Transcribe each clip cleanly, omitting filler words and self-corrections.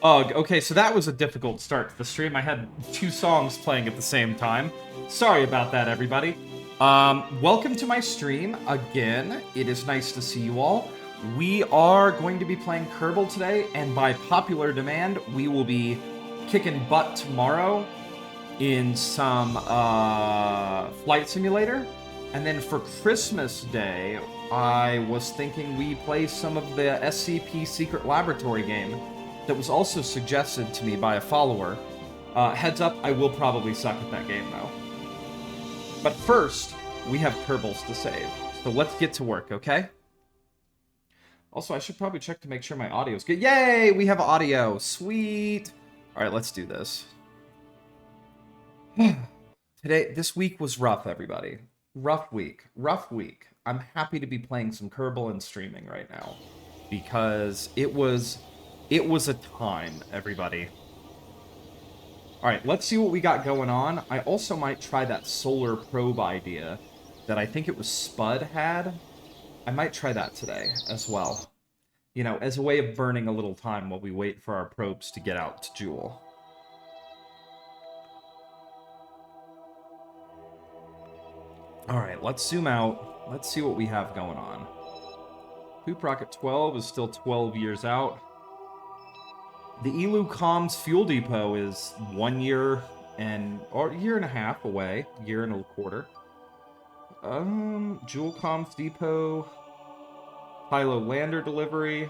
Ugh, okay, so that was a difficult start to the stream. I had 2 songs playing at the same time. Sorry about that, everybody. Welcome to my stream again. It is nice to see you all. We are going to be playing Kerbal today, and by popular demand, we will be kicking butt tomorrow in some Flight Simulator. And then for Christmas Day, I was thinking we play some of the SCP Secret Laboratory game that was also suggested to me by a follower. Heads up, I will probably suck at that game, though. But first, we have Kerbals to save. So let's get to work, okay? Also, I should probably check to make sure my audio's good. Yay! We have audio! Sweet! Alright, let's do this. This week was rough, everybody. Rough week. I'm happy to be playing some Kerbal and streaming right now. Because it was a time, everybody. Alright, let's see what we got going on. I also might try that solar probe idea that I think it was Spud had. I might try that today as well. You know, as a way of burning a little time while we wait for our probes to get out to Jewel. Alright, let's zoom out. Let's see what we have going on. Poop Rocket 12 is still 12 years out. The Elu Comms Fuel Depot is 1 year or year and a half away. Year and a quarter. Jewel Comms Depot. Tylo lander delivery.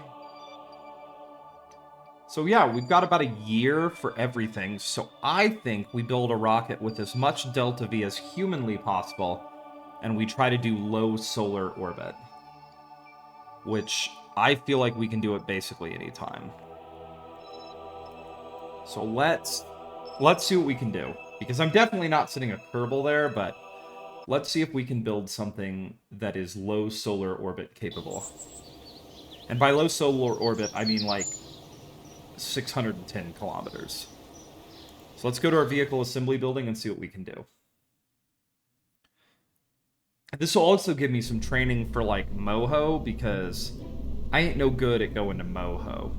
So yeah, we've got about a year for everything. So I think we build a rocket with as much delta V as humanly possible, and we try to do low solar orbit. Which I feel like we can do it basically anytime. So let's see what we can do. Because I'm definitely not sitting a Kerbal there, but let's see if we can build something that is low solar orbit capable. And by low solar orbit, I mean like 610 kilometers. So let's go to our vehicle assembly building and see what we can do. This will also give me some training for like Moho, because I ain't no good at going to Moho.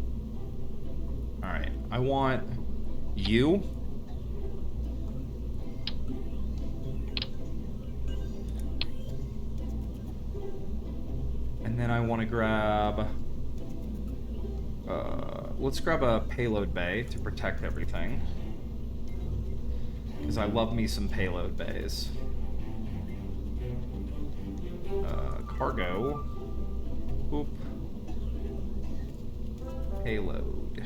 Alright, I want you. And then I want to grab... let's grab a payload bay to protect everything. Because I love me some payload bays. Cargo. Oop. Payload.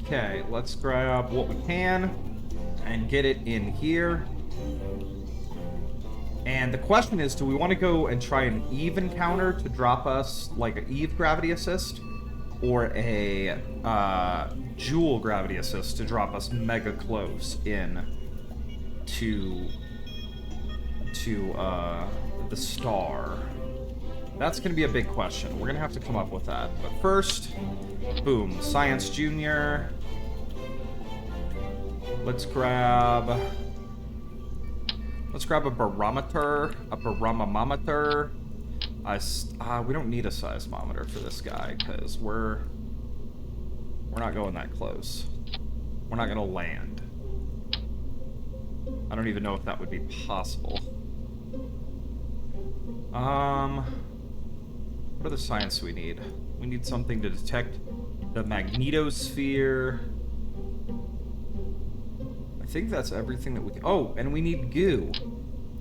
Okay, let's grab what we can and get it in here. And the question is, do we want to go and try an Eve encounter to drop us like an Eve gravity assist, or a Jewel gravity assist to drop us mega close in to the star? That's going to be a big question. We're going to have to come up with that. But first, boom, Science Junior. Let's grab a barometer, a barometer. We don't need a seismometer for this guy, because we're not going that close. We're not going to land. I don't even know if that would be possible. What other science do we need? We need something to detect the magnetosphere. I think that's everything that we can... Oh, and we need goo.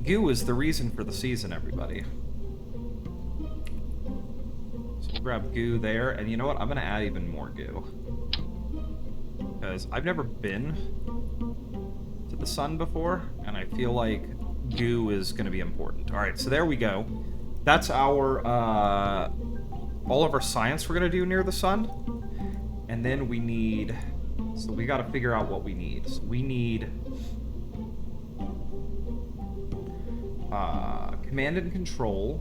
Goo is the reason for the season, everybody. So we'll grab goo there, and you know what? I'm going to add even more goo. Because I've never been to the sun before, and I feel like goo is going to be important. Alright, so there we go. That's our, all of our science we're going to do near the sun. And then we need... So we got to figure out what we need. So we need... command and control.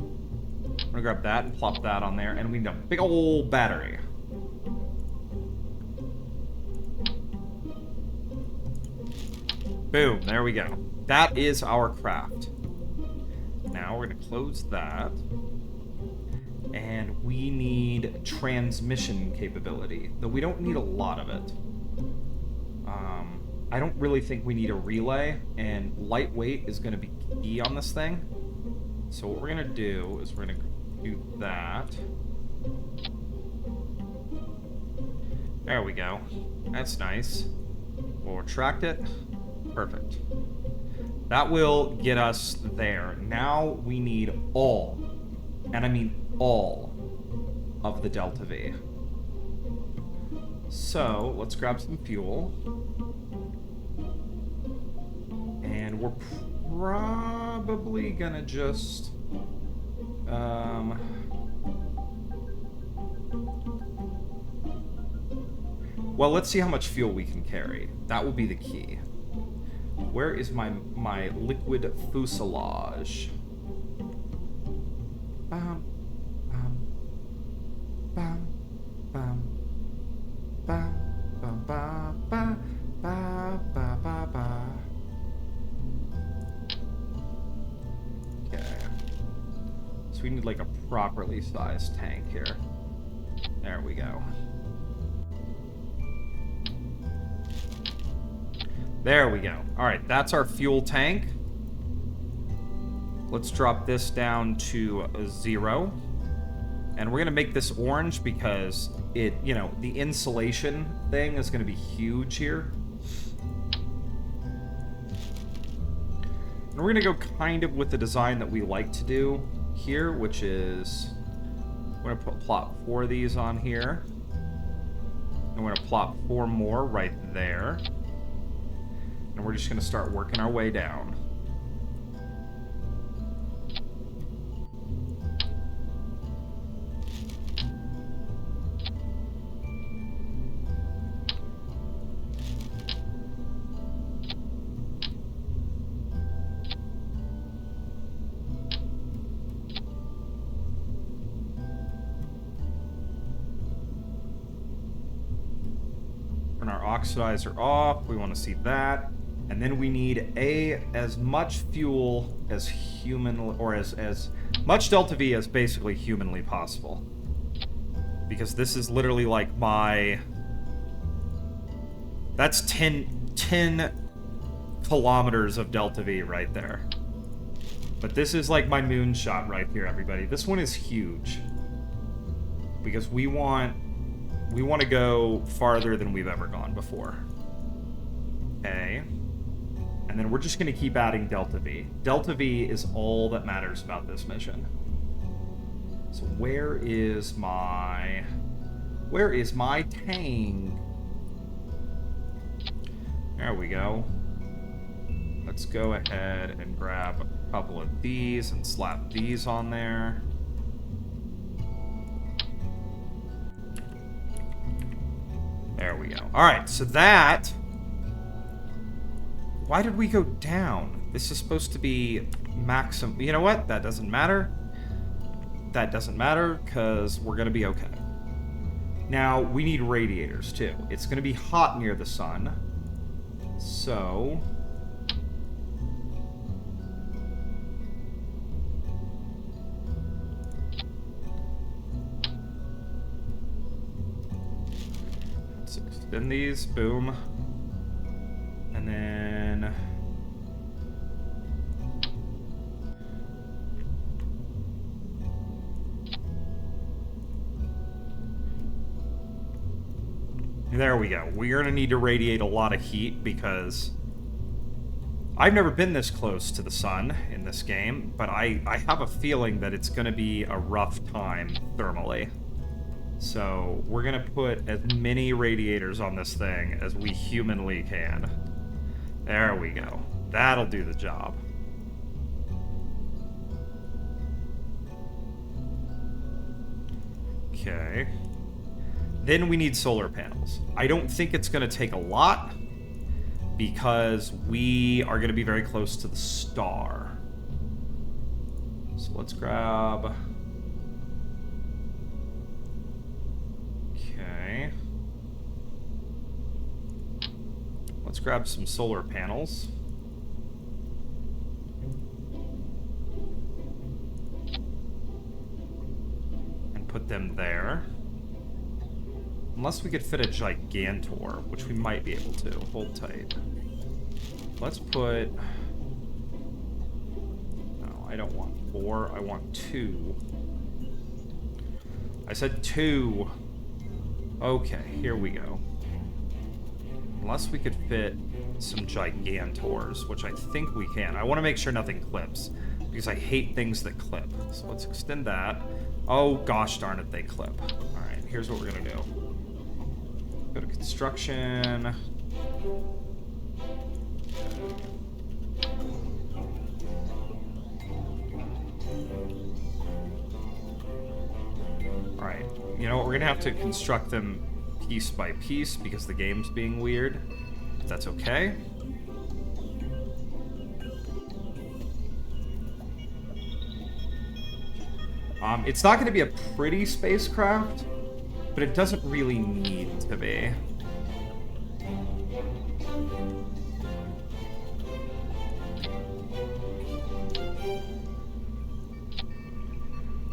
I'm going to grab that and plop that on there. And we need a big old battery. Boom, there we go. That is our craft. now we're going to close that. And we need transmission capability, though we don't need a lot of it. I don't really think we need a relay, and lightweight is going to be key on this thing. So what we're going to do is we're going to do that. There we go. That's nice. We'll retract it. Perfect. That will get us there. Now we need all, and I mean all, of the Delta V. So let's grab some fuel. And we're probably gonna just... well, let's see how much fuel we can carry. That will be the key. Where is my liquid fuselage? Bam, bam, bam, bam, bam, bam, bam, bam, bam, bam, bam, bam. Okay. So we need like a properly sized tank here. There we go. There we go. All right, that's our fuel tank. Let's drop this down to 0. And we're gonna make this orange because it, you know, the insulation thing is gonna be huge here. And we're gonna go kind of with the design that we like to do here, which is, we're gonna plop 4 of these on here. And we're gonna plop 4 more right there. And we're just gonna start working our way down. Turn our oxidizer off. We want to see that. And then we need as much fuel as as much Delta V as basically humanly possible. Because this is literally like my... That's 10 kilometers of Delta V right there. But this is like my moonshot right here, everybody. This one is huge. Because we want to go farther than we've ever gone before. Okay. And then we're just going to keep adding Delta V. Delta V is all that matters about this mission. So where is my tank? There we go. Let's go ahead and grab a couple of these and slap these on there. There we go. All right, so that... Why did we go down? This is supposed to be maximum. You know what? That doesn't matter. That doesn't matter, because we're going to be okay. Now, we need radiators, too. It's going to be hot near the sun. So... let's extend these. Boom. And then... there we go. We're going to need to radiate a lot of heat because I've never been this close to the sun in this game, but I have a feeling that it's going to be a rough time thermally. So we're going to put as many radiators on this thing as we humanly can. There we go. That'll do the job. Okay. Then we need solar panels. I don't think it's going to take a lot because we are going to be very close to the star. So let's grab... okay. Let's grab some solar panels. put them there. Unless we could fit a Gigantor, which we might be able to. Hold tight. Let's put... No, I don't want 4. I want 2. I said 2. Okay, here we go. Unless we could fit some Gigantors, which I think we can. I want to make sure nothing clips, because I hate things that clip. So let's extend that. Oh, gosh darn it, they clip. Alright, here's what we're going to do. Go to construction. Alright, you know what? We're going to have to construct them piece by piece because the game's being weird. If that's okay. It's not going to be a pretty spacecraft, but it doesn't really need to be.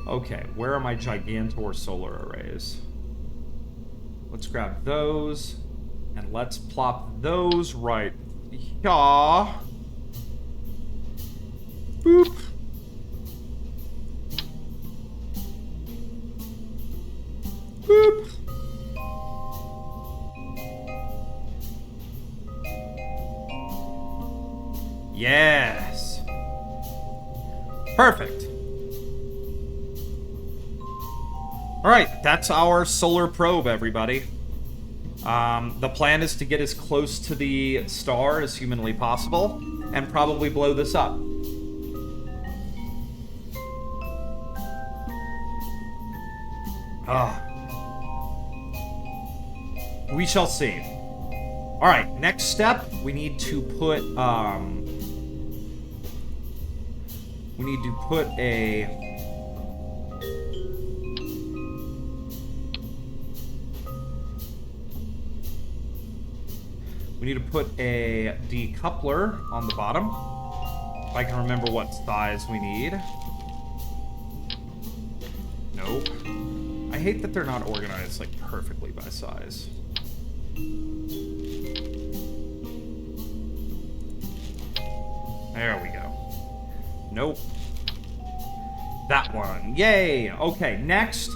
Okay, where are my Gigantor solar arrays? Let's grab those, and let's plop those right here. Boop. Boop. Yes. Perfect. All right, that's our solar probe, everybody. The plan is to get as close to the star as humanly possible and probably blow this up. We shall see. All right, next step, we need to put a decoupler on the bottom. If I can remember what size we need. Nope. I hate that they're not organized like perfectly by size. There we go. Nope. That one. Yay! Okay, next,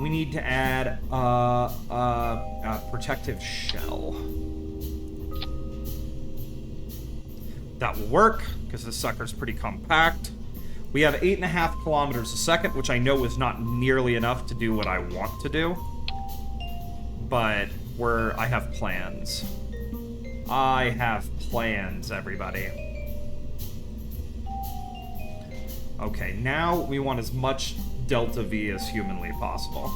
we need to add a protective shell. That will work, because this sucker's pretty compact. We have 8.5 kilometers a second, which I know is not nearly enough to do what I want to do. But I have plans. I have plans, everybody. Okay, now we want as much delta V as humanly possible.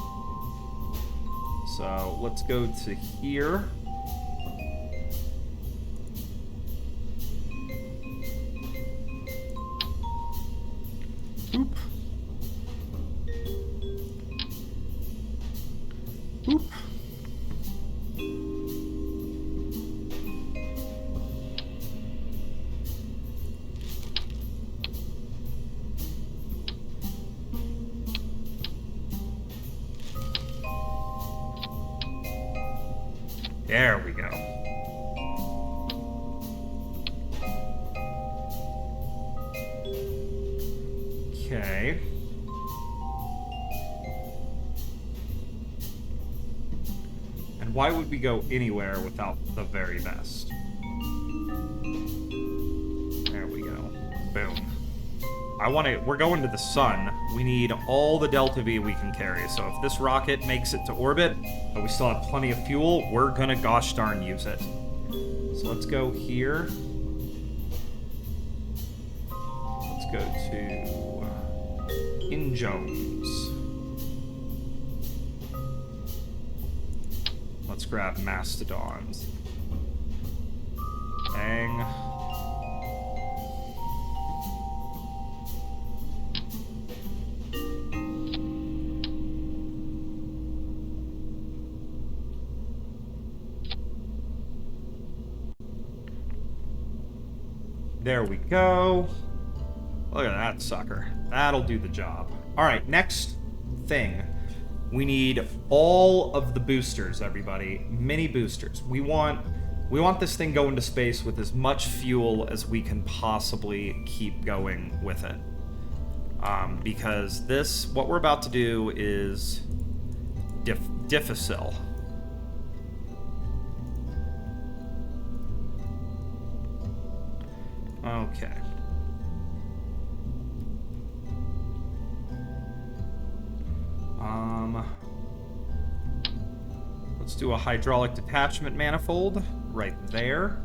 So let's go to here. Boop. Boop. There we go. Okay. And why would we go anywhere without the very best? There we go. Boom. We're going to the sun. We need all the delta V we can carry. So if this rocket makes it to orbit, but we still have plenty of fuel, we're gonna gosh darn use it. So let's go here. Let's go to Jones. Let's grab Mastodons. Bang. There we go. Look at that sucker. That'll do the job. All right, next thing. We need all of the boosters, everybody. Mini boosters. We want this thing going to space with as much fuel as we can possibly keep going with it. Because this, what we're about to do is difficile. Okay. Let's do a hydraulic detachment manifold right there.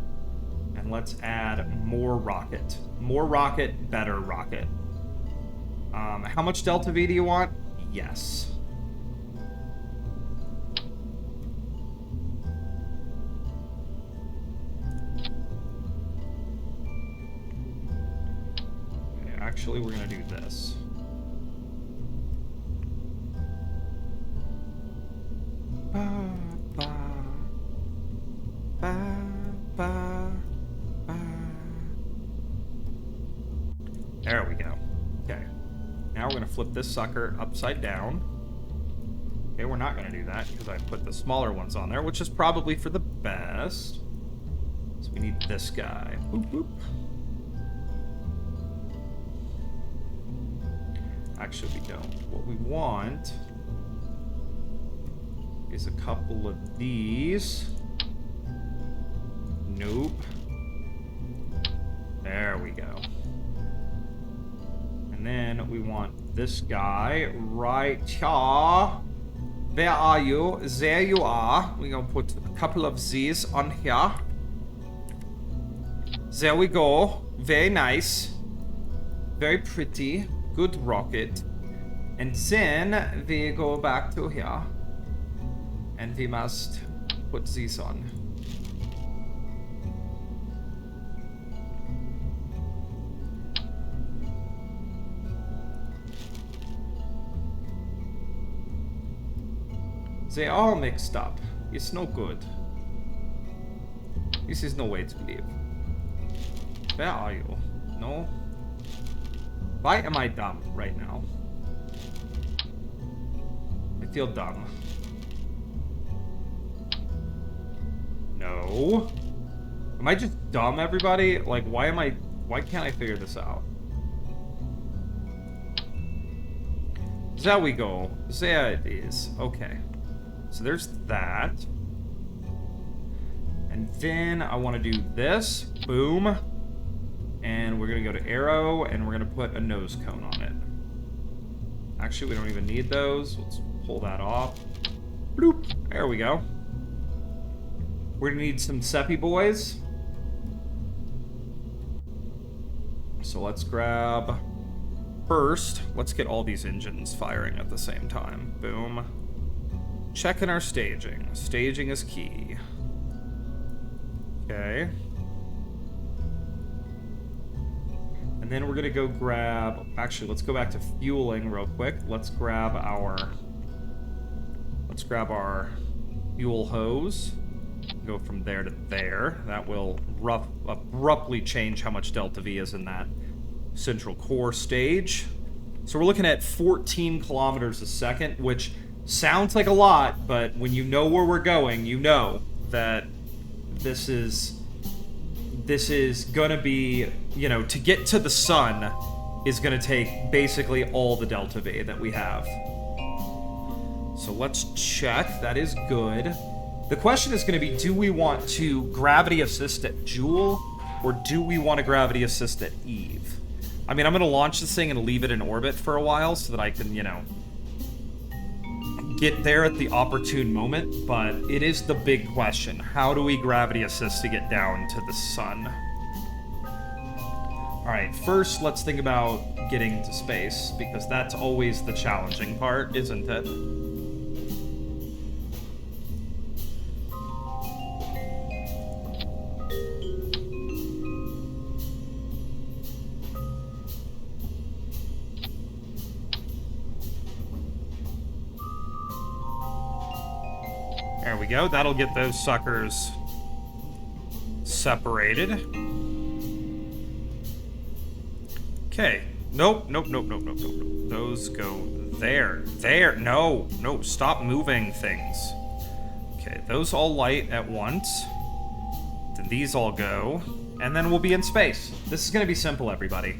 And let's add more rocket. More rocket, better rocket. How much Delta V do you want? Yes. Okay, actually, we're gonna do this. There we go. Okay. Now we're going to flip this sucker upside down. Okay, we're not going to do that because I put the smaller ones on there, which is probably for the best. So we need this guy. Boop, boop. Actually, we don't. What we want is a couple of these. Nope. There we go. And then we want this guy right here. Where are you? There you are. We're gonna put a couple of these on here. There we go. Very nice. Very pretty. Good rocket. And then we go back to here. And we must put these on. They are mixed up. It's no good. This is no way to live. Where are you? No? Why am I dumb right now? I feel dumb. No. Am I just dumb, everybody? Like, why can't I figure this out? There we go. There it is. Okay. So there's that. And then I want to do this. Boom. And we're going to go to arrow, and we're going to put a nose cone on it. Actually, we don't even need those. Let's pull that off. Bloop. There we go. We're going to need some Seppi boys. So let's grab... First, let's get all these engines firing at the same time. Boom. Checking our staging. Staging is key. Okay. And then we're gonna go grab... Actually, let's go back to fueling real quick. Let's grab our fuel hose. Go from there to there. That will abruptly change how much Delta V is in that central core stage. So we're looking at 14 kilometers a second, which sounds like a lot, but when you know where we're going, you know that this is gonna be, you know, to get to the sun is gonna take basically all the Delta V that we have. So let's check. That is good. The question is gonna be, do we want to gravity assist at Joule, or do we want to gravity assist at Eve? I mean, I'm gonna launch this thing and leave it in orbit for a while so that I can, you know, get there at the opportune moment, but it is the big question. How do we gravity assist to get down to the sun? Alright, first let's think about getting to space, because that's always the challenging part, isn't it? There we go. That'll get those suckers separated. Okay. Nope, nope, nope, nope, nope, nope, nope. Those go there. There. No, no, stop moving things. Okay, those all light at once. Then these all go. And then we'll be in space. This is going to be simple, everybody.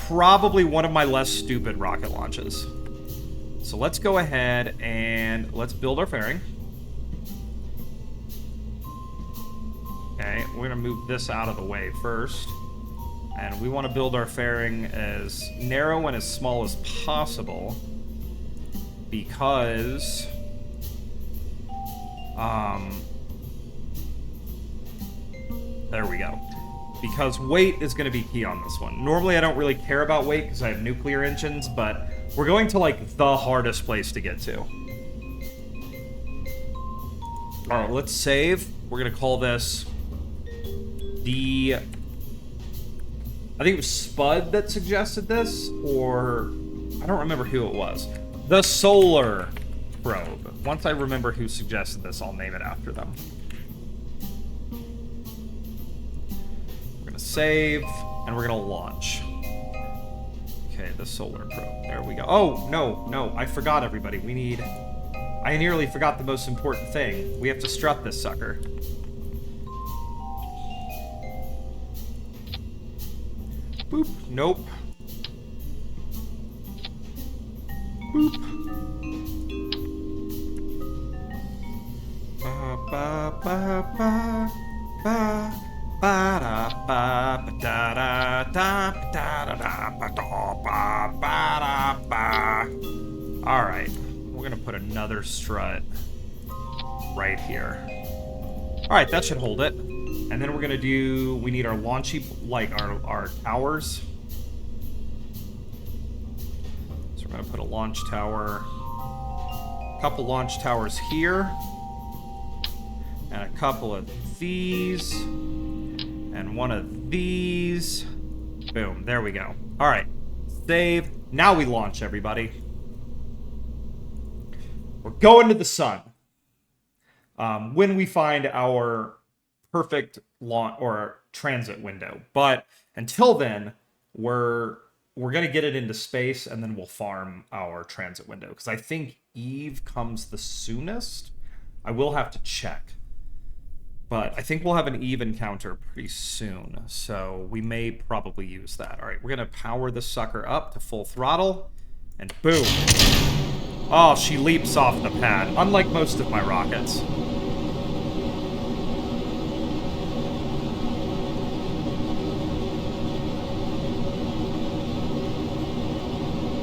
Probably one of my less stupid rocket launches. So let's go ahead and let's build our fairing. Okay, we're going to move this out of the way first. And we want to build our fairing as narrow and as small as possible. Because... there we go. Because weight is going to be key on this one. Normally I don't really care about weight because I have nuclear engines, but we're going to, like, the hardest place to get to. Alright, let's save. We're going to call this the... I think it was Spud that suggested this, or... I don't remember who it was. The Solar Probe. Once I remember who suggested this, I'll name it after them. We're going to save, and we're going to launch. Okay, the Solar Probe. There we go. Oh, no, no, I forgot, everybody. We need... I nearly forgot the most important thing. We have to strut this sucker. Boop. Nope. Boop. Ba ba ba ba ba ba da ba da da da da da ba da ba ba. All right, we're gonna put another strut right here. All right, that should hold it. And then we're gonna do, we need our launchy, like our towers. So we're gonna put a launch tower, a couple launch towers here, and a couple of these, and one of these. Boom, there we go. All right, save. Now we launch, everybody. We're going to the sun. When we find our perfect launch or transit window, but until then, we're gonna get it into space, and then we'll farm our transit window because I think Eve comes the soonest. I will have to check, but I think we'll have an Eve encounter pretty soon, so we may probably use that. All right, we're gonna power this sucker up to full throttle, and boom! Oh, she leaps off the pad, unlike most of my rockets.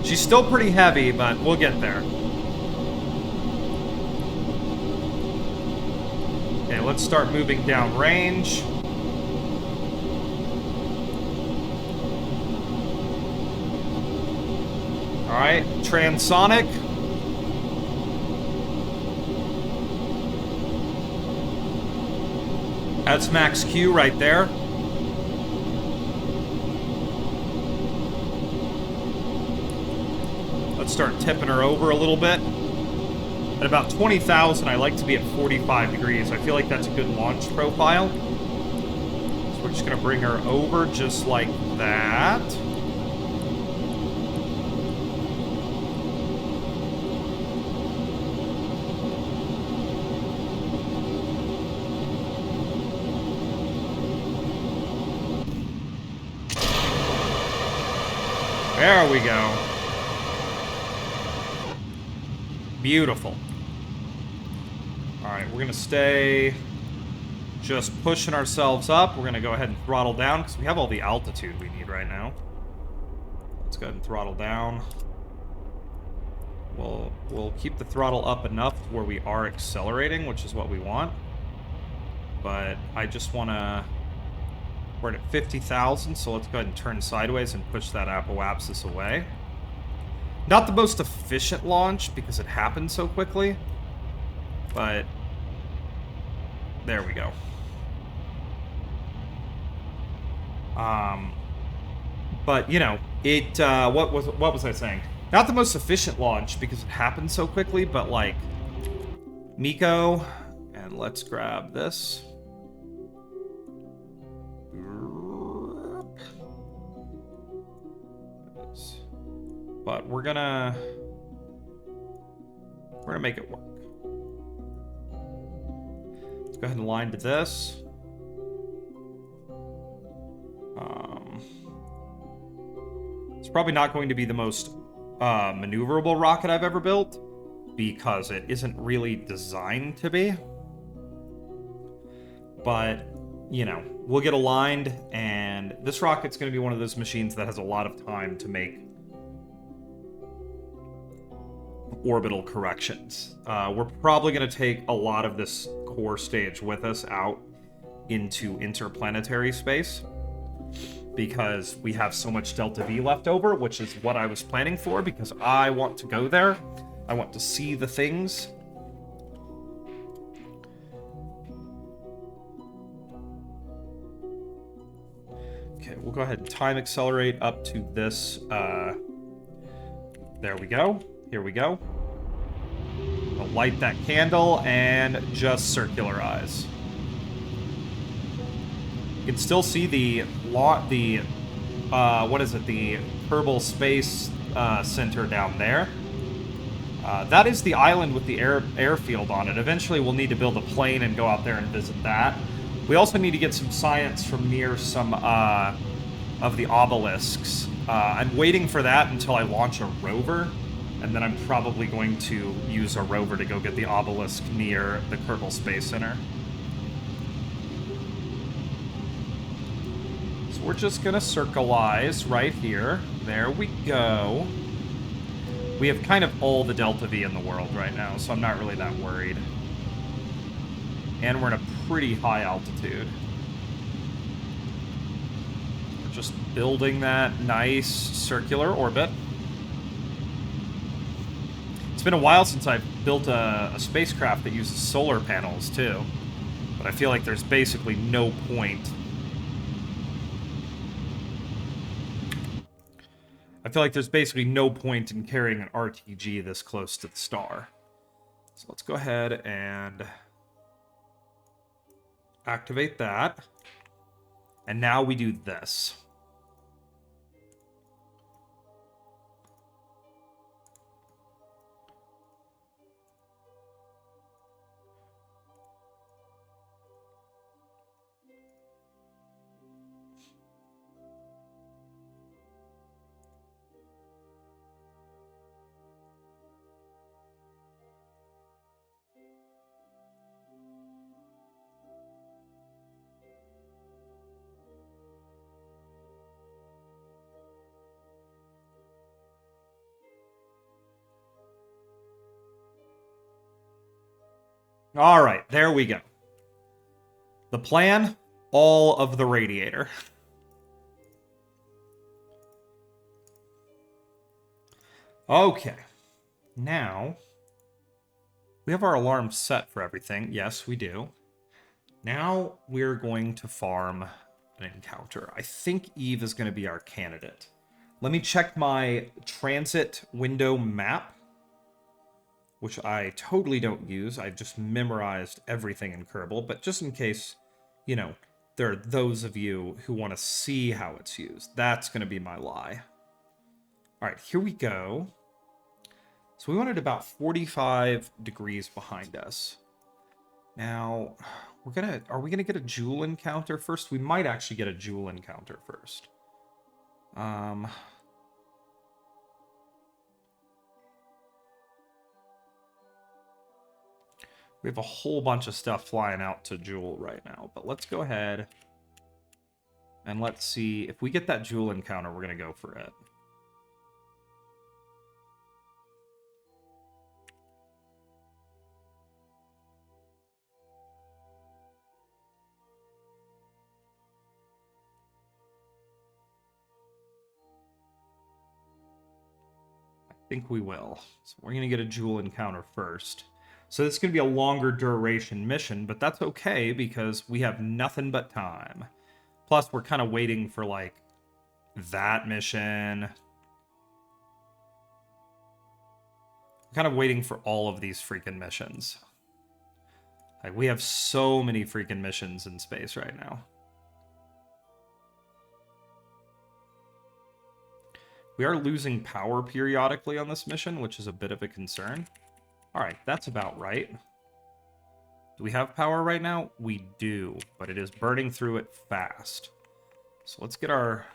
She's still pretty heavy, but we'll get there. Okay, let's start moving down range. Alright, transonic. That's max Q right there. Let's start tipping her over a little bit. At about 20,000, I like to be at 45 degrees. I feel like that's a good launch profile. So we're just gonna bring her over just like that. There we go. Beautiful. Alright, we're gonna stay just pushing ourselves up. We're gonna go ahead and throttle down because we have all the altitude we need right now. Let's go ahead and throttle down. We'll keep the throttle up enough where we are accelerating, which is what we want. But I just wanna... We're at 50,000, so let's go ahead and turn sideways and push that apoapsis away. Not the most efficient launch because it happened so quickly, but there we go. But you know, it what was I saying? Not the most efficient launch because it happened so quickly, but like Miko, and let's grab this. But we're gonna make it work. Let's go ahead and align to this. It's probably not going to be the most maneuverable rocket I've ever built, because it isn't really designed to be. But, you know, we'll get aligned, and this rocket's going to be one of those machines that has a lot of time to make orbital corrections. We're probably going to take a lot of this core stage with us out into interplanetary space, because we have so much Delta V left over, which is what I was planning for, because I want to go there. I want to see the things. Okay, we'll go ahead and time accelerate up to this. There we go. Here we go. I'll light that candle and just circularize. You can still see the what is it? The Kerbal Space Center down there. That is the island with the airfield on it. Eventually, we'll need to build a plane and go out there and visit that. We also need to get some science from near some of the obelisks. I'm waiting for that until I launch a rover, and then I'm probably going to use a rover to go get the obelisk near the Kerbal Space Center. So we're just gonna circleize right here. There we go. We have kind of all the Delta V in the world right now, so I'm not really that worried. And we're in a pretty high altitude. We're just building that nice circular orbit. It's been a while since I've built a spacecraft that uses solar panels, too. But I feel like there's basically no point. I feel like there's basically no point in carrying an RTG this close to the star. So let's go ahead and activate that. And now we do this. All right, there we go. The plan, all of the radiator. Okay, now we have our alarm set for everything. Yes, we do. Now we're going to farm an encounter. I think Eve is going to be our candidate. Let me check my transit window map, which I totally don't use. I've just memorized everything in Kerbal, but just in case, you know, there are those of you who want to see how it's used. That's going to be my lie. All right, here we go. So we wanted about 45 degrees behind us. Now, are we gonna get a jewel encounter first? We might actually get a jewel encounter first. We have a whole bunch of stuff flying out to Jewel right now, but let's go ahead and let's see if we get that Jewel encounter, we're going to go for it. I think we will. So we're going to get a Jewel encounter first. So this is going to be a longer duration mission, but that's okay because we have nothing but time. Plus, we're kind of waiting for, like, that mission. We're kind of waiting for all of these freaking missions. Like, we have so many freaking missions in space right now. We are losing power periodically on this mission, which is a bit of a concern. All right, that's about right. Do we have power right now? We do, but it is burning through it fast. So let's get our...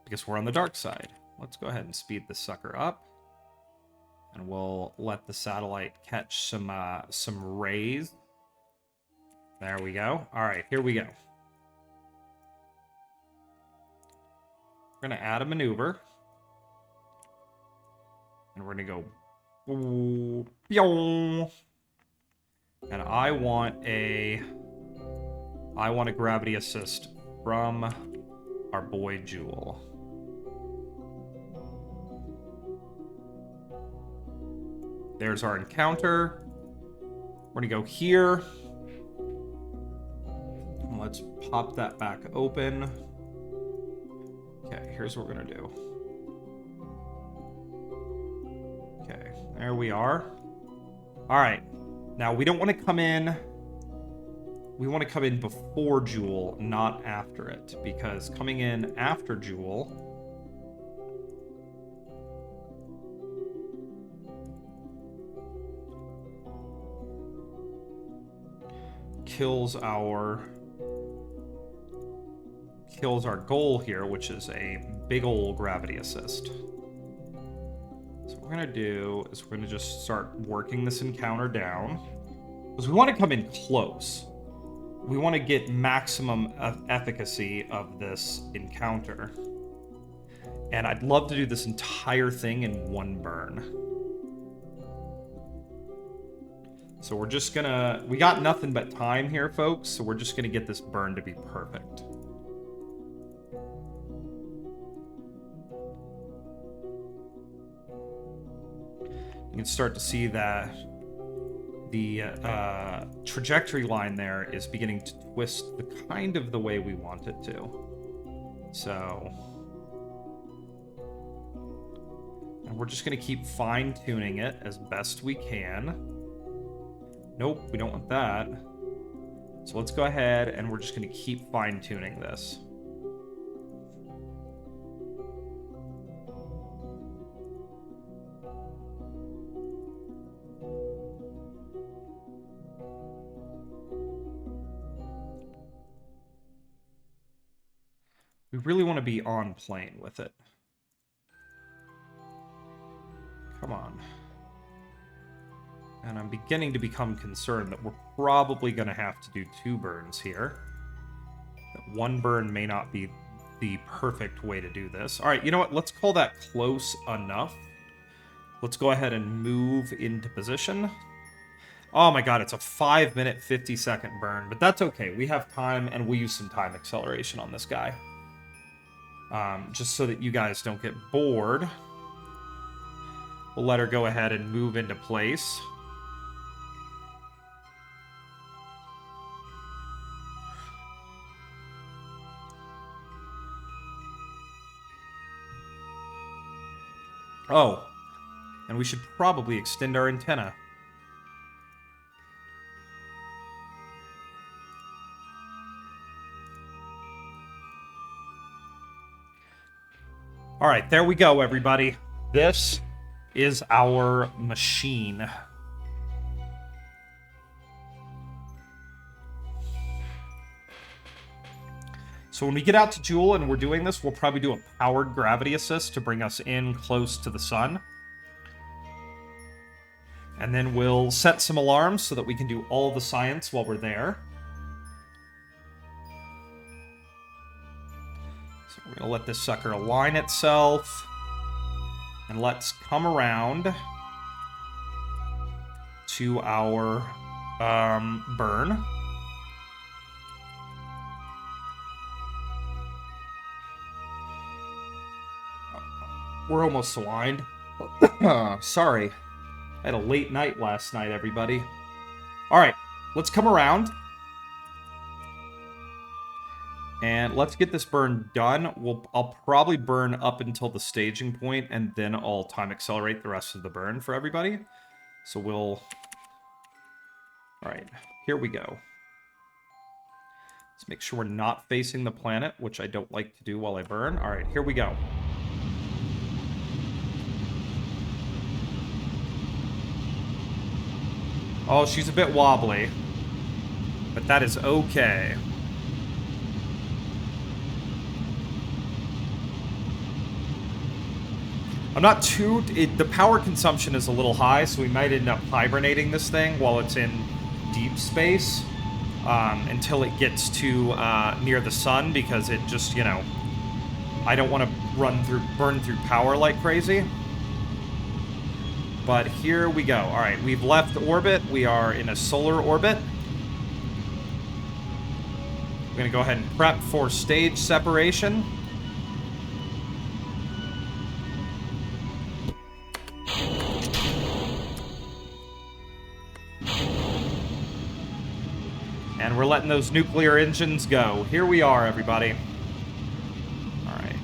Because we're on the dark side. Let's go ahead and speed this sucker up. And we'll let the satellite catch some rays. There we go. All right, here we go. We're going to add a maneuver. And we're going to go... Ooh, and I want a gravity assist from our boy Jewel. There's our encounter. We're gonna go here. Let's pop that back open. Okay, here's what we're gonna do. Okay, there we are. All right, now we don't want to come in. We want to come in before Jewel, not after it, because coming in after Jewel kills our goal here, which is a big ol' gravity assist. So what we're gonna do is we're gonna just start working this encounter down, because we want to come in close. We want to get maximum efficacy of this encounter, and I'd love to do this entire thing in one burn. So we're just gonna... We got nothing but time here, folks, so we're just gonna get this burn to be perfect. You can start to see that the trajectory line there is beginning to twist the kind of the way we want it to. So... And we're just gonna keep fine-tuning it as best we can. Nope, we don't want that. So let's go ahead and we're just going to keep fine-tuning this. We really want to be on plane with it. Come on. And I'm beginning to become concerned that we're probably going to have to do 2 burns here. That 1 burn may not be the perfect way to do this. All right, you know what? Let's call that close enough. Let's go ahead and move into position. Oh my god, it's a 5-minute, 50-second burn, but that's okay. We have time, and we'll use some time acceleration on this guy. Just so that you guys don't get bored. We'll let her go ahead and move into place. Oh, and we should probably extend our antenna. All right, there we go, everybody. This is our machine. So when we get out to Jewel and we're doing this, we'll probably do a powered gravity assist to bring us in close to the sun. And then we'll set some alarms so that we can do all the science while we're there. So we're going to let this sucker align itself. And let's come around to our burn. We're almost aligned. Sorry. I had a late night last night, everybody. Alright, let's come around. And let's get this burn done. I'll probably burn up until the staging point, and then I'll time accelerate the rest of the burn for everybody. So we'll... Alright, here we go. Let's make sure we're not facing the planet, which I don't like to do while I burn. Alright, here we go. Oh, she's a bit wobbly. But that is okay. I'm not too... the power consumption is a little high, so we might end up hibernating this thing while it's in deep space. Until it gets to near the sun, because it just, you know... I don't want to burn through power like crazy. But here we go. Alright, we've left orbit. We are in a solar orbit. We're going to go ahead and prep for stage separation. And we're letting those nuclear engines go. Here we are, everybody. Alright.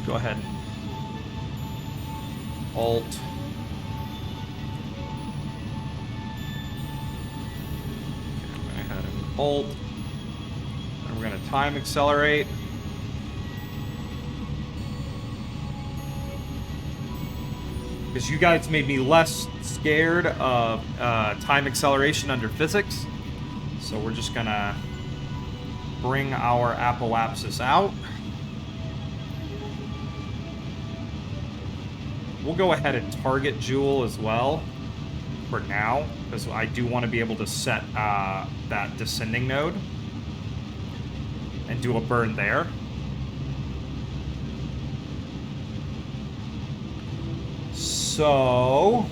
Go ahead. Alt. Okay, go ahead and Alt. And we're going to time accelerate. Because you guys made me less scared of time acceleration under physics. So we're just gonna bring our apoapsis out. We'll go ahead and target Joule as well for now, because I do want to be able to set that descending node and do a burn there. So...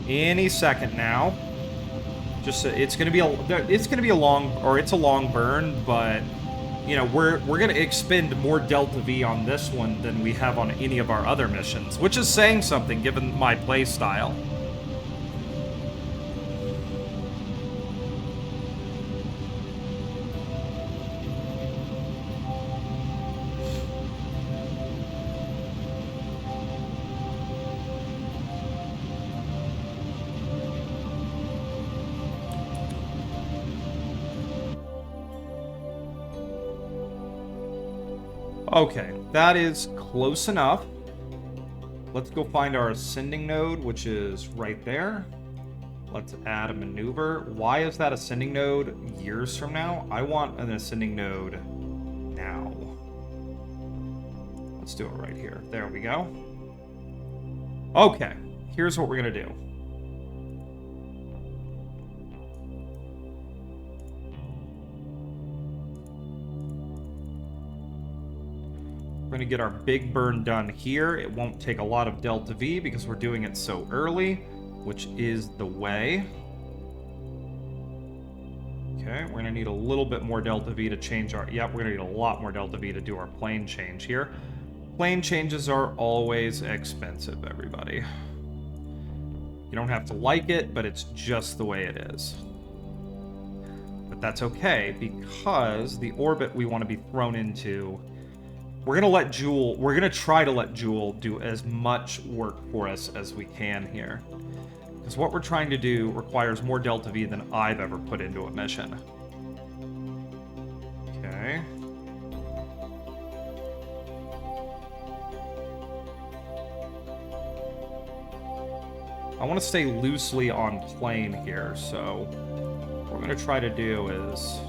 any second now. Just it's gonna be a long burn, but you know we're gonna expend more Delta V on this one than we have on any of our other missions, which is saying something given my play style. Okay, that is close enough. Let's go find our ascending node, which is right there. Let's add a maneuver. Why is that ascending node years from now? I want an ascending node now. Let's do it right here. There we go. Okay, here's what we're gonna do. We're going to get our big burn done here. It won't take a lot of Delta V because we're doing it so early, which is the way. Okay, we're going to need a little bit more Delta V to change our... Yep, we're going to need a lot more Delta V to do our plane change here. Plane changes are always expensive, everybody. You don't have to like it, but it's just the way it is. But that's okay, because the orbit we want to be thrown into... We're gonna try to let Joule do as much work for us as we can here. Because what we're trying to do requires more Delta V than I've ever put into a mission. Okay. I want to stay loosely on plane here, so what we're gonna try to do is...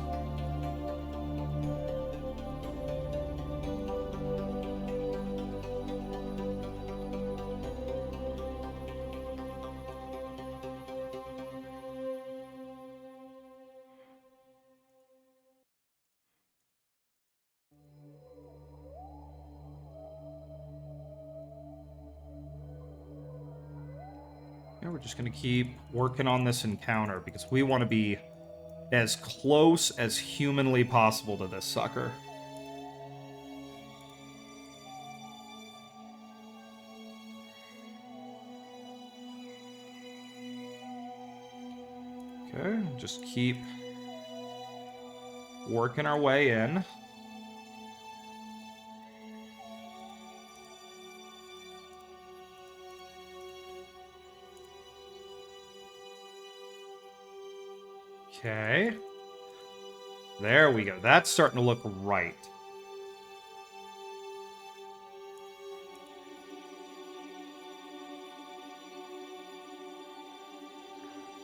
we're just going to keep working on this encounter because we want to be as close as humanly possible to this sucker. Okay, just keep working our way in. Okay. There we go. That's starting to look right.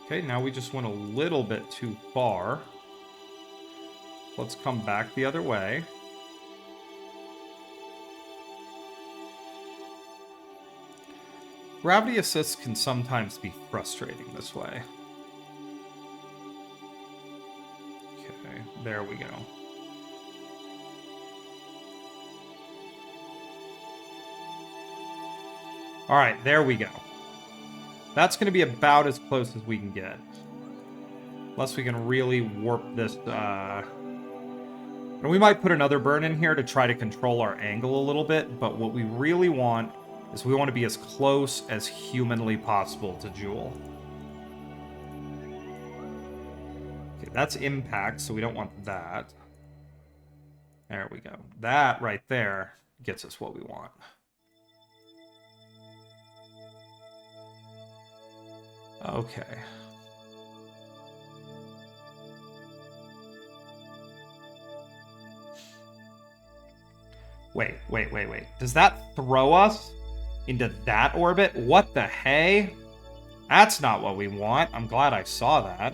Okay, now we just went a little bit too far. Let's come back the other way. Gravity assists can sometimes be frustrating this way. Okay, there we go. Alright, there we go. That's going to be about as close as we can get. Unless we can really warp this, And we might put another burn in here to try to control our angle a little bit, but what we really want is we want to be as close as humanly possible to Jewel. Okay, that's impact, so we don't want that. There we go. That right there gets us what we want. Okay. Wait. Does that throw us into that orbit? What the hey? That's not what we want. I'm glad I saw that.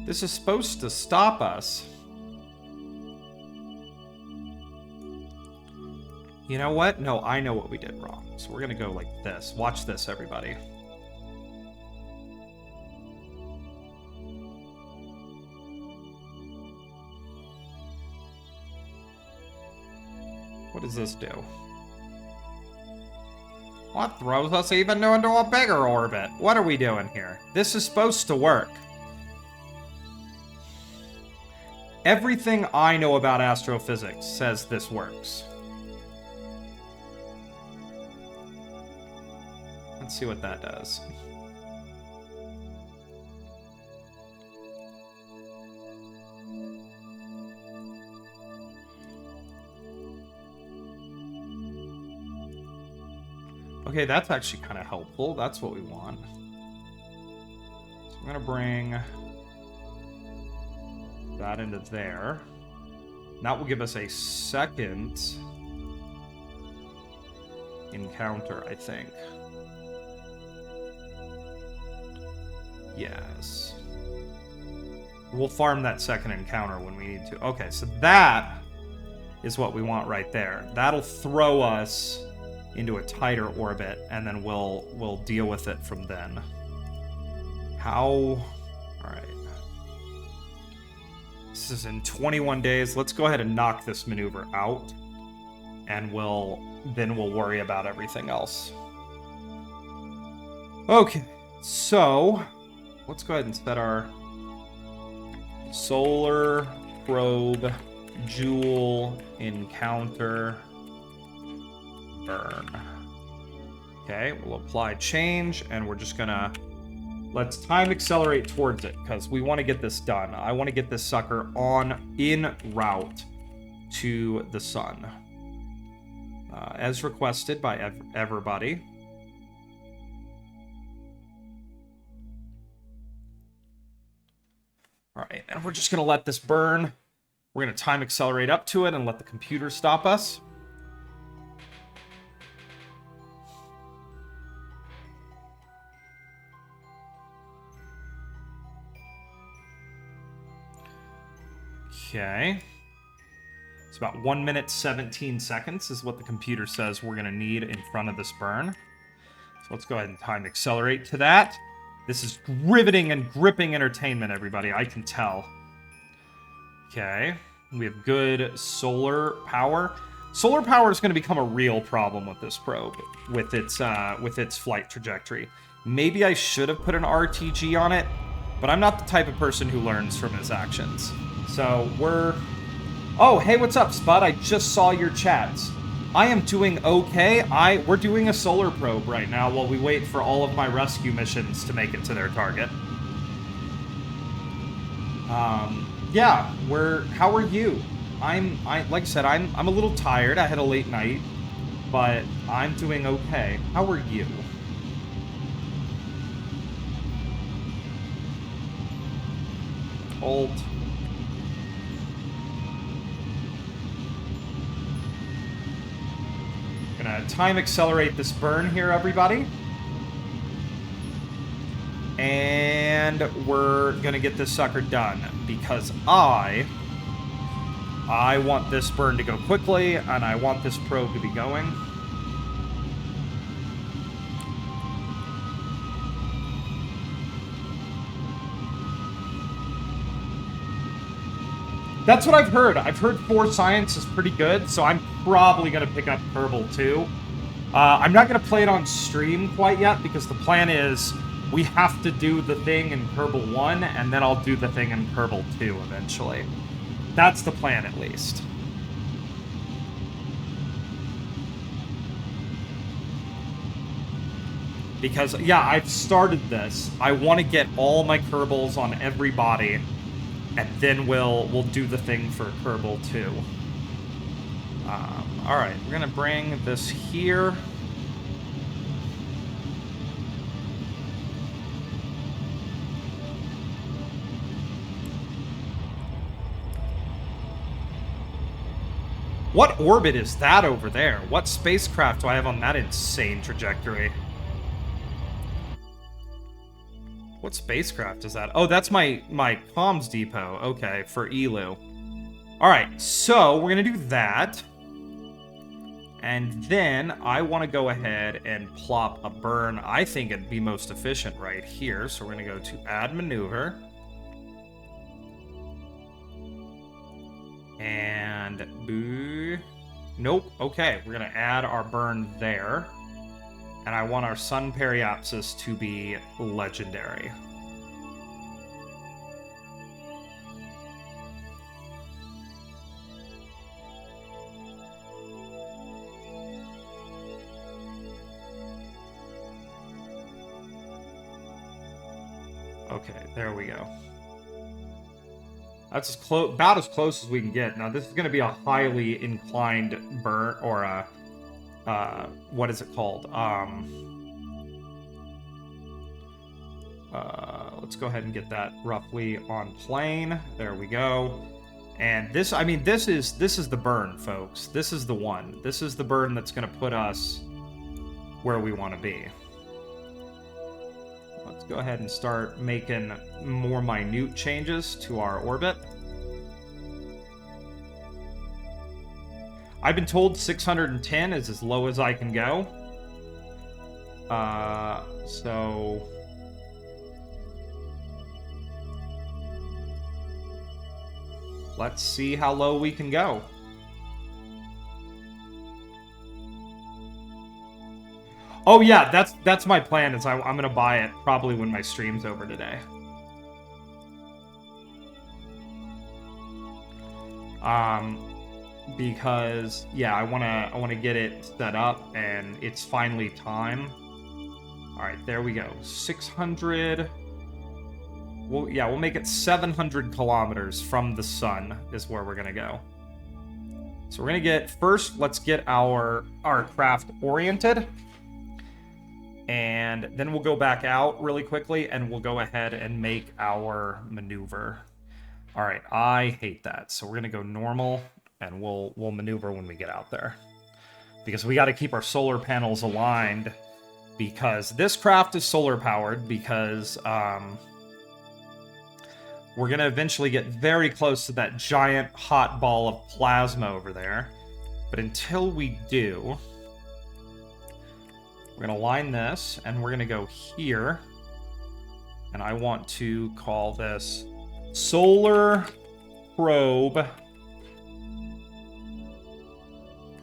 This is supposed to stop us. You know what? No, I know what we did wrong. So we're gonna go like this. Watch this, everybody. What does this do? What throws us even into a bigger orbit? What are we doing here? This is supposed to work. Everything I know about astrophysics says this works. Let's see what that does. Okay, that's actually kind of helpful. That's what we want. So I'm gonna bring that into there. That will give us a second encounter, I think. Yes. We'll farm that second encounter when we need to. Okay, so that is what we want right there. That'll throw us into a tighter orbit, and then we'll deal with it from then. How? All right. This is in 21 days. Let's go ahead and knock this maneuver out, and then we'll worry about everything else. Okay, so let's go ahead and set our solar probe jewel encounter burn. Okay, we'll apply change, and we're just gonna let's time accelerate towards it because we want to get this done. I want to get this sucker en route to the sun, as requested by everybody. All right, and we're just gonna let this burn. We're gonna time accelerate up to it and let the computer stop us. Okay. It's about 1 minute 17 seconds is what the computer says we're gonna need in front of this burn. So let's go ahead and time accelerate to that. This is riveting and gripping entertainment, everybody. I can tell. Okay. We have good solar power. Solar power is going to become a real problem with this probe, with its flight trajectory. Maybe I should have put an RTG on it, but I'm not the type of person who learns from his actions. So Oh, hey, what's up, Spud? I just saw your chats. I am doing okay. We're doing a solar probe right now while we wait for all of my rescue missions to make it to their target. Yeah, how are you? Like I said, I'm a little tired. I had a late night, but I'm doing okay. How are you? Alt. time accelerate this burn here, everybody. And we're gonna get this sucker done because I want this burn to go quickly, and I want this probe to be going. That's what I've heard. I've heard 4 Science is pretty good, so I'm probably going to pick up Kerbal 2. I'm not going to play it on stream quite yet, because the plan is we have to do the thing in Kerbal 1, and then I'll do the thing in Kerbal 2 eventually. That's the plan, at least. Because, yeah, I've started this. I want to get all my Kerbals on every body, and then we'll do the thing for Kerbal 2. Alright, we're going to bring this here. What orbit is that over there? What spacecraft do I have on that insane trajectory? What spacecraft is that? Oh, that's my comms depot. Okay, for Elu. Alright, so we're going to do that. And then I want to go ahead and plop a burn. I think it'd be most efficient right here. So we're going to go to Add Maneuver. And boo. Nope. Okay, we're going to add our burn there. And I want our Sun Periapsis to be legendary. Okay, there we go. That's about as close as we can get. Now, this is going to be a highly inclined burn, or a... what is it called? Let's go ahead and get that roughly on plane. There we go. And this, I mean, this is the burn, folks. This is the one. This is the burn that's going to put us where we want to be. Let's go ahead and start making more minute changes to our orbit. I've been told 610 is as low as I can go. So... let's see how low we can go. Oh yeah, that's my plan, is I'm gonna buy it probably when my stream's over today. Because yeah, I wanna get it set up, and it's finally time. All right, there we go. 600. Well, yeah, we'll make it 700 kilometers from the sun is where we're gonna go. So we're gonna get first. Let's get our craft oriented, and then we'll go back out really quickly, and we'll go ahead and make our maneuver. All right, I hate that. So we're gonna go normal, and we'll maneuver when we get out there, because we got to keep our solar panels aligned, because this craft is solar powered, because we're going to eventually get very close to that giant hot ball of plasma over there. But until we do, we're going to line this, and we're going to go here. And I want to call this Solar Probe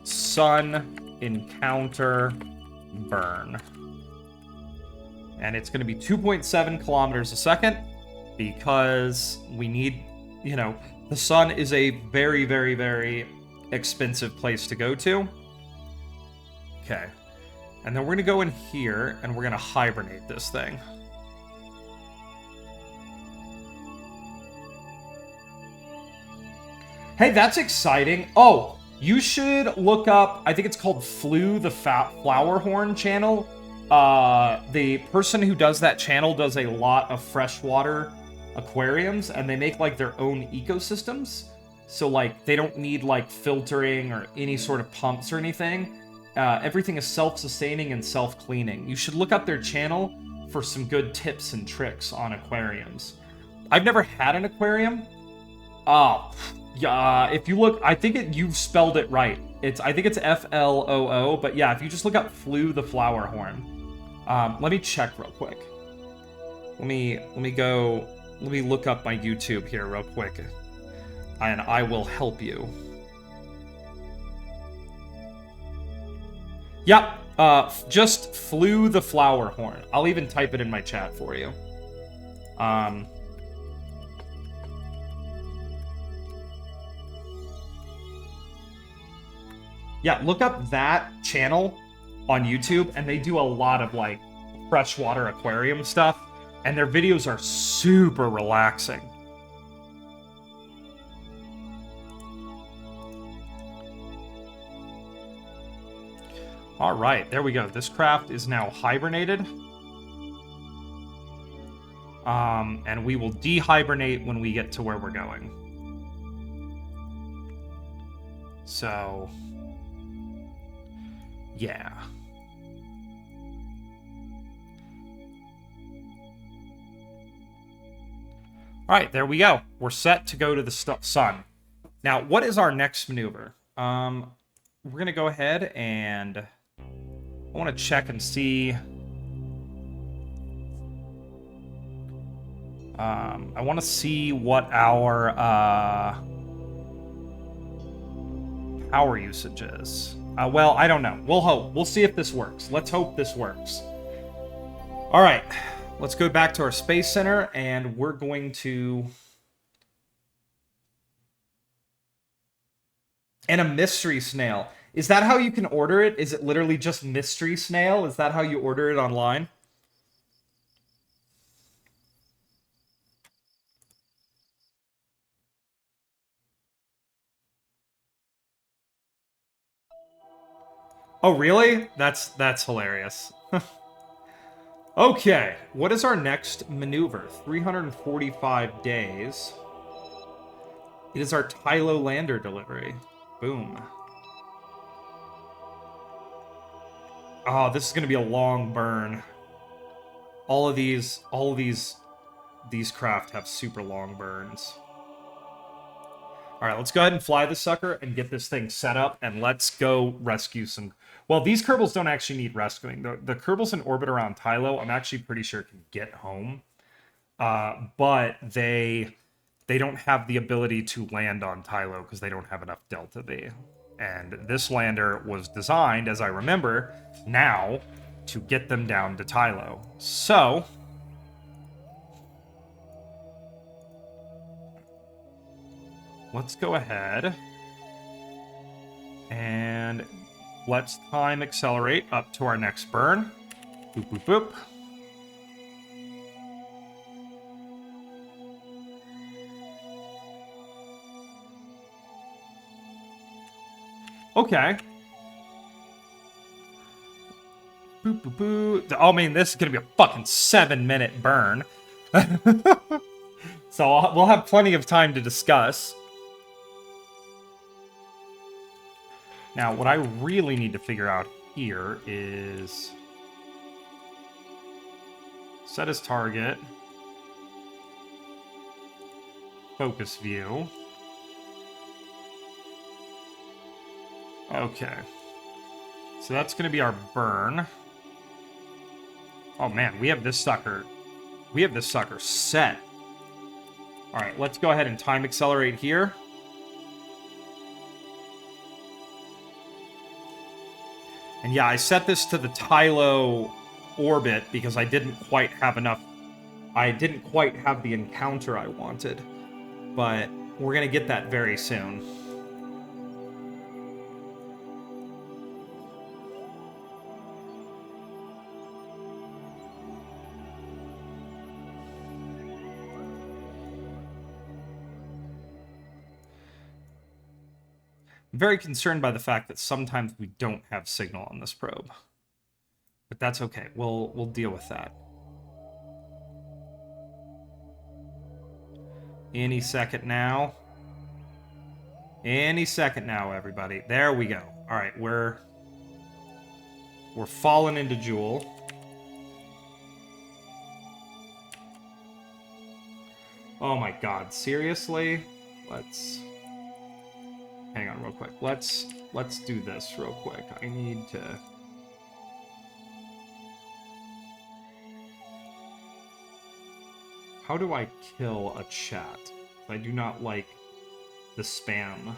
Sun Encounter Burn. And it's going to be 2.7 kilometers a second. Because we need, you know, the sun is a very, very, very expensive place to go to. Okay. And then we're going to go in here, and we're going to hibernate this thing. Hey, that's exciting. Oh, you should look up, I think it's called Flew the Flower Horn channel. The person who does that channel does a lot of freshwater aquariums, and they make like their own ecosystems, so like they don't need like filtering or any sort of pumps or anything. Everything is self-sustaining and self-cleaning. You should look up their channel for some good tips and tricks on aquariums. I've never had an aquarium. Oh, yeah. If you look, I think you've spelled it right. I think it's Floo, but yeah, if you just look up Flew the flower horn. Let me check real quick. Let me look up my YouTube here real quick, and I will help you. Yep, just Flew the flower horn. I'll even type it in my chat for you. Yeah, look up that channel on YouTube, and they do a lot of, like, freshwater aquarium stuff, and their videos are super relaxing. All right, there we go. This craft is now hibernated. And we will dehibernate when we get to where we're going. So, yeah. All right, there we go. We're set to go to the sun. Now, what is our next maneuver? We're going to go ahead and I want to check and see. I want to see what our power usage is. Well, I don't know. We'll hope. We'll see if this works. Let's hope this works. All right. Let's go back to our space center, and we're going to... And a mystery snail. Is that how you can order it? Is it literally just mystery snail? Is that how you order it online? Oh, really? That's hilarious. Okay, what is our next maneuver? 345 days. It is our Tylo lander delivery. Boom. Oh, this is going to be a long burn. All of these craft have super long burns. All right, let's go ahead and fly the sucker and get this thing set up, and let's go rescue some... Well, these kerbals don't actually need rescuing. The kerbals in orbit around Tylo, I'm actually pretty sure can get home. But they don't have the ability to land on Tylo because they don't have enough Delta V. And this lander was designed, as I remember, now to get them down to Tylo. So... let's go ahead and let's time accelerate up to our next burn. Boop, boop, boop. Okay. Boop, boop, boop. Oh, man, this is going to be a fucking 7-minute burn. So we'll have plenty of time to discuss. Now, what I really need to figure out here is... set as target. Focus view. Okay. So that's going to be our burn. Oh, man, we have this sucker. We have this sucker set. All right, let's go ahead and time accelerate here. And yeah, I set this to the Tylo orbit because I didn't quite have enough... I didn't quite have the encounter I wanted. But we're going to get that very soon. I'm very concerned by the fact that sometimes we don't have signal on this probe. But that's okay. We'll deal with that. Any second now. Any second now, everybody. There we go. All right, we're We're falling into Jewel. Oh my god, seriously? Let's... Hang on real quick. Let's do this real quick. I need to... How do I kill a chat? I do not like the spam.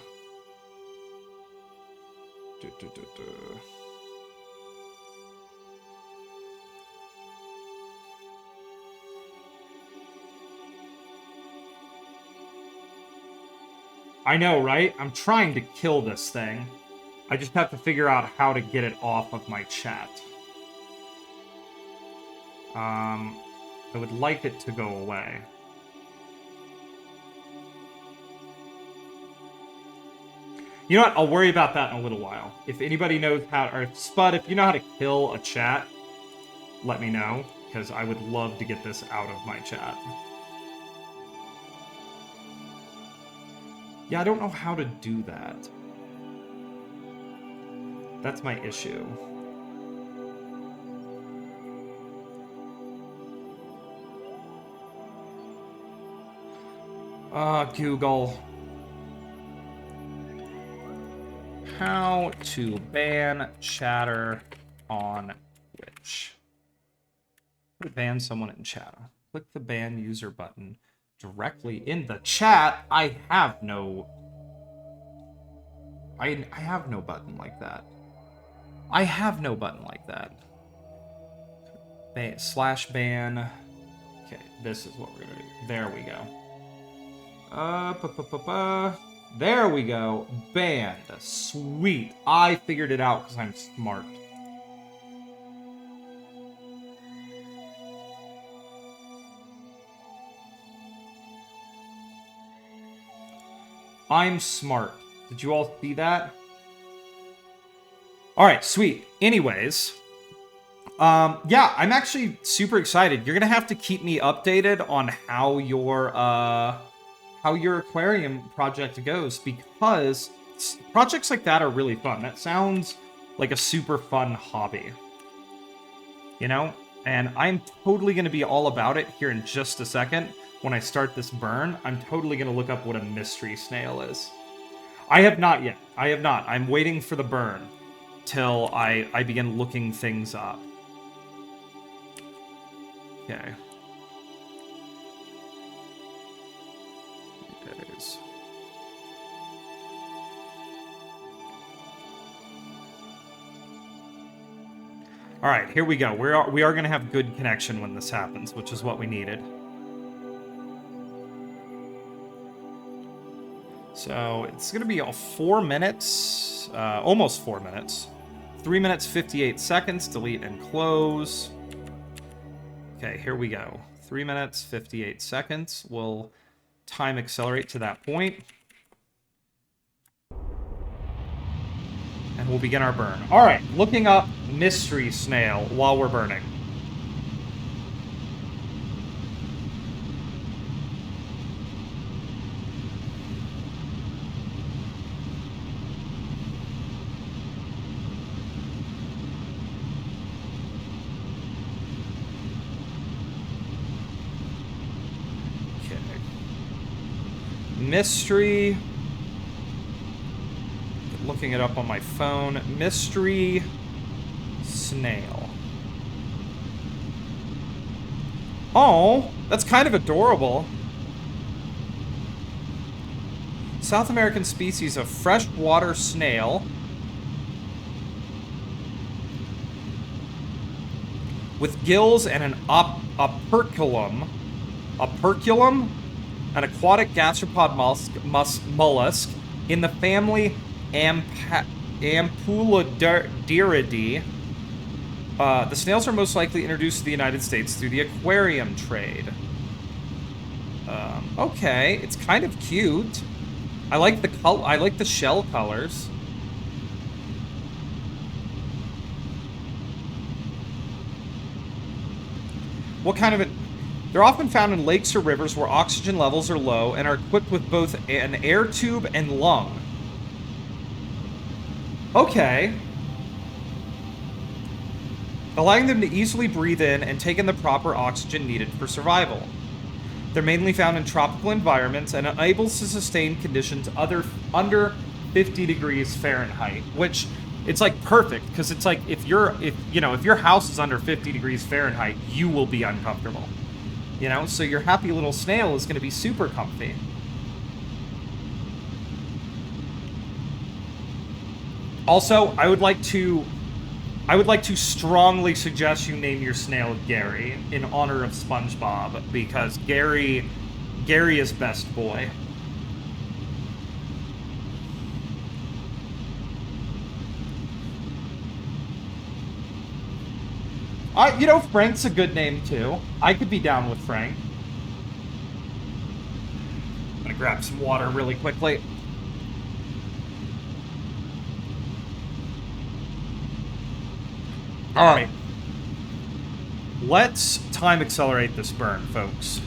I know, right? I'm trying to kill this thing. I just have to figure out how to get it off of my chat. I would like it to go away. You know what? I'll worry about that in a little while. If anybody knows how, or Spud, if you know how to kill a chat, let me know, because I would love to get this out of my chat. Yeah, I don't know how to do that. That's my issue. Google. How to ban chatter on Twitch. How to ban someone in chat. Click the ban user button directly in the chat. I have no button like that. I have no button like that. /ban. Okay, this is what we're gonna do. There we go. There we go. Banned. Sweet. I figured it out because I'm smart. I'm smart. Did you all see that? Alright, sweet. Anyways. Yeah, I'm actually super excited. You're gonna have to keep me updated on how your aquarium project goes, because projects like that are really fun. That sounds like a super fun hobby. You know? And I'm totally gonna be all about it here in just a second. When I start this burn, I'm totally going to look up what a mystery snail is. I have not yet. I have not. I'm waiting for the burn till I begin looking things up. Okay. Days. All right, here we go. We are going to have good connection when this happens, which is what we needed. So it's going to be 4 minutes, almost 4 minutes. 3 minutes, 58 seconds, delete and close. Okay, here we go. 3 minutes, 58 seconds. We'll time accelerate to that point. And we'll begin our burn. All right, looking up mystery snail while we're burning. Mystery, looking it up on my phone, mystery snail. Oh, that's kind of adorable. South American species of freshwater snail with gills and an operculum. Operculum? An aquatic gastropod mollusk in the family Ampullodiridae. The snails are most likely introduced to the United States through the aquarium trade. Okay, it's kind of cute. I like the I like the shell colors. What kind of They're often found in lakes or rivers where oxygen levels are low and are equipped with both an air tube and lung. Okay. allowing them to easily breathe in and take in the proper oxygen needed for survival. They're mainly found in tropical environments and unable to sustain conditions under 50 degrees Fahrenheit, which it's like perfect because it's like if your house is under 50 degrees Fahrenheit, you will be uncomfortable. You know, so your happy little snail is going to be super comfy. Also, I would like to strongly suggest you name your snail Gary in honor of SpongeBob, because Gary is best boy. Frank's a good name too. I could be down with Frank. I'm gonna grab some water really quickly. Alright. Let's time accelerate this burn, folks.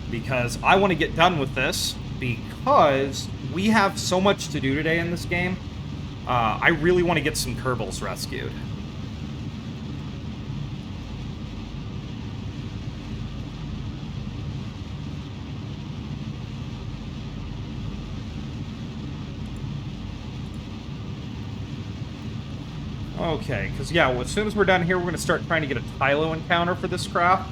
Because I want to get done with this, because we have so much to do today in this game. I really want to get some kerbals rescued. Okay, because yeah, well, as soon as we're done here, we're going to start trying to get a Tylo encounter for this craft.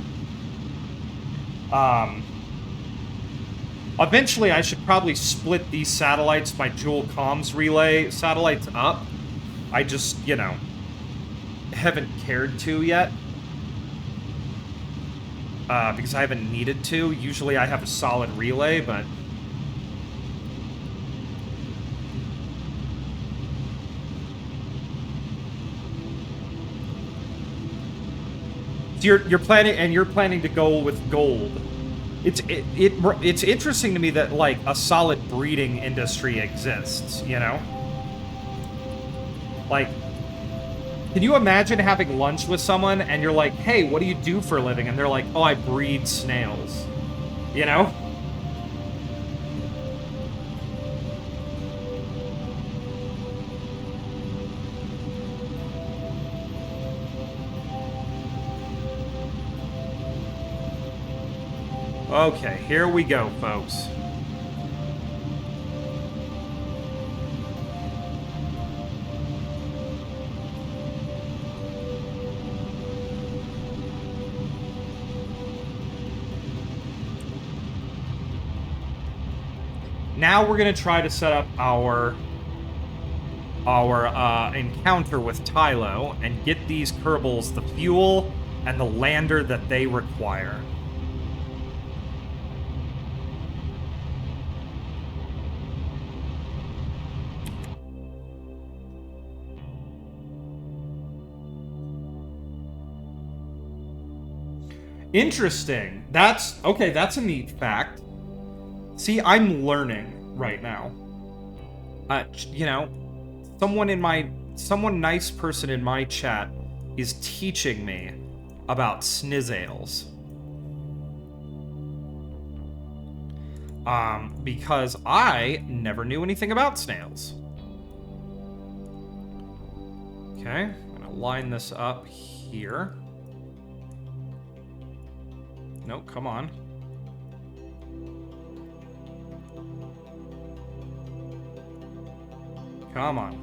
Eventually, I should probably split these satellites, my dual comms relay satellites up. I just, haven't cared to yet. Because I haven't needed to. Usually I have a solid relay, but... So you're planning to go with gold. It's interesting to me that, like, a solid breeding industry exists, you know? Like, can you imagine having lunch with someone and you're like, hey, what do you do for a living? And they're like, oh, I breed snails. You know? Okay, here we go, folks. Now we're gonna try to set up our encounter with Tylo and get these kerbals the fuel and the lander that they require. Interesting. That's a neat fact. See, I'm learning right now. Someone nice person in my chat is teaching me about snizzales. Because I never knew anything about snails. Okay, I'm gonna line this up here. Nope, come on. Come on.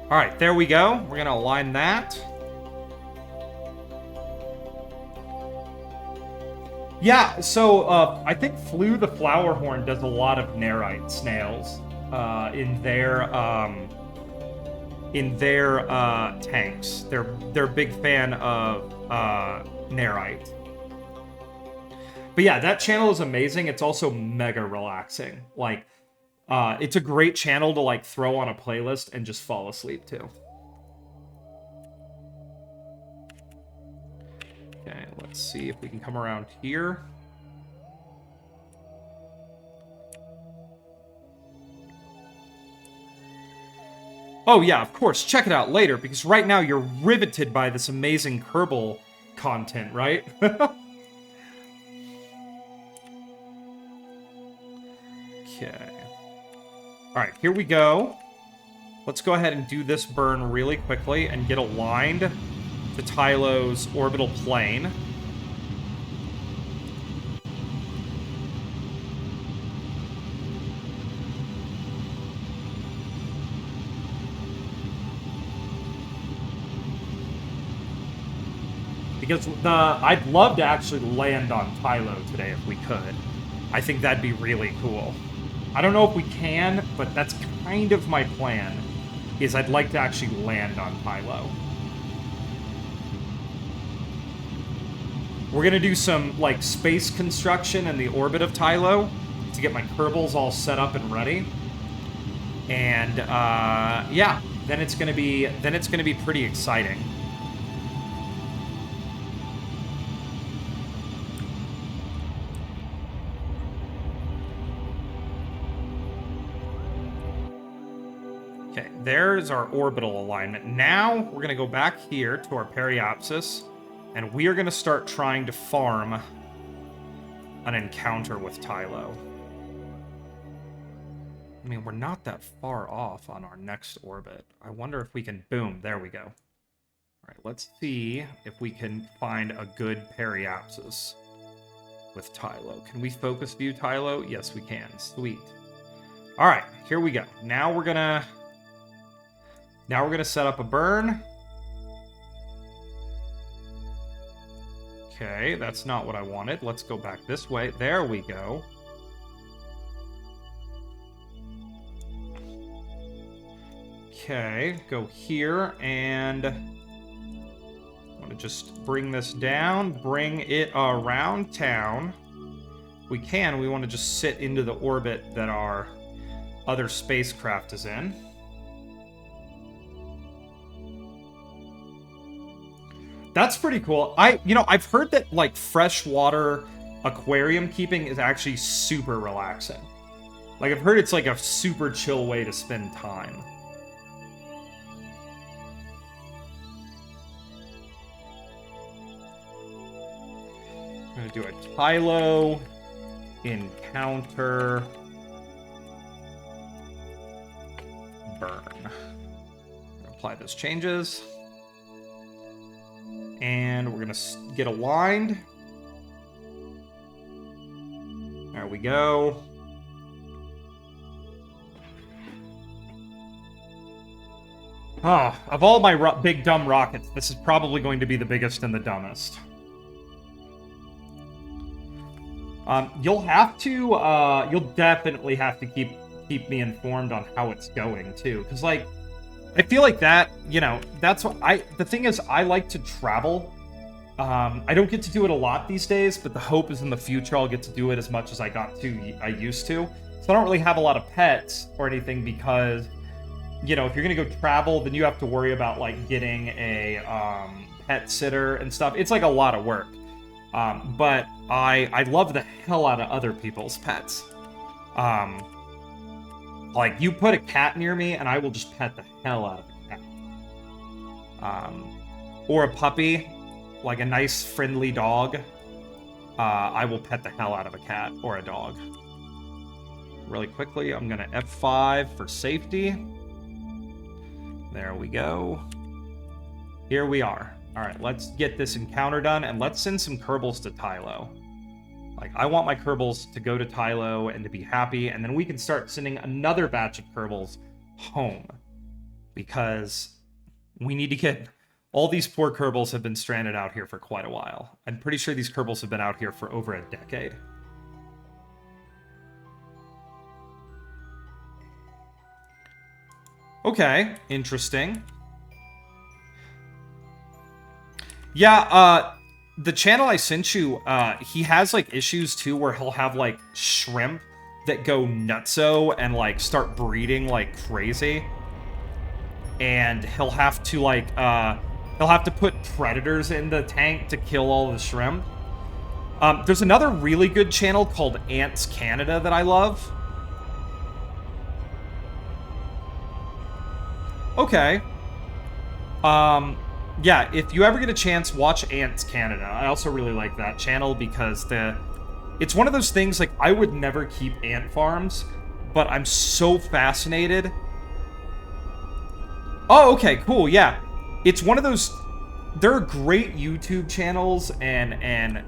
Alright, there we go. We're gonna align that. Yeah, so I think Flew the Flowerhorn does a lot of Nerite snails in their tanks. They're a big fan of Nerite. But yeah, that channel is amazing. It's also mega relaxing. Like, it's a great channel to, like, throw on a playlist and just fall asleep to. Okay, let's see if we can come around here. Oh yeah, of course, check it out later, because right now you're riveted by this amazing Kerbal content, right? Okay. Alright, here we go. Let's go ahead and do this burn really quickly and get aligned to Tylo's orbital plane. Because I'd love to actually land on Tylo today if we could. I think that'd be really cool. I don't know if we can, but that's kind of my plan, is I'd like to actually land on Tylo. We're going to do some, like, space construction in the orbit of Tylo to get my kerbals all set up and ready. And, yeah, then it's going to be pretty exciting. Okay, there's our orbital alignment. Now, we're going to go back here to our periapsis, and we are going to start trying to farm an encounter with Tylo. I mean, we're not that far off on our next orbit. I wonder if we can... Boom, there we go. All right, let's see if we can find a good periapsis with Tylo. Can we focus view Tylo? Yes, we can. Sweet. All right, here we go. Now we're gonna set up a burn. Okay, that's not what I wanted. Let's go back this way. There we go. Okay, go here, and I'm gonna just bring this down, bring it around town. We want to just sit into the orbit that our other spacecraft is in. That's pretty cool. I've heard that, like, freshwater aquarium keeping is actually super relaxing. Like, I've heard it's, like, a super chill way to spend time. I'm gonna do a Tylo encounter burn. Apply those changes. And we're going to get aligned. There we go. Of all my big dumb rockets, this is probably going to be the biggest and the dumbest. You'll definitely have to keep me informed on how it's going, too. Because, like, I feel like that, that's what the thing is, I like to travel. I don't get to do it a lot these days, but the hope is in the future I'll get to do it as much as I used to. So I don't really have a lot of pets or anything because, if you're going to go travel, then you have to worry about, like, getting a pet sitter and stuff. It's, like, a lot of work. But I love the hell out of other people's pets. Like, you put a cat near me, and I will just pet the hell out of a cat. Or a puppy, like a nice, friendly dog. I will pet the hell out of a cat or a dog. Really quickly, I'm going to F5 for safety. There we go. Here we are. All right, let's get this encounter done, and let's send some kerbals to Tylo. Like, I want my kerbals to go to Tylo and to be happy, and then we can start sending another batch of kerbals home. Because we need to get... All these poor kerbals have been stranded out here for quite a while. I'm pretty sure these kerbals have been out here for over a decade. Okay, interesting. Yeah, the channel I sent you, he has, like, issues, too, where he'll have, like, shrimp that go nutso and, like, start breeding like crazy. And he'll have to, like, he'll have to put predators in the tank to kill all the shrimp. There's another really good channel called Ants Canada that I love. Okay. Yeah, if you ever get a chance, watch Ants Canada. I also really like that channel because it's one of those things, like, I would never keep ant farms, but I'm so fascinated. Oh, okay, cool, yeah. It's one of those... There are great YouTube channels and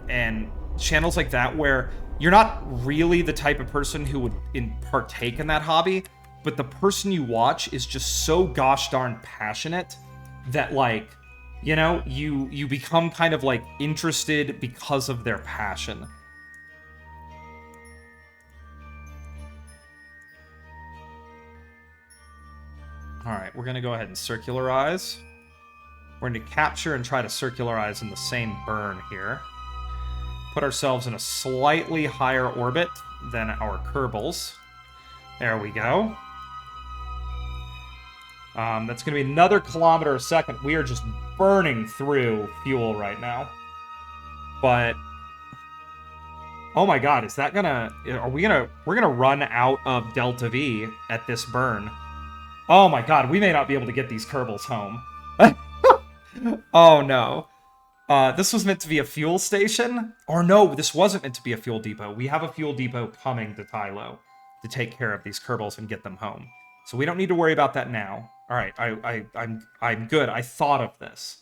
channels like that where you're not really the type of person who would partake in that hobby, but the person you watch is just so gosh darn passionate that, like, you know, you become kind of, like, interested because of their passion. Alright, we're going to go ahead and circularize. We're going to capture and try to circularize in the same burn here. Put ourselves in a slightly higher orbit than our kerbals. There we go. That's going to be another kilometer a second. We are just burning through fuel right now. But... oh my god, is that gonna... we're gonna run out of Delta V at this burn. Oh my god, we may not be able to get these kerbals home. Oh no. This was meant to be a fuel station? Or no, this wasn't meant to be a fuel depot. We have a fuel depot coming to Tylo to take care of these kerbals and get them home. So we don't need to worry about that now. Alright, I'm good. I thought of this.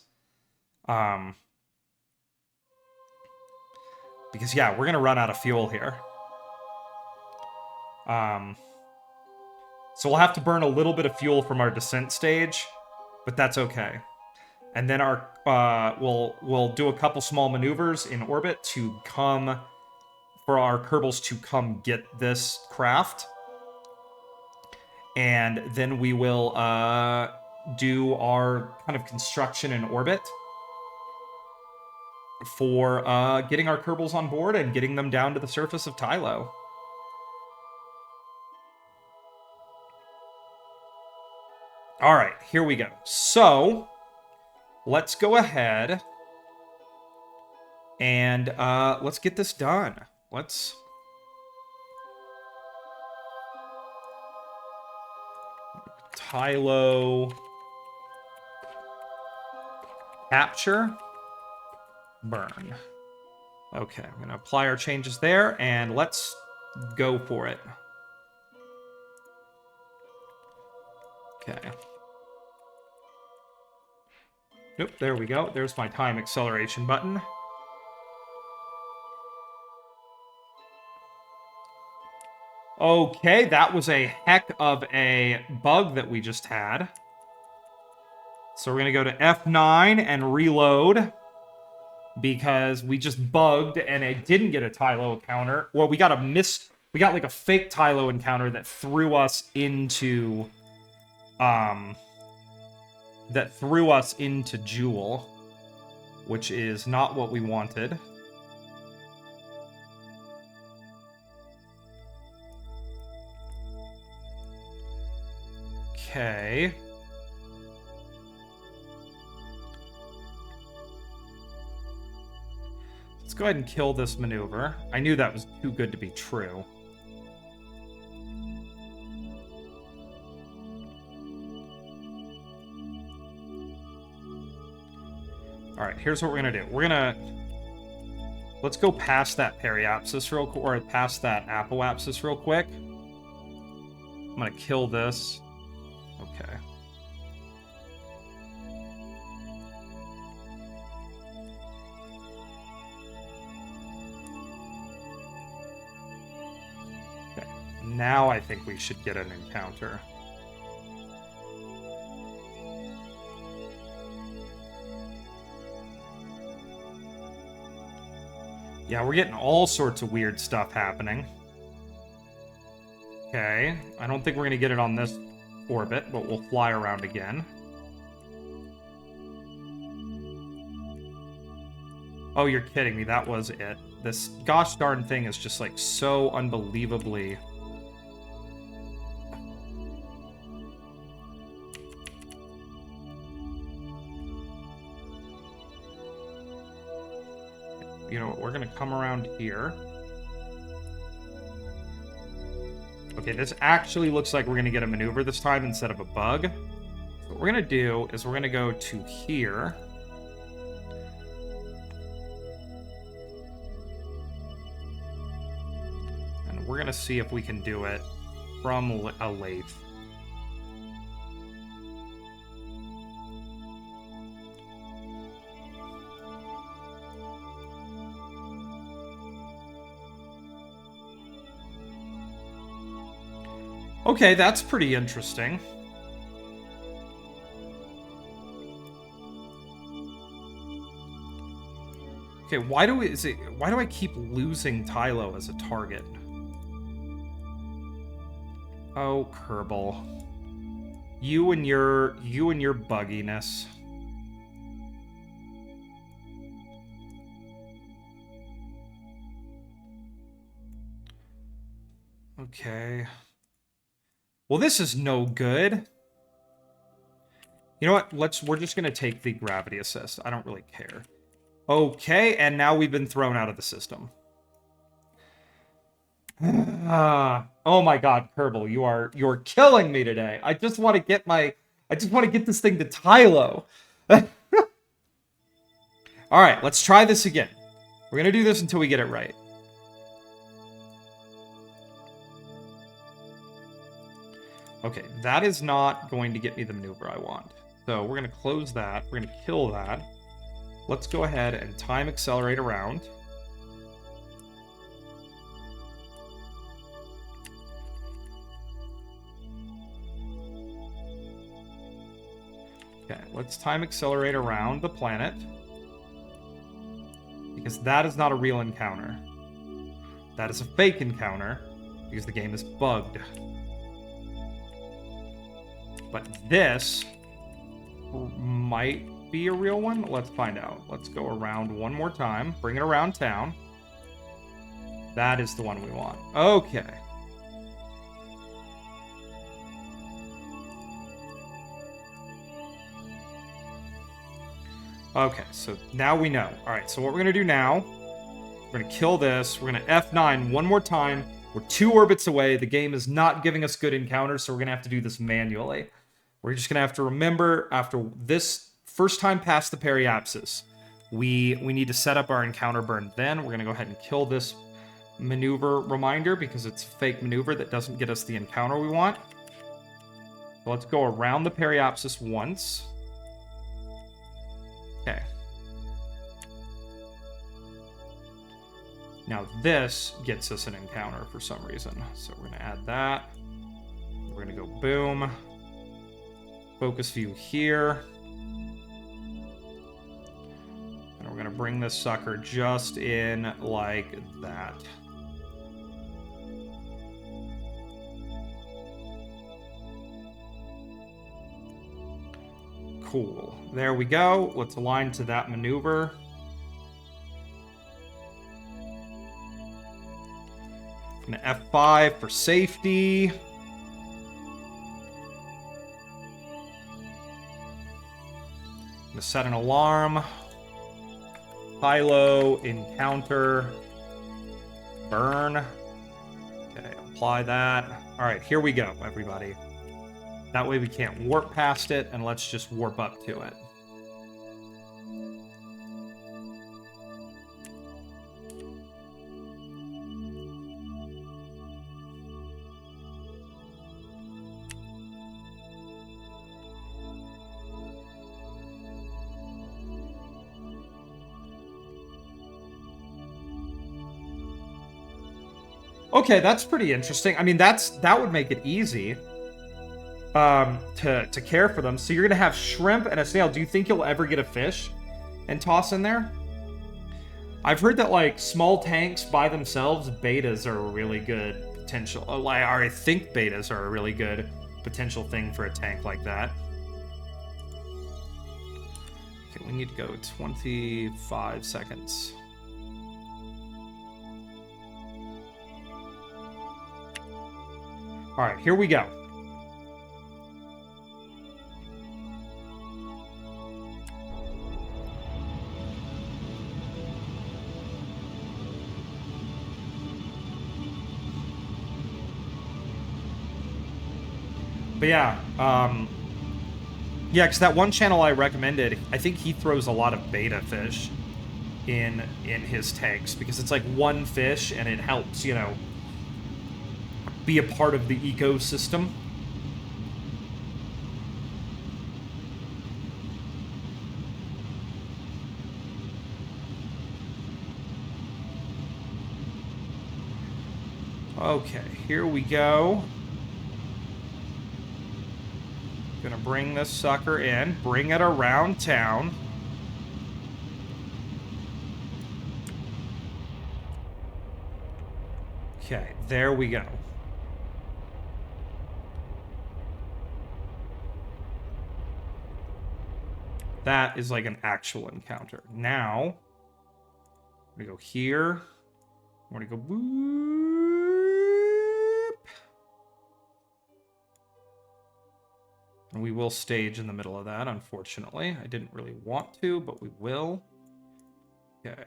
Because, yeah, we're gonna run out of fuel here. So we'll have to burn a little bit of fuel from our descent stage, but that's okay. And then our we'll do a couple small maneuvers in orbit to come for our kerbals to come get this craft, and then we will do our kind of construction in orbit for getting our kerbals on board and getting them down to the surface of Tylo. All right, here we go. So let's go ahead and let's get this done. Let's... Tylo... capture. Burn. Okay, I'm going to apply our changes there, and let's go for it. Okay. Nope, there we go. There's my time acceleration button. Okay, that was a heck of a bug that we just had. So we're going to go to F9 and reload, because we just bugged and it didn't get a Tylo encounter. Well, we got like a fake Tylo encounter that threw us into Jewel, which is not what we wanted. Okay. Let's go ahead and kill this maneuver. I knew that was too good to be true. Alright, here's what we're gonna do. We're gonna... let's go past that periapsis real quick, or past that apoapsis real quick. I'm gonna kill this. Okay. Okay. Now I think we should get an encounter. Yeah, we're getting all sorts of weird stuff happening. Okay, I don't think we're going to get it on this orbit, but we'll fly around again. Oh, you're kidding me, that was it. This gosh darn thing is just, like, so unbelievably... You know what, we're gonna come around here. Okay, this actually looks like we're gonna get a maneuver this time instead of a bug. What we're gonna do is we're gonna go to here. And we're gonna see if we can do it from a Laythe. Okay, that's pretty interesting. Okay, why do I keep losing Tylo as a target? Oh, Kerbal. You and your bugginess. Okay. Well, this is no good. You know what? We're just gonna take the gravity assist. I don't really care. Okay, and now we've been thrown out of the system. Oh my god, Kerbal, you're killing me today. I just want to get this thing to Tylo. Alright, let's try this again. We're gonna do this until we get it right. Okay, that is not going to get me the maneuver I want. So we're gonna close that. We're gonna kill that. Let's go ahead and time accelerate around. Okay, let's time accelerate around the planet. Because that is not a real encounter. That is a fake encounter, because the game is bugged. But this might be a real one. Let's find out. Let's go around one more time. Bring it around town. That is the one we want. Okay. Okay, so now we know. Alright, so what we're going to do now, we're going to kill this. We're going to F9 one more time. We're 2 orbits away. The game is not giving us good encounters, so we're going to have to do this manually. We're just going to have to remember, after this first time past the periapsis, we need to set up our encounter burn then. We're going to go ahead and kill this maneuver reminder, because it's a fake maneuver that doesn't get us the encounter we want. So let's go around the periapsis once. Okay. Now this gets us an encounter for some reason. So we're going to add that. We're going to go boom. Focus view here. And we're going to bring this sucker just in like that. Cool. There we go. Let's align to that maneuver. I'm going to F5 for safety. I'm going to set an alarm. Tylo, encounter, burn. Okay, apply that. All right, here we go, everybody. That way we can't warp past it, and let's just warp up to it. Okay, that's pretty interesting. I mean, that would make it easy to care for them. So you're gonna have shrimp and a snail. Do you think you'll ever get a fish and toss in there? I've heard that like small tanks by themselves, betas are a really good potential. I think betas are a really good potential thing for a tank like that. Okay, we need to go 25 seconds. All right, here we go. But yeah, because that one channel I recommended, I think he throws a lot of beta fish in his tanks, because it's like one fish and it helps, you know, be a part of the ecosystem. Okay, here we go. Gonna bring this sucker in, bring it around town. Okay, there we go. That is like an actual encounter. Now, I'm gonna go here. I'm gonna go whoop. And we will stage in the middle of that, unfortunately. I didn't really want to, but we will. Okay.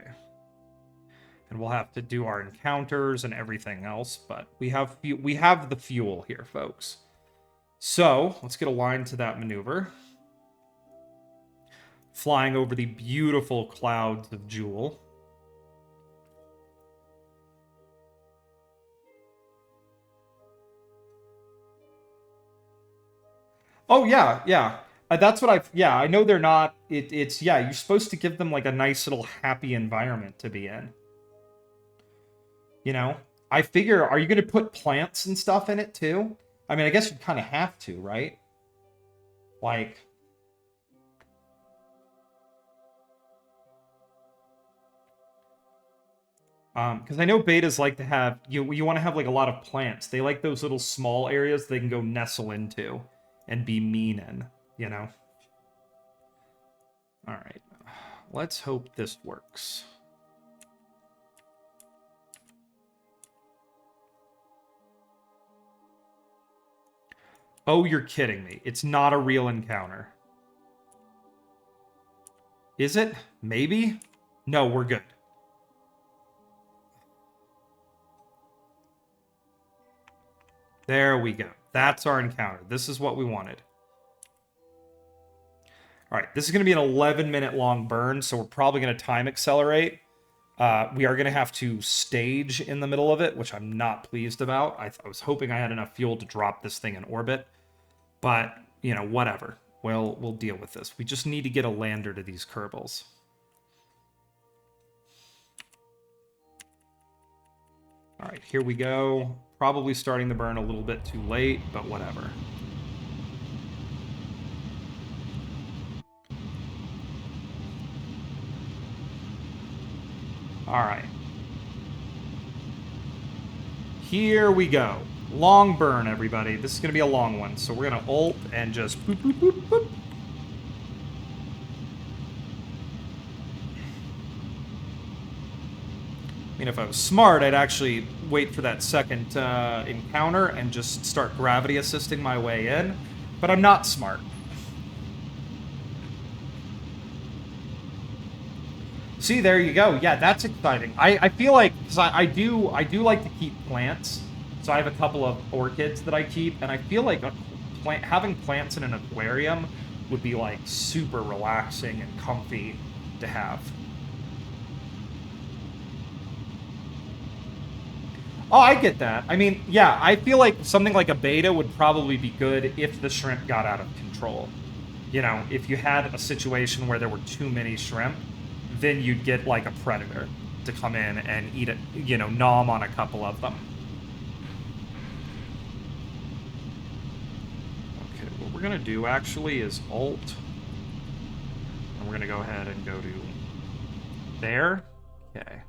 And we'll have to do our encounters and everything else, but we have the fuel here, folks. So, let's get aligned to that maneuver. Flying over the beautiful clouds of Jewel. Oh, yeah, yeah. That's what I know they're not... It's, yeah, you're supposed to give them, like, a nice little happy environment to be in. You know? I figure, are you going to put plants and stuff in it, too? I mean, I guess you kind of have to, right? Like... because I know betas like to have... You want to have, like, a lot of plants. They like those little small areas they can go nestle into and be mean in, you know? Alright. Let's hope this works. Oh, you're kidding me. It's not a real encounter. Is it? Maybe? No, we're good. There we go. That's our encounter. This is what we wanted. Alright, this is going to be an 11-minute long burn, so we're probably going to time accelerate. We are going to have to stage in the middle of it, which I'm not pleased about. I was hoping I had enough fuel to drop this thing in orbit. But, you know, whatever. We'll deal with this. We just need to get a lander to these kerbals. Alright, here we go. Probably starting the burn a little bit too late, but whatever. Alright. Here we go. Long burn, everybody. This is going to be a long one, so we're going to ult and just boop, boop, boop, boop. I mean, if I was smart, I'd actually wait for that second encounter and just start gravity assisting my way in, but I'm not smart. See, there you go. Yeah, that's exciting. I feel like, because I do like to keep plants. So I have a couple of orchids that I keep, and I feel like having plants in an aquarium would be, like, super relaxing and comfy to have. Oh, I get that. I mean, yeah, I feel like something like a beta would probably be good if the shrimp got out of control. You know, if you had a situation where there were too many shrimp, then you'd get, like, a predator to come in and eat it, you know, nom on a couple of them. What we're going to do, actually, is ult. And we're going to go ahead and go to there. Okay.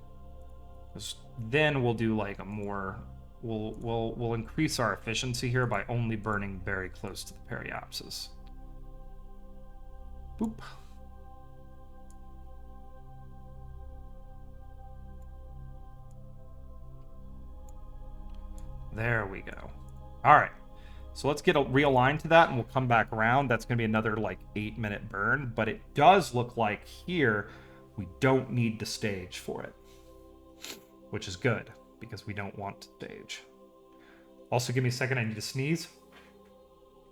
Then we'll do, like, a more... We'll increase our efficiency here by only burning very close to the periapsis. Boop. There we go. Alright. So let's get realigned to that, and we'll come back around. That's going to be another, like, 8-minute burn. But it does look like here we don't need to stage for it. Which is good, because we don't want to stage. Also, give me a second. I need to sneeze.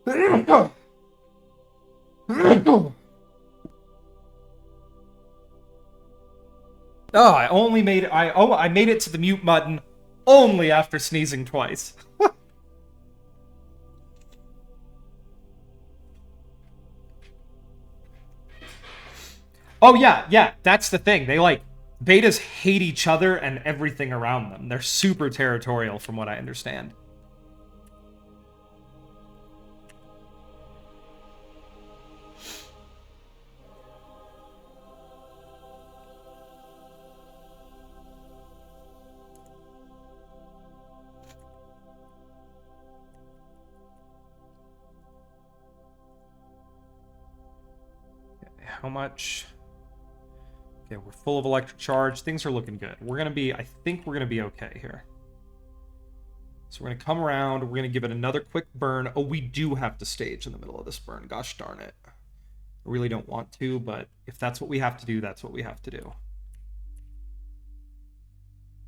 Oh, I only made it. I made it to the mute button only after sneezing twice. Oh, yeah, yeah, that's the thing. They, like, betas hate each other and everything around them. They're super territorial, from what I understand. How much? Okay, we're full of electric charge. Things are looking good. We're going to be, I think we're going to be okay here. So we're going to come around. We're going to give it another quick burn. Oh, we do have to stage in the middle of this burn. Gosh darn it. I really don't want to, but if that's what we have to do, that's what we have to do.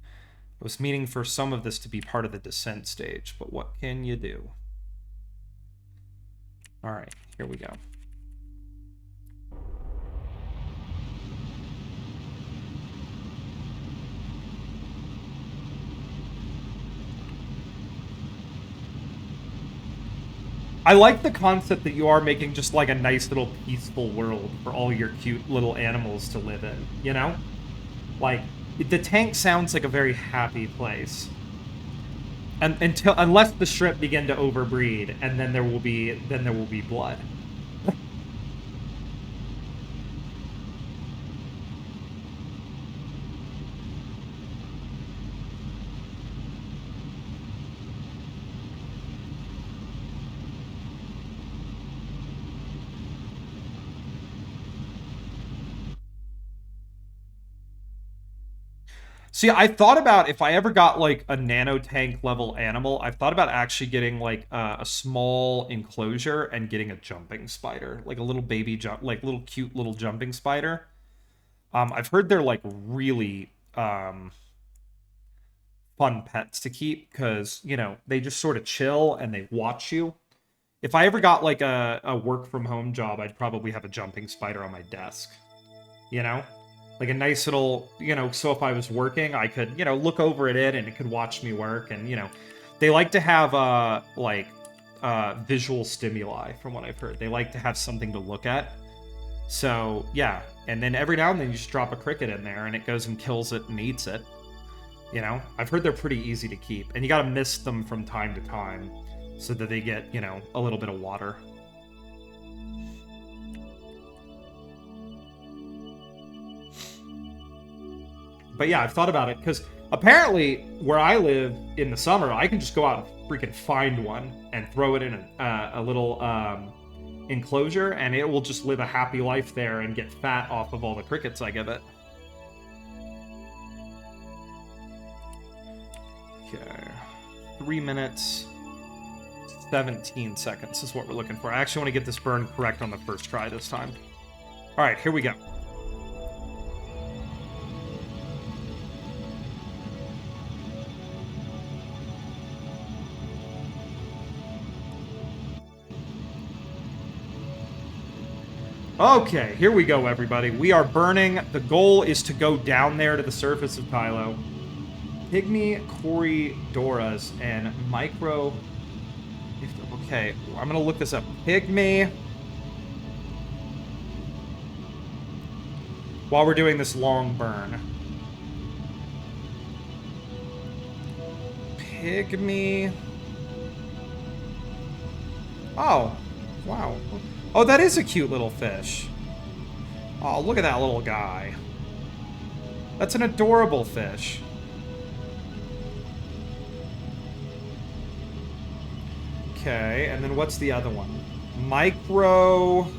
I was meaning for some of this to be part of the descent stage, but what can you do? All right, here we go. I like the concept that you are making just like a nice little peaceful world for all your cute little animals to live in, you know? Like, the tank sounds like a very happy place. And unless the shrimp begin to overbreed, and then there will be blood. See, I thought about if I ever got like a nano tank level animal, I've thought about actually getting like a small enclosure and getting a jumping spider, like a little baby like little cute little jumping spider. I've heard they're like really fun pets to keep because you know they just sort of chill and they watch you. If I ever got like a work from home job, I'd probably have a jumping spider on my desk. You know? Like a nice little, you know, so if I was working, I could, you know, look over at it and it could watch me work. And, you know, they like to have, visual stimuli, from what I've heard. They like to have something to look at. So, yeah. And then every now and then you just drop a cricket in there and it goes and kills it and eats it. You know? I've heard they're pretty easy to keep. And you gotta mist them from time to time so that they get, you know, a little bit of water. But yeah, I've thought about it, because apparently where I live in the summer, I can just go out and freaking find one and throw it in a little enclosure, and it will just live a happy life there and get fat off of all the crickets I give it. Okay. 3 minutes, 17 seconds is what we're looking for. I actually want to get this burn correct on the first try this time. All right, here we go. Okay, here we go, everybody. We are burning. The goal is to go down there to the surface of Tylo. Pygmy Corydoras and Micro... Okay, I'm going to look this up. Pygmy... While we're doing this long burn. Pygmy... Oh, wow. Oh, that is a cute little fish. Oh, look at that little guy. That's an adorable fish. Okay, and then what's the other one? Micro...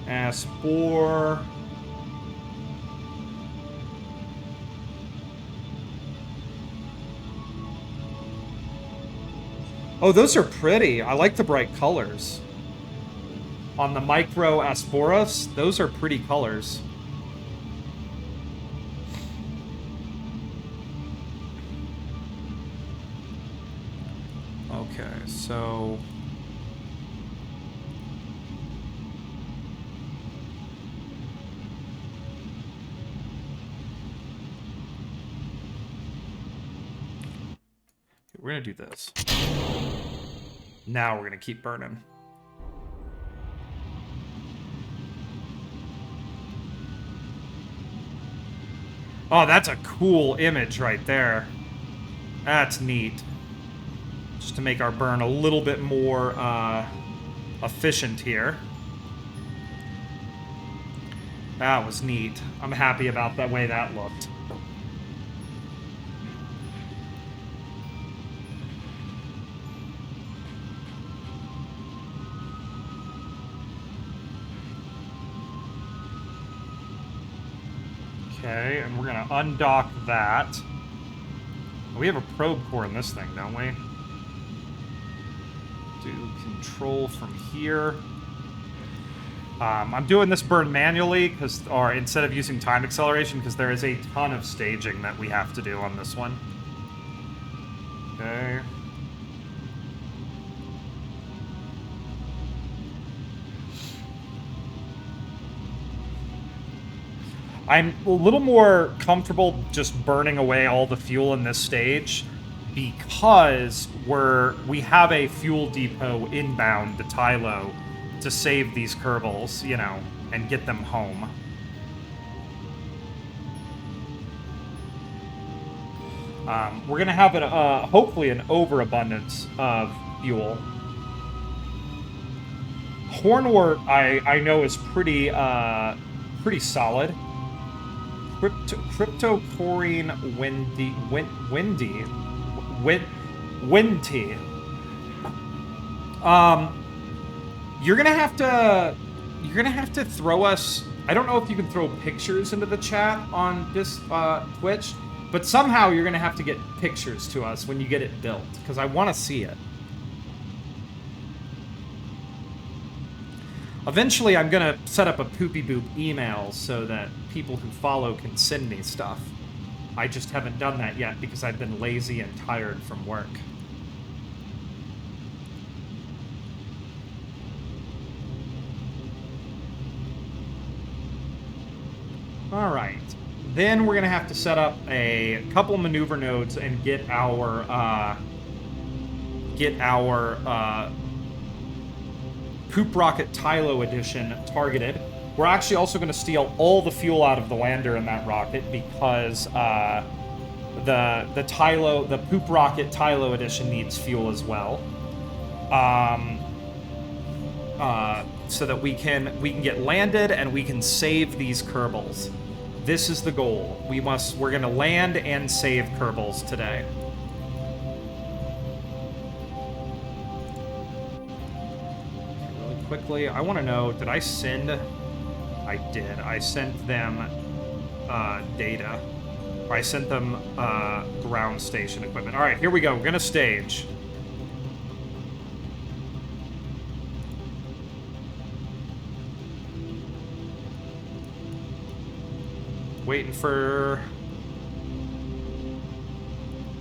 Aspor... Oh, those are pretty. I like the bright colors. On the Micro Asporus, those are pretty colors. Okay, so... We're gonna do this. Now we're gonna keep burning. Oh, that's a cool image right there. That's neat. Just to make our burn a little bit more efficient here. That was neat. I'm happy about the way that looked. Okay, and we're gonna undock that. We have a probe core in this thing, don't we? Do control from here. I'm doing this burn manually, or instead of using time acceleration, because there is a ton of staging that we have to do on this one. Okay. I'm a little more comfortable just burning away all the fuel in this stage because we have a fuel depot inbound to Tylo to save these kerbals, you know, and get them home. We're gonna have hopefully an overabundance of fuel. Hornwort, I know, is pretty solid. Cryptoporine windy. You're gonna have to throw us. I don't know if you can throw pictures into the chat on this Twitch, but somehow you're gonna have to get pictures to us when you get it built, because I want to see it. Eventually, I'm gonna set up a poopy boop email so that people who follow can send me stuff. I just haven't done that yet because I've been lazy and tired from work. Alright. Then we're gonna have to set up a couple maneuver nodes and get our Poop Rocket Tylo edition targeted. We're actually also going to steal all the fuel out of the lander in that rocket because the Poop Rocket Tylo edition needs fuel as well. So that we can get landed and we can save these kerbals. This is the goal. We're going to land and save kerbals today. Quickly, I want to know, did I send? I did. I sent them data. Or I sent them ground station equipment. Alright, here we go. We're gonna stage. Waiting for...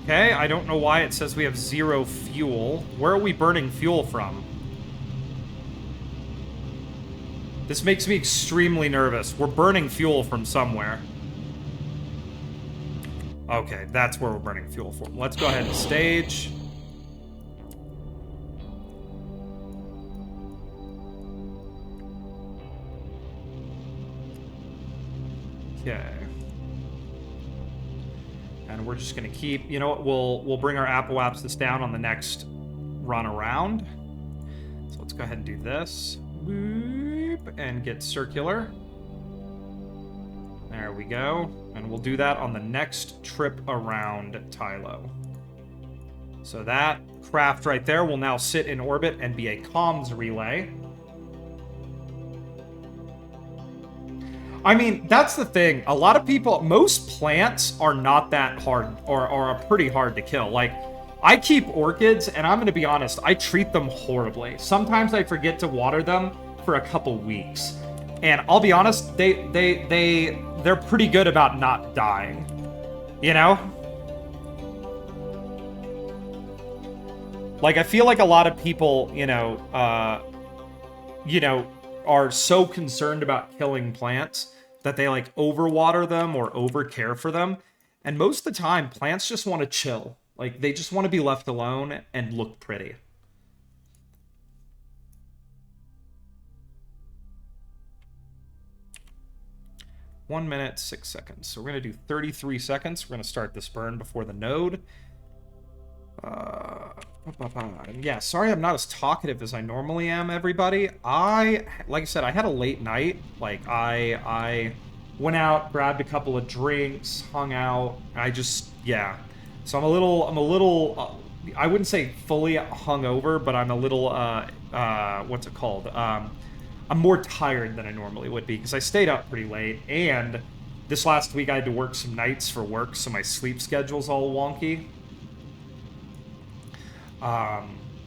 Okay, I don't know why it says we have 0 fuel. Where are we burning fuel from? This makes me extremely nervous. We're burning fuel from somewhere. Okay, that's where we're burning fuel from. Let's go ahead and stage. Okay. And we're just gonna keep, you know what, we'll bring our Apoapsis down on the next run around. So let's go ahead and do this. Boop, and get circular. There we go. And we'll do that on the next trip around Tylo. So that craft right there will now sit in orbit and be a comms relay. I mean, that's the thing. A lot of people, most plants are not that hard, or are pretty hard to kill. Like, I keep orchids, and I'm gonna be honest, I treat them horribly. Sometimes I forget to water them for a couple weeks. And I'll be honest, they're pretty good about not dying. You know? Like, I feel like a lot of people, you know, are so concerned about killing plants that they, like, overwater them or overcare for them. And most of the time, plants just want to chill. Like, they just want to be left alone and look pretty. 1 minute, 6 seconds. So we're going to do 33 seconds. We're going to start this burn before the node. Yeah, sorry I'm not as talkative as I normally am, everybody. Like I said, I had a late night. Like, I went out, grabbed a couple of drinks, hung out. Yeah. So I'm a little, I wouldn't say fully hungover, but I'm a little, what's it called? I'm more tired than I normally would be, because I stayed up pretty late, and this last week I had to work some nights for work, so my sleep schedule's all wonky.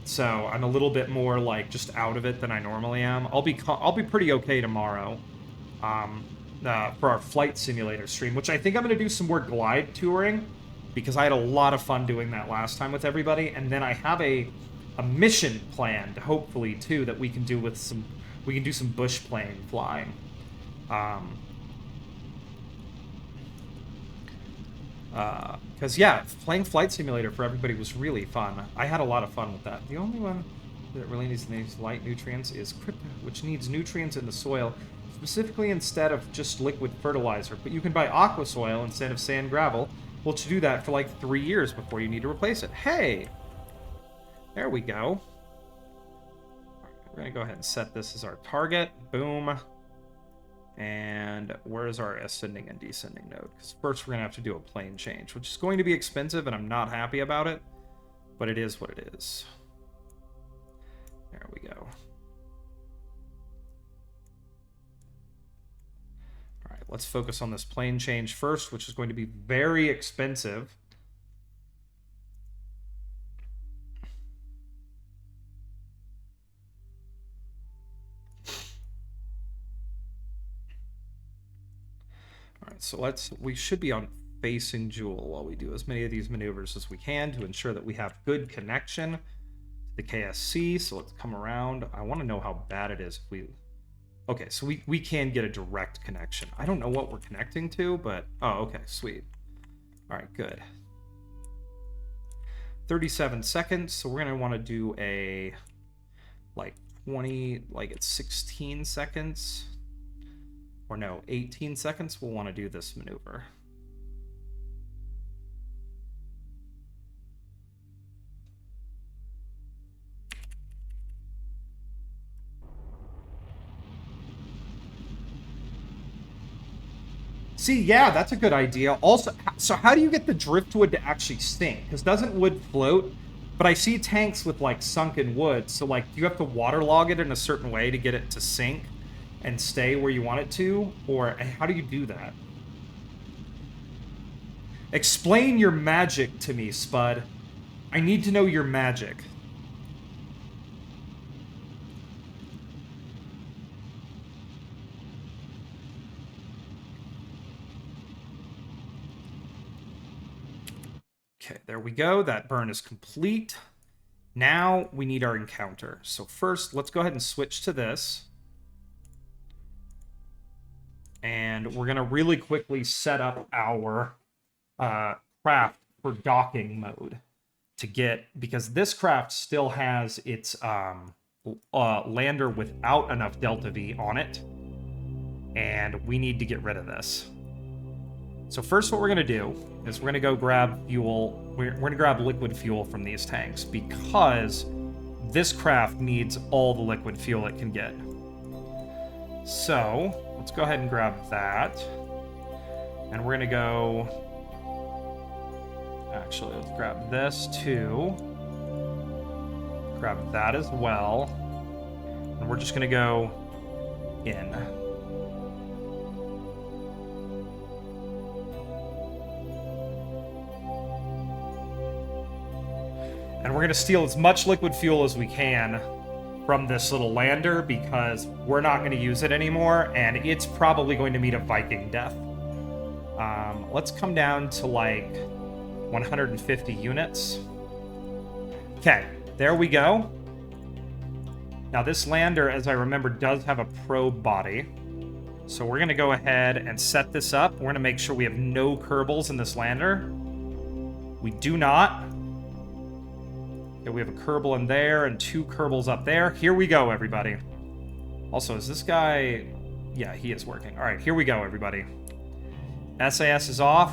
So I'm a little bit more, like, just out of it than I normally am. I'll be pretty okay tomorrow, for our flight simulator stream, which I think I'm going to do some more glide touring, because I had a lot of fun doing that last time with everybody, and then I have a mission planned, hopefully, too, that we can do with we can do some bush plane flying. Because, yeah, playing Flight Simulator for everybody was really fun. I had a lot of fun with that. The only one that really needs light nutrients is crypto, which needs nutrients in the soil, specifically instead of just liquid fertilizer. But you can buy aqua soil instead of sand gravel, which do that for like 3 years before you need to replace it. Hey! There we go. We're going to go ahead and set this as our target. Boom. And where's our ascending and descending node? Because first we're going to have to do a plane change, which is going to be expensive, and I'm not happy about it. But it is what it is. There we go. Alright, let's focus on this plane change first, which is going to be very expensive. Alright, so we should be on facing Jewel while we do as many of these maneuvers as we can to ensure that we have good connection to the KSC. So let's come around. I want to know how bad it is if we... Okay, so we can get a direct connection. I don't know what we're connecting to, but... Oh, okay, sweet. Alright, good. 37 seconds, so we're going to want to do a... Like, 20... Like, it's 16 seconds... Or no, 18 seconds, we'll want to do this maneuver. See, yeah, that's a good idea. Also, so how do you get the driftwood to actually sink? Because doesn't wood float? But I see tanks with, like, sunken wood, so, like, do you have to waterlog it in a certain way to get it to sink and stay where you want it to? Or how do you do that? Explain your magic to me, Spud. I need to know your magic. Okay, there we go. That burn is complete. Now we need our encounter. So first, let's go ahead and switch to this. And we're going to really quickly set up our craft for docking mode to get... Because this craft still has its lander without enough Delta V on it. And we need to get rid of this. So first what we're going to do is we're going to go grab fuel. We're going to grab liquid fuel from these tanks because this craft needs all the liquid fuel it can get. So let's go ahead and grab that. And we're going to go... Actually, let's grab this too. Grab that as well. And we're just going to go in. And we're going to steal as much liquid fuel as we can from this little lander because we're not going to use it anymore, and it's probably going to meet a Viking death. Let's come down to, like, 150 units. Okay, there we go. Now, this lander, as I remember, does have a probe body. So we're going to go ahead and set this up. We're going to make sure we have no kerbals in this lander. We do not. Okay, we have a kerbal in there and 2 kerbals up there. Here we go, everybody. Also, is this guy... Yeah, he is working. All right, here we go, everybody. SAS is off.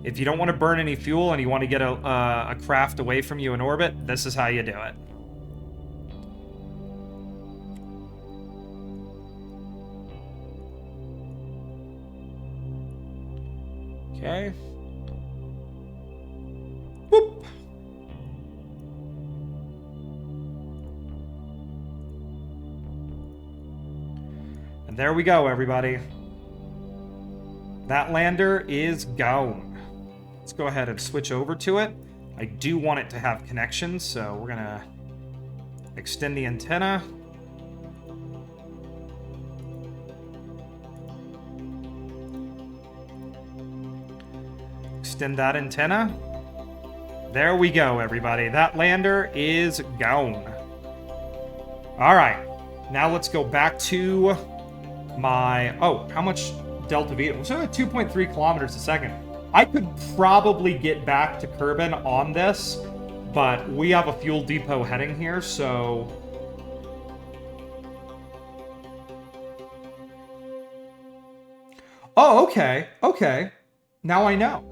If you don't want to burn any fuel and you want to get a craft away from you in orbit, this is how you do it. Okay. Whoop. And there we go, everybody. That lander is gone. Let's go ahead and switch over to it. I do want it to have connections, so we're gonna extend the antenna. Extend that antenna. There we go, everybody. That lander is gone. All right. Now let's go back to my... Oh, how much Delta V? So 2.3 kilometers a second. I could probably get back to Kerbin on this, but we have a fuel depot heading here, so... Oh, okay. Okay. Now I know.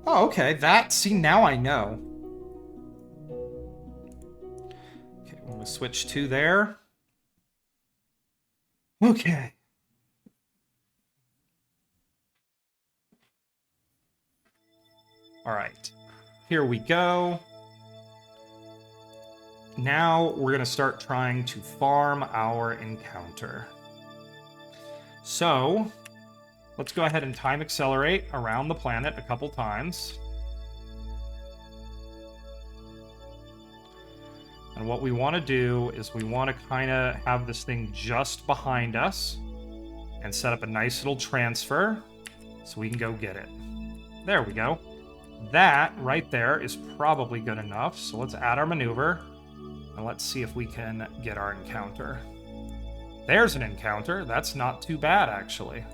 Oh, okay. See, now I know. Okay, I'm gonna switch to there. Okay. All right. Here we go. Now we're gonna start trying to farm our encounter. So... let's go ahead and time accelerate around the planet a couple times. And what we want to do is we want to kind of have this thing just behind us and set up a nice little transfer so we can go get it. There we go. That right there is probably good enough. So let's add our maneuver and let's see if we can get our encounter. There's an encounter. That's not too bad, actually.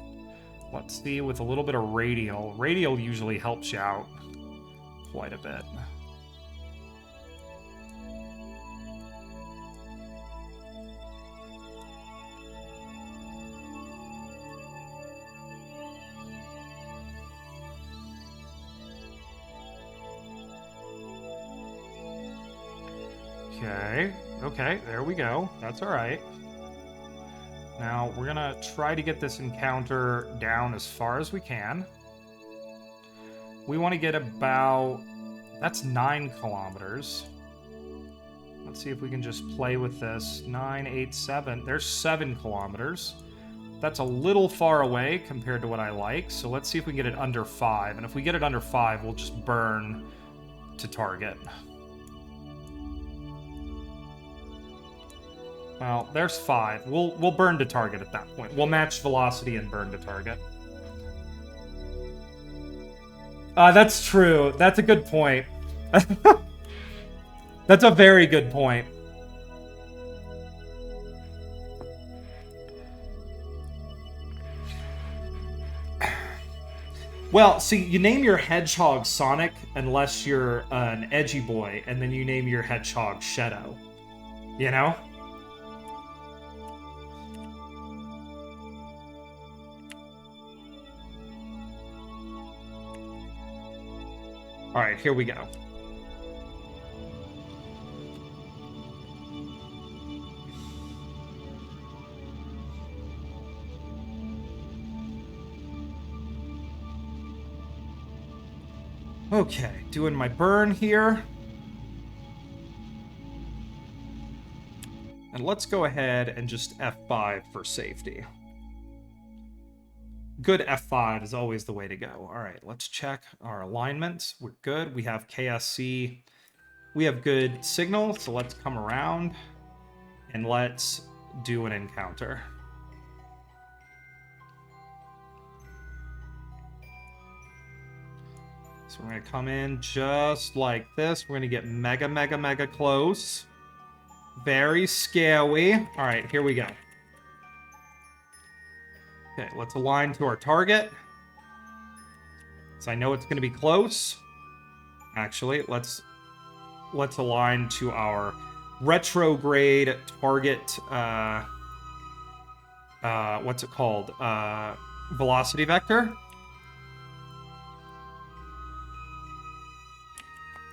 Let's see, with a little bit of radial. Radial usually helps you out quite a bit. Okay, there we go. That's all right. Now, we're going to try to get this encounter down as far as we can. We want to get about... that's 9 kilometers. Let's see if we can just play with this. 9, 8, 7. There's 7 kilometers. That's a little far away compared to what I like, so let's see if we can get it under 5. And if we get it under 5, we'll just burn to target. Well, there's 5. We'll burn to target at that point. We'll match velocity and burn to target. That's true. That's a good point. That's a very good point. Well, see, you name your hedgehog Sonic unless you're an edgy boy, and then you name your hedgehog Shadow. You know? All right, here we go. Okay, doing my burn here. And let's go ahead and just F5 for safety. Good F5 is always the way to go. All right, let's check our alignments. We're good. We have KSC. We have good signal, so let's come around and let's do an encounter. So we're going to come in just like this. We're going to get mega, mega, mega close. Very scary. All right, here we go. Okay, let's align to our target. So I know it's going to be close. Actually, let's align to our retrograde target, what's it called? Velocity vector.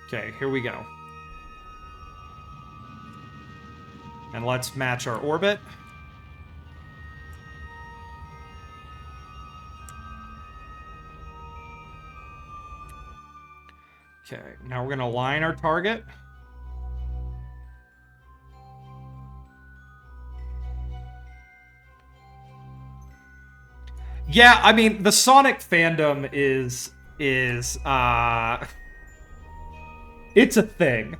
Okay, here we go. And let's match our orbit. Okay, now we're going to align our target. Yeah, I mean, the Sonic fandom is it's a thing.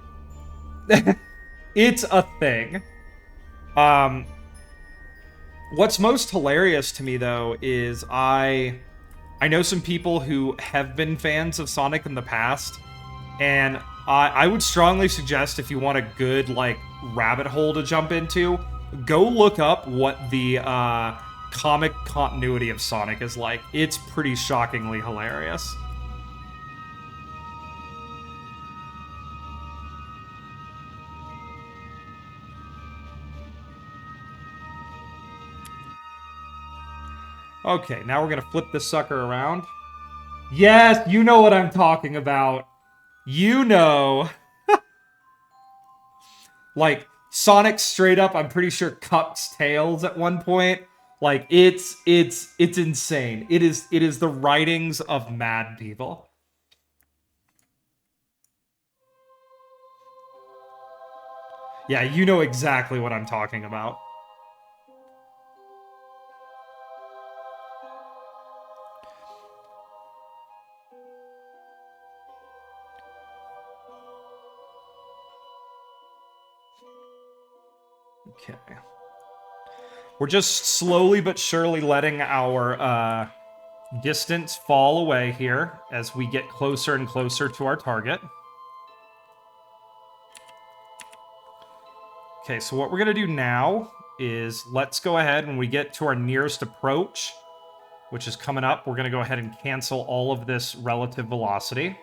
It's a thing. What's most hilarious to me though is I know some people who have been fans of Sonic in the past, and I would strongly suggest if you want a good like rabbit hole to jump into, go look up what the comic continuity of Sonic is like. It's pretty shockingly hilarious. Okay, now we're gonna flip this sucker around. Yes, you know what I'm talking about. You know. Like, Sonic straight up, I'm pretty sure cups tails at one point. Like, it's insane. It is the writings of mad people. Yeah, you know exactly what I'm talking about. Okay. We're just slowly but surely letting our distance fall away here as we get closer and closer to our target. Okay, so what we're going to do now is let's go ahead when we get to our nearest approach, which is coming up, we're going to go ahead and cancel all of this relative velocity.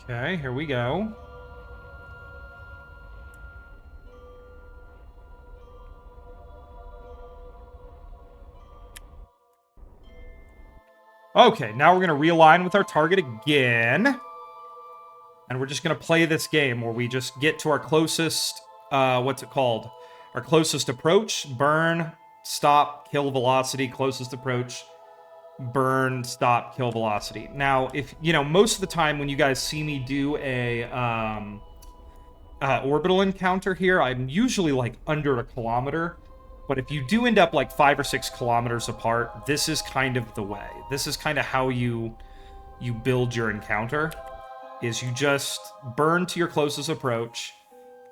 Okay, here we go. Okay, now we're going to realign with our target again. And we're just going to play this game where we just get to our closest, what's it called? Our closest approach, burn, stop, kill velocity, closest approach, burn, stop, kill velocity. Now, if, you know, most of the time when you guys see me do a orbital encounter here, I'm usually like under a kilometer. But if you do end up like 5 or 6 kilometers apart, this is kind of the way. This is kind of how you build your encounter. Is you just burn to your closest approach,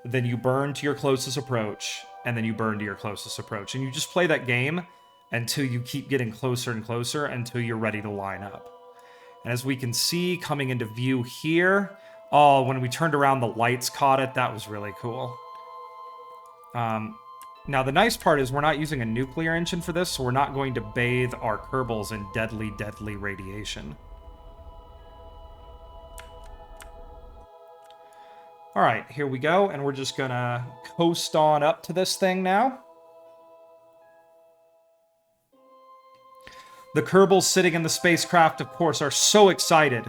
then you burn to your closest approach, and then you burn to your closest approach. And you just play that game until you keep getting closer and closer until you're ready to line up. And as we can see coming into view here, oh, when we turned around, the lights caught it. That was really cool. Now, the nice part is we're not using a nuclear engine for this, so we're not going to bathe our kerbals in deadly, deadly radiation. All right, here we go, and we're just gonna coast on up to this thing now. The kerbals sitting in the spacecraft, of course, are so excited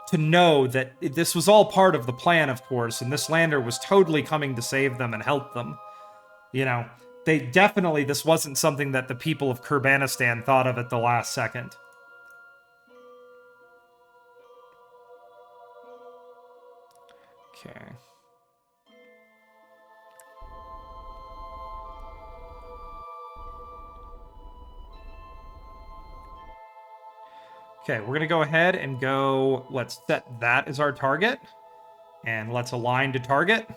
to know that this was all part of the plan, of course, and this lander was totally coming to save them and help them. You know, they definitely, this wasn't something that the people of Kerbanistan thought of at the last second. Okay. Okay, we're gonna go ahead and go, let's set that as our target. And let's align to target.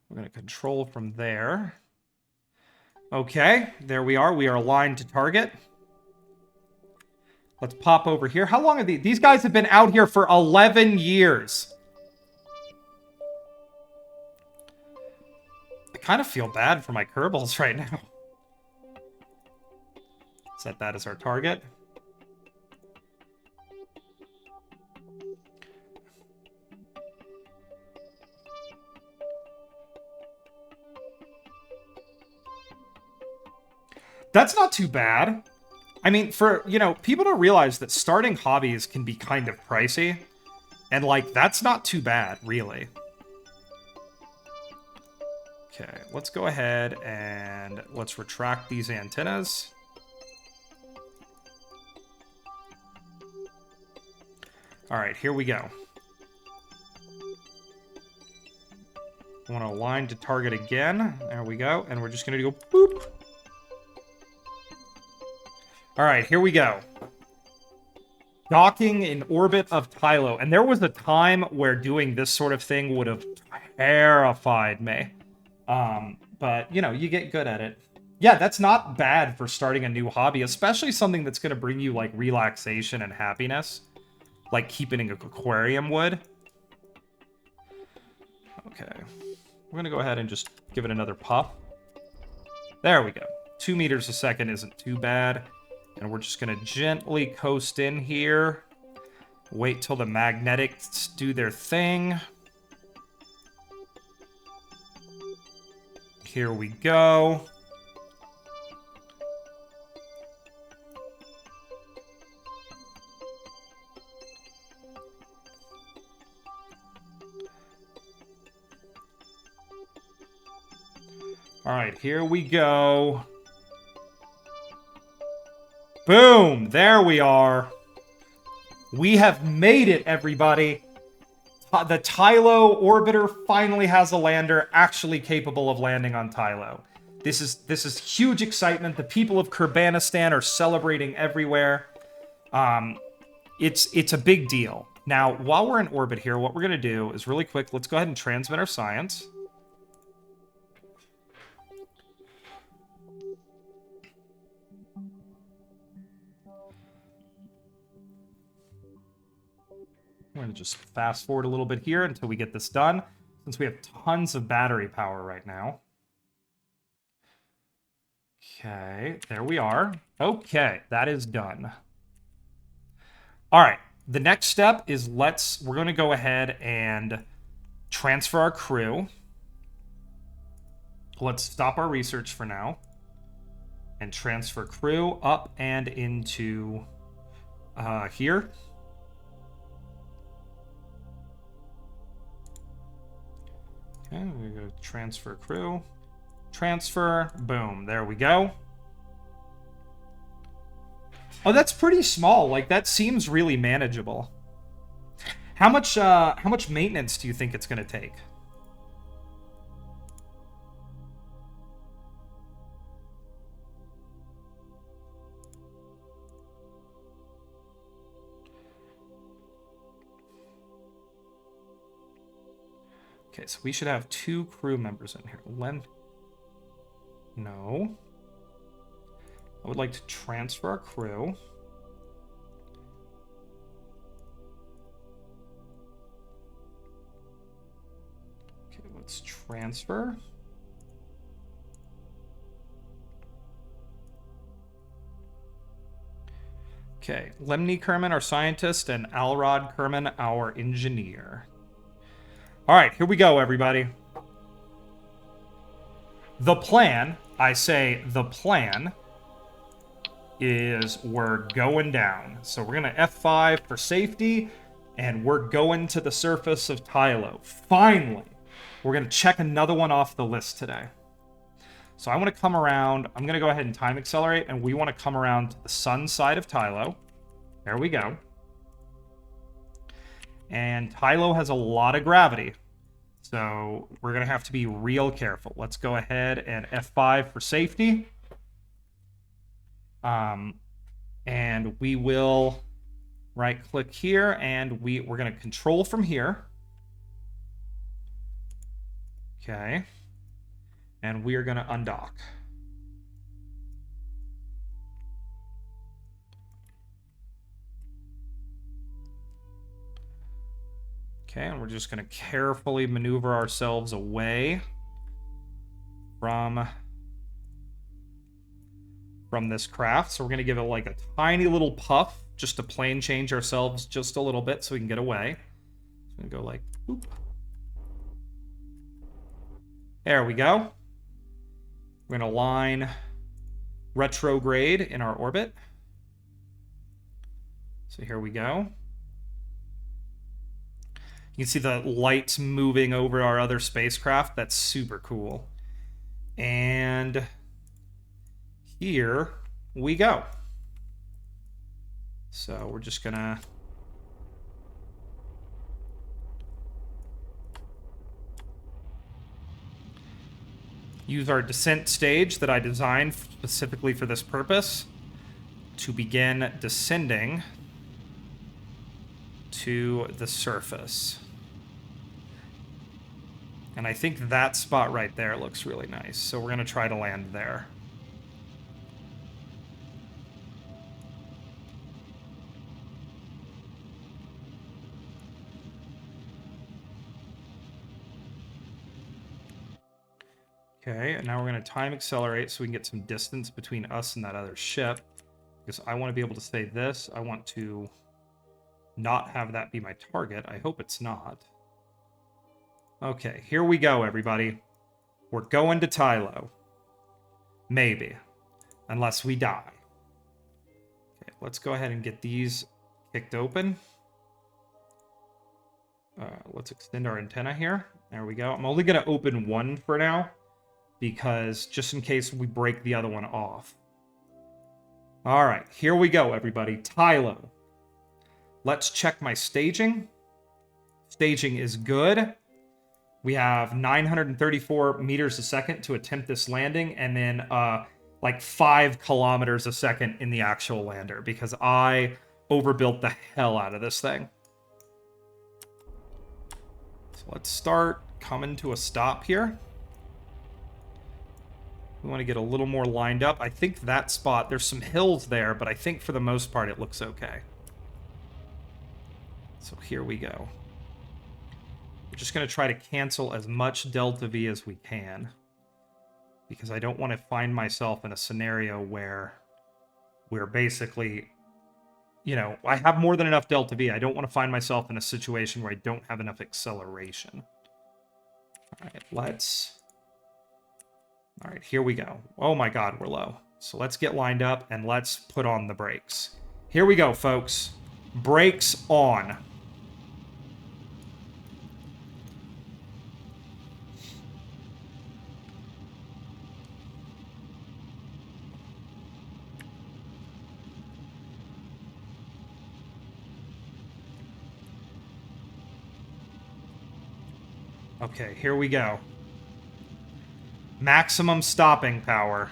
We're gonna control from there. Okay, there we are. We are aligned to target. Let's pop over here. How long are these? These guys have been out here for 11 years. I kind of feel bad for my kerbals right now. Set that as our target. That's not too bad. I mean, for, you know, people don't realize that starting hobbies can be kind of pricey. And, like, that's not too bad, really. Okay, let's go ahead and let's retract these antennas. All right, here we go. I want to align to target again. There we go. And we're just going to go boop. All right, here we go. Docking in orbit of Tylo. And there was a time where doing this sort of thing would have terrified me. But, you know, you get good at it. Yeah, that's not bad for starting a new hobby, especially something that's going to bring you, like, relaxation and happiness. Like keeping an aquarium would. Okay. We're going to go ahead and just give it another puff. There we go. 2 meters a second isn't too bad. And we're just going to gently coast in here. Wait till the magnetics do their thing. Here we go. All right, here we go. Boom! There we are. We have made it, everybody. The Tylo orbiter finally has a lander actually capable of landing on Tylo. This is huge excitement. The people of Kerbanistan are celebrating everywhere. It's a big deal. Now, while we're in orbit here, what we're going to do is really quick, let's go ahead and transmit our science. We're going to just fast forward a little bit here until we get this done, since we have tons of battery power right now. Okay, there we are. Okay, that is done. All right, the next step is we're going to go ahead and transfer our crew. Let's stop our research for now and transfer crew up and into here. Okay, we're going to transfer crew. Transfer. Boom. There we go. Oh, that's pretty small. Like, that seems really manageable. How much maintenance do you think it's going to take? Okay, so we should have 2 crew members in here. No. I would like to transfer our crew. Okay, let's transfer. Okay, Lemny Kerman, our scientist, and Alrod Kerman, our engineer. All right, here we go, everybody. The plan, I say the plan, is we're going down. So we're going to F5 for safety, and we're going to the surface of Tylo. Finally, we're going to check another one off the list today. So I want to come around. I'm going to go ahead and time accelerate, and we want to come around to the sun side of Tylo. There we go. And Tylo has a lot of gravity. So we're going to have to be real careful. Let's go ahead and F5 for safety. And we will right-click here, and we're going to control from here. Okay. And we are going to undock. Okay, and we're just going to carefully maneuver ourselves away from this craft. So we're going to give it like a tiny little puff just to plane change ourselves just a little bit so we can get away. So I'm going to go like, boop. There we go. We're going to line retrograde in our orbit. So here we go. You can see the lights moving over our other spacecraft. That's super cool. And here we go. So we're just gonna use our descent stage that I designed specifically for this purpose to begin descending to the surface. And I think that spot right there looks really nice. So we're going to try to land there. Okay, and now we're going to time accelerate so we can get some distance between us and that other ship. Because I want to be able to say this. I want to not have that be my target. I hope it's not. Okay, here we go, everybody. We're going to Tylo. Maybe. Unless we die. Okay, let's go ahead and get these kicked open. Let's extend our antenna here. There we go. I'm only going to open one for now, because just in case we break the other one off. All right, here we go, everybody. Tylo. Let's check my staging. Staging is good. We have 934 meters a second to attempt this landing, and then like 5 kilometers a second in the actual lander, because I overbuilt the hell out of this thing. So let's start coming to a stop here. We want to get a little more lined up. I think that spot, there's some hills there, but I think for the most part it looks okay. So here we go. We're just going to try to cancel as much delta V as we can, because I don't want to find myself in a scenario where we're basically, you know, I have more than enough delta V. I don't want to find myself in a situation where I don't have enough acceleration. All right, all right, here we go. Oh my God, we're low. So let's get lined up and let's put on the brakes. Here we go, folks. Brakes on. Okay, here we go. Maximum stopping power.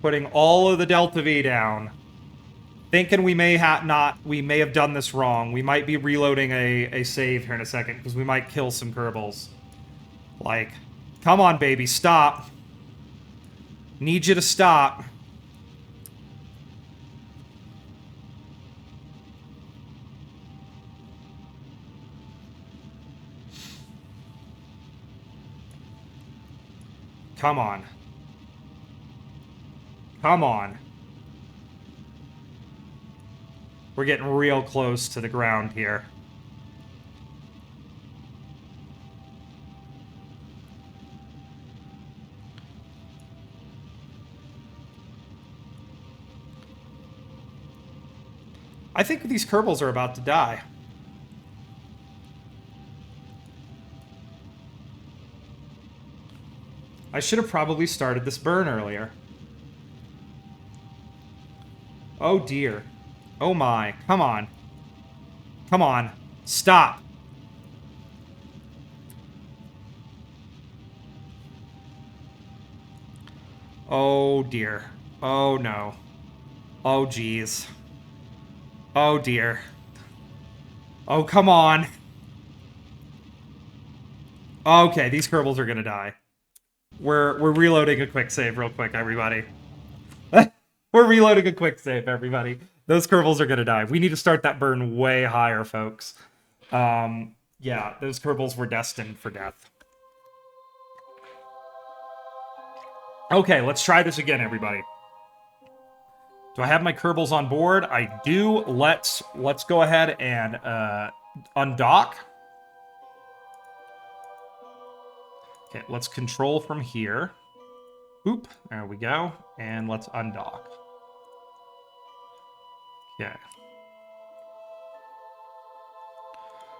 Putting all of the delta V down. Thinking we may have done this wrong. We might be reloading a save here in a second, because we might kill some kerbals. Like, come on, baby, stop. Need you to stop. Come on. Come on. We're getting real close to the ground here. I think these kerbals are about to die. I should have probably started this burn earlier. Oh dear. Oh my. Come on. Come on. Stop. Oh dear. Oh no. Oh geez. Oh dear. Oh, come on. Okay, these kerbals are gonna die. We're reloading a quick save real quick, everybody. We're reloading a quick save, everybody. Those kerbals are gonna die. We need to start that burn way higher, folks. Yeah, those kerbals were destined for death. Okay, let's try this again, everybody. Do I have my kerbals on board? I do. Let's go ahead and undock. Okay, let's control from here. Boop, there we go. And let's undock. Okay.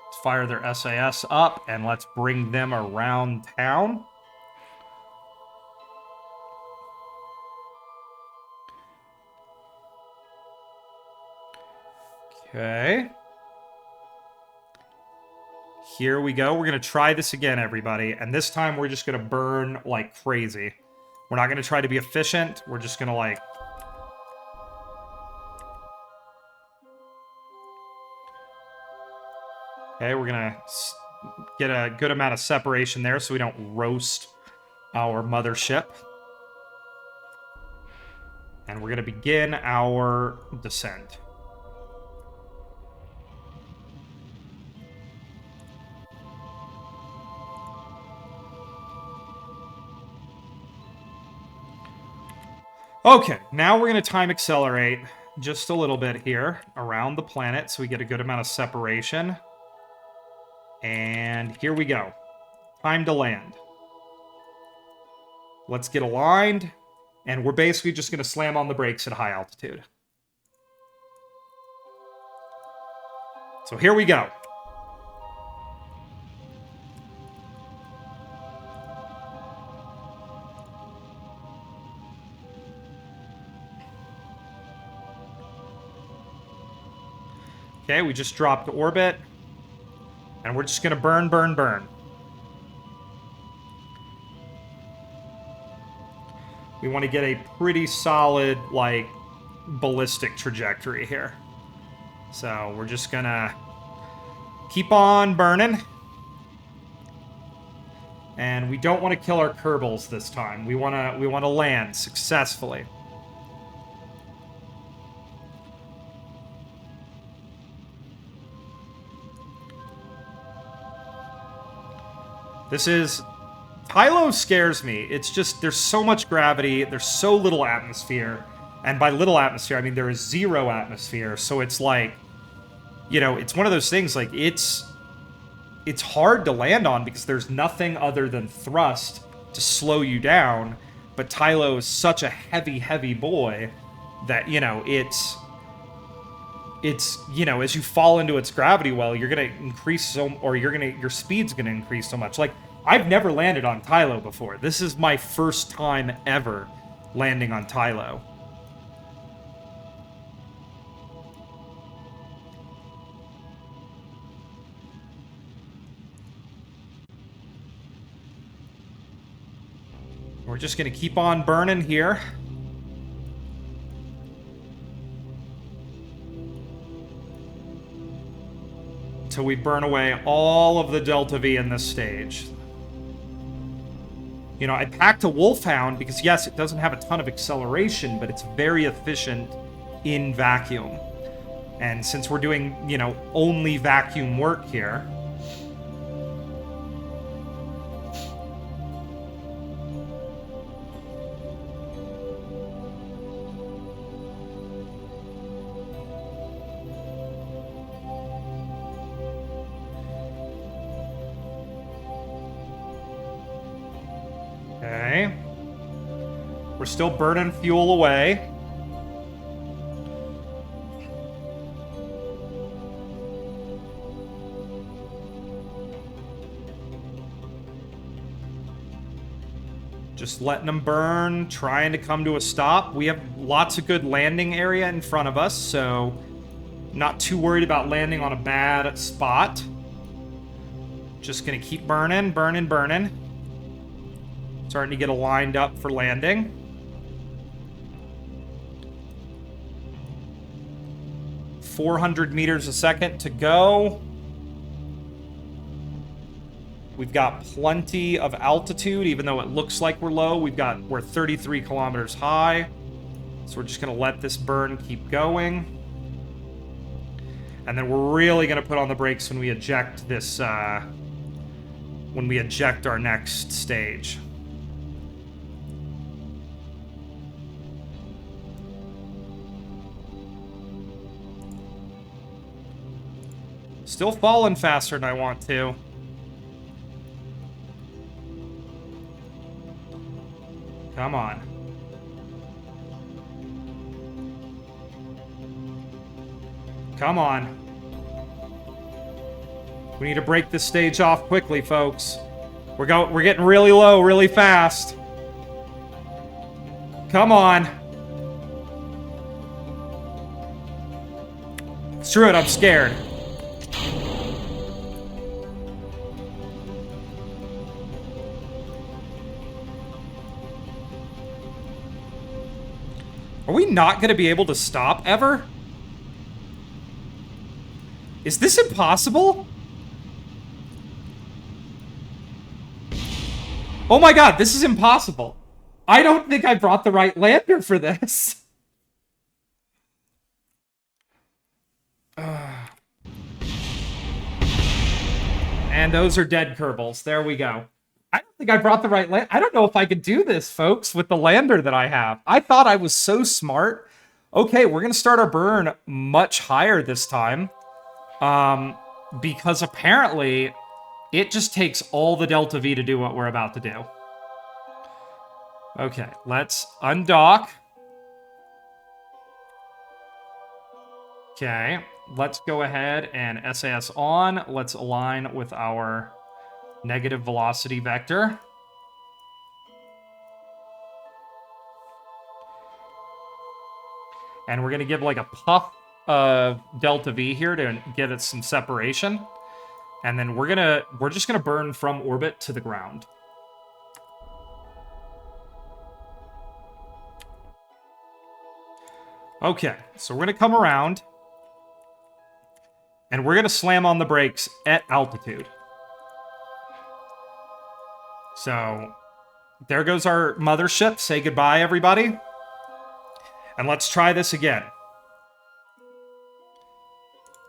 Let's fire their SAS up, and let's bring them around town. Okay. Here we go. We're going to try this again, everybody. And this time, we're just going to burn like crazy. We're not going to try to be efficient. We're just going to, like... Okay, we're going to get a good amount of separation there so we don't roast our mothership. And we're going to begin our descent. Okay, now we're going to time accelerate just a little bit here around the planet so we get a good amount of separation. And here we go. Time to land. Let's get aligned. And we're basically just going to slam on the brakes at high altitude. So here we go. Okay, we just dropped orbit. And we're just going to burn, burn, burn. We want to get a pretty solid, like, ballistic trajectory here. So we're just going to keep on burning. And we don't want to kill our kerbals this time. We want to land successfully. This is... Tylo scares me. It's just, there's so much gravity, there's so little atmosphere. And by little atmosphere, I mean there is zero atmosphere. So it's like, you know, it's one of those things, like, it's hard to land on because there's nothing other than thrust to slow you down. But Tylo is such a heavy, heavy boy that, you know, it's, you know, as you fall into its gravity well, you're going to increase your speed's going to increase so much. Like, I've never landed on Tylo before. This is my first time ever landing on Tylo. We're just going to keep on burning here. Until we burn away all of the Delta V in this stage. You know, I packed a Wolfhound because, yes, it doesn't have a ton of acceleration, but it's very efficient in vacuum. And since we're doing, you know, only vacuum work here... Okay. We're still burning fuel away. Just letting them burn, trying to come to a stop. We have lots of good landing area in front of us, so not too worried about landing on a bad spot. Just gonna keep burning, burning, burning. Starting to get aligned up for landing. .400 meters a second to go. We've got plenty of altitude, even though it looks like we're low. We're 33 kilometers high. So we're just gonna let this burn keep going. And then we're really going to put on the brakes when we eject this, when we eject our next stage. Still falling faster than I want to. Come on. Come on. We need to break this stage off quickly, folks. We're getting really low, really fast. Come on. Screw it, I'm scared. Are we not going to be able to stop ever? Is this impossible? Oh my god, this is impossible. I don't think I brought the right lander for this. And those are dead kerbals. There we go. I don't think I brought the right lander. I don't know if I could do this, folks, with the lander that I have. I thought I was so smart. Okay, we're going to start our burn much higher this time. Because apparently it just takes all the Delta V to do what we're about to do. Okay, let's undock. Okay, let's go ahead and SAS on. Let's align with our negative velocity vector. And we're going to give like a puff of Delta V here to get it some separation. And then we're just gonna burn from orbit to the ground. Okay, so we're gonna come around and we're gonna slam on the brakes at altitude. So there goes our mothership. Say goodbye, everybody. And let's try this again.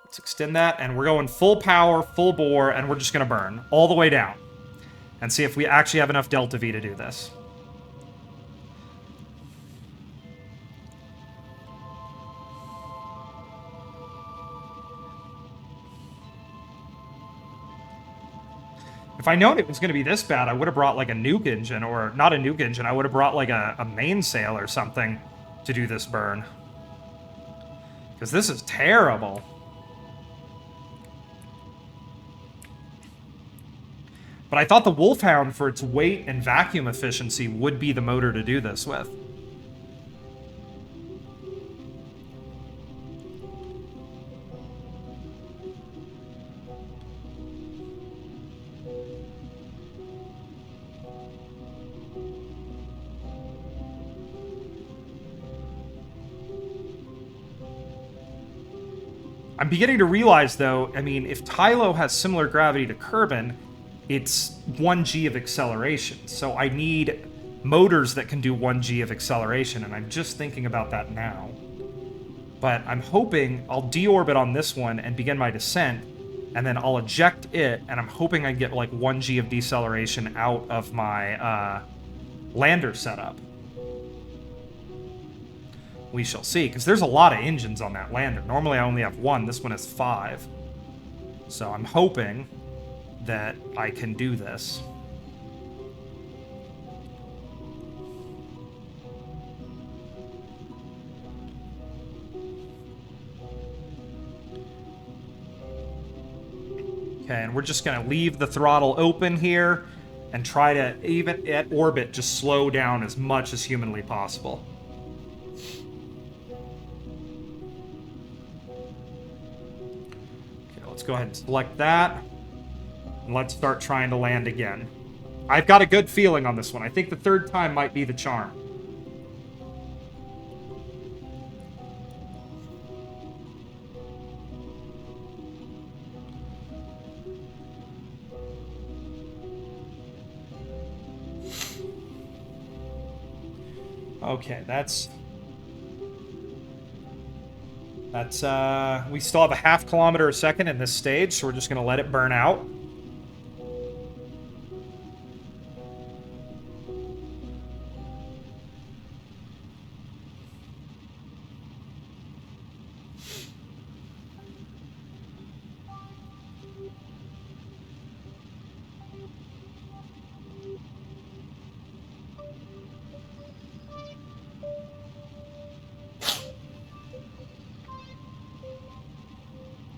Let's extend that, and we're going full power, full bore, and we're just going to burn all the way down. And see if we actually have enough Delta V to do this. If I known it was going to be this bad, I would have brought like a nuke engine, or not a nuke engine, I would have brought like a mainsail or something to do this burn. Because this is terrible. But I thought the Wolfhound, for its weight and vacuum efficiency, would be the motor to do this with. I'm beginning to realize, though, I mean, if Tylo has similar gravity to Kerbin, it's 1g of acceleration. So I need motors that can do 1g of acceleration, and I'm just thinking about that now. But I'm hoping I'll deorbit on this one and begin my descent, and then I'll eject it, and I'm hoping I get like 1g of deceleration out of my lander setup. We shall see, because there's a lot of engines on that lander. Normally I only have one, this one has 5. So I'm hoping that I can do this. Okay, and we're just going to leave the throttle open here and try to, even at orbit, just slow down as much as humanly possible. Okay, let's go ahead and select that. And let's start trying to land again. I've got a good feeling on this one. I think the third time might be the charm. Okay, that's... That's, we still have a ½ kilometer a second in this stage, so we're just gonna let it burn out.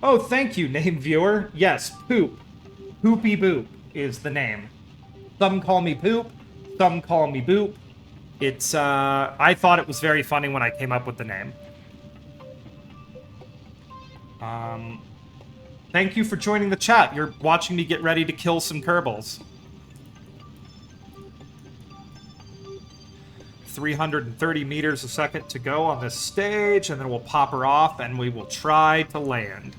Oh, thank you, name viewer. Yes, Poop. Poopy Boop is the name. Some call me Poop, some call me Boop. It's, I thought it was very funny when I came up with the name. Thank you for joining the chat. You're watching me get ready to kill some kerbals. 330 meters a second to go on this stage, and then we'll pop her off, and we will try to land.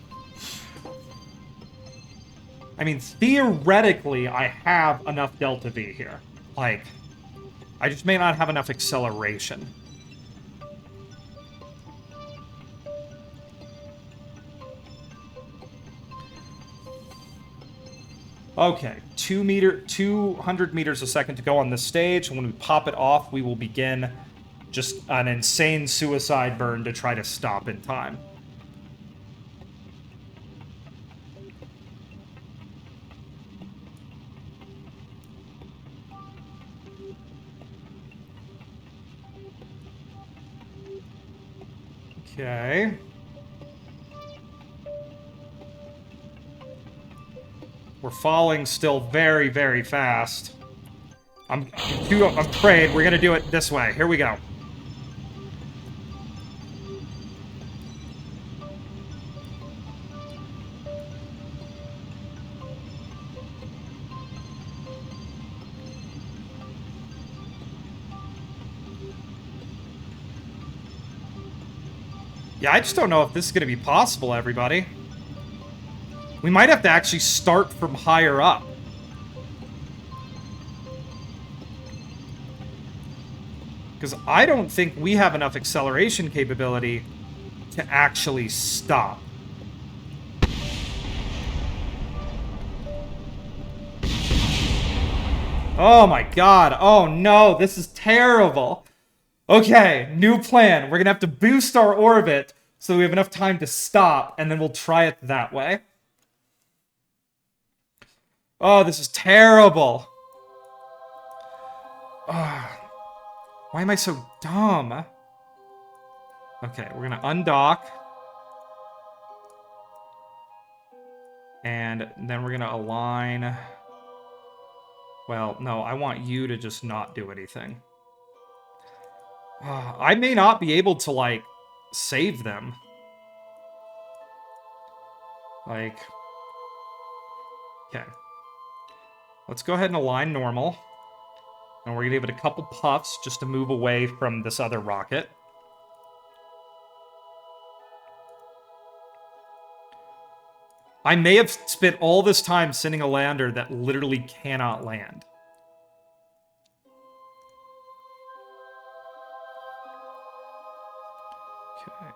I mean, theoretically, I have enough Delta V here. Like, I just may not have enough acceleration. Okay, 200 meters a second to go on this stage, and when we pop it off, we will begin just an insane suicide burn to try to stop in time. Okay. We're falling still very, very fast. I'm afraid we're gonna do it this way. Here we go. Yeah, I just don't know if this is gonna be possible, everybody. We might have to actually start from higher up. Because I don't think we have enough acceleration capability to actually stop. Oh my god. Oh no, this is terrible. Okay, new plan. We're gonna have to boost our orbit so we have enough time to stop, and then we'll try it that way. Oh, this is terrible. Why am I so dumb? Okay, we're gonna undock. And then we're gonna align. Well, no, I want you to just not do anything. I may not be able to, like, save them. Like... Okay. Let's go ahead and align normal. And we're gonna give it a couple puffs just to move away from this other rocket. I may have spent all this time sending a lander that literally cannot land. Okay.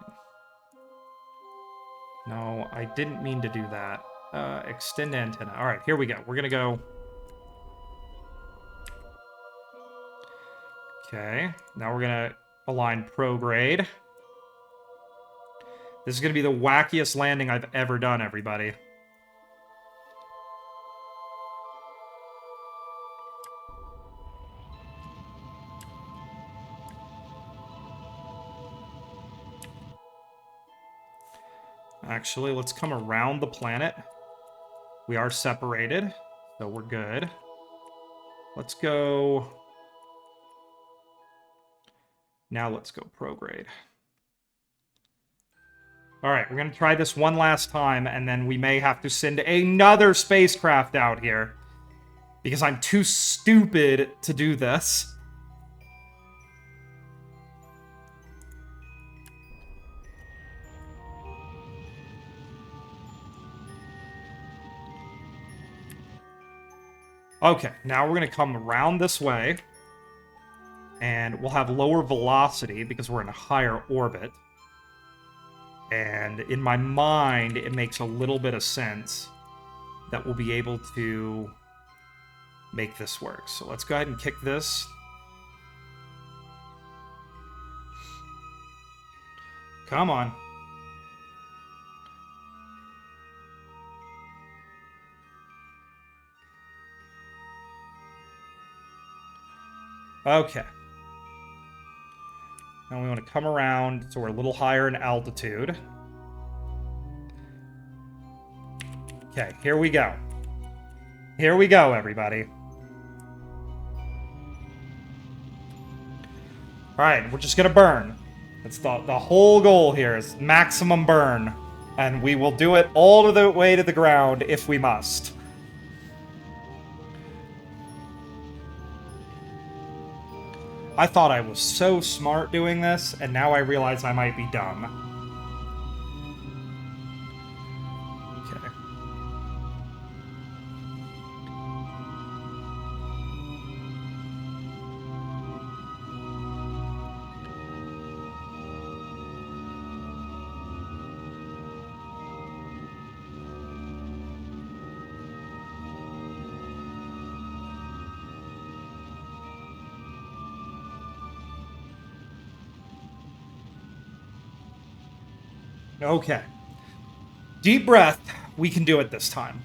No, I didn't mean to do that. Extend antenna. Alright, here we go. We're gonna go... Okay, now we're gonna align prograde. This is gonna be the wackiest landing I've ever done, everybody. Actually, let's come around the planet. We are separated, so we're good. Let's go... Now let's go prograde. Alright, we're gonna try this one last time, and then we may have to send another spacecraft out here. Because I'm too stupid to do this. Okay, now we're gonna come around this way. And we'll have lower velocity because we're in a higher orbit. And in my mind, it makes a little bit of sense that we'll be able to make this work. So let's go ahead and kick this. Come on. Okay. Now we want to come around so we're a little higher in altitude. Okay, here we go. Here we go, everybody. Alright, we're just gonna burn. That's the whole goal here is maximum burn. And we will do it all the way to the ground if we must. I thought I was so smart doing this, and now I realize I might be dumb. Okay. Okay. Deep breath. We can do it this time.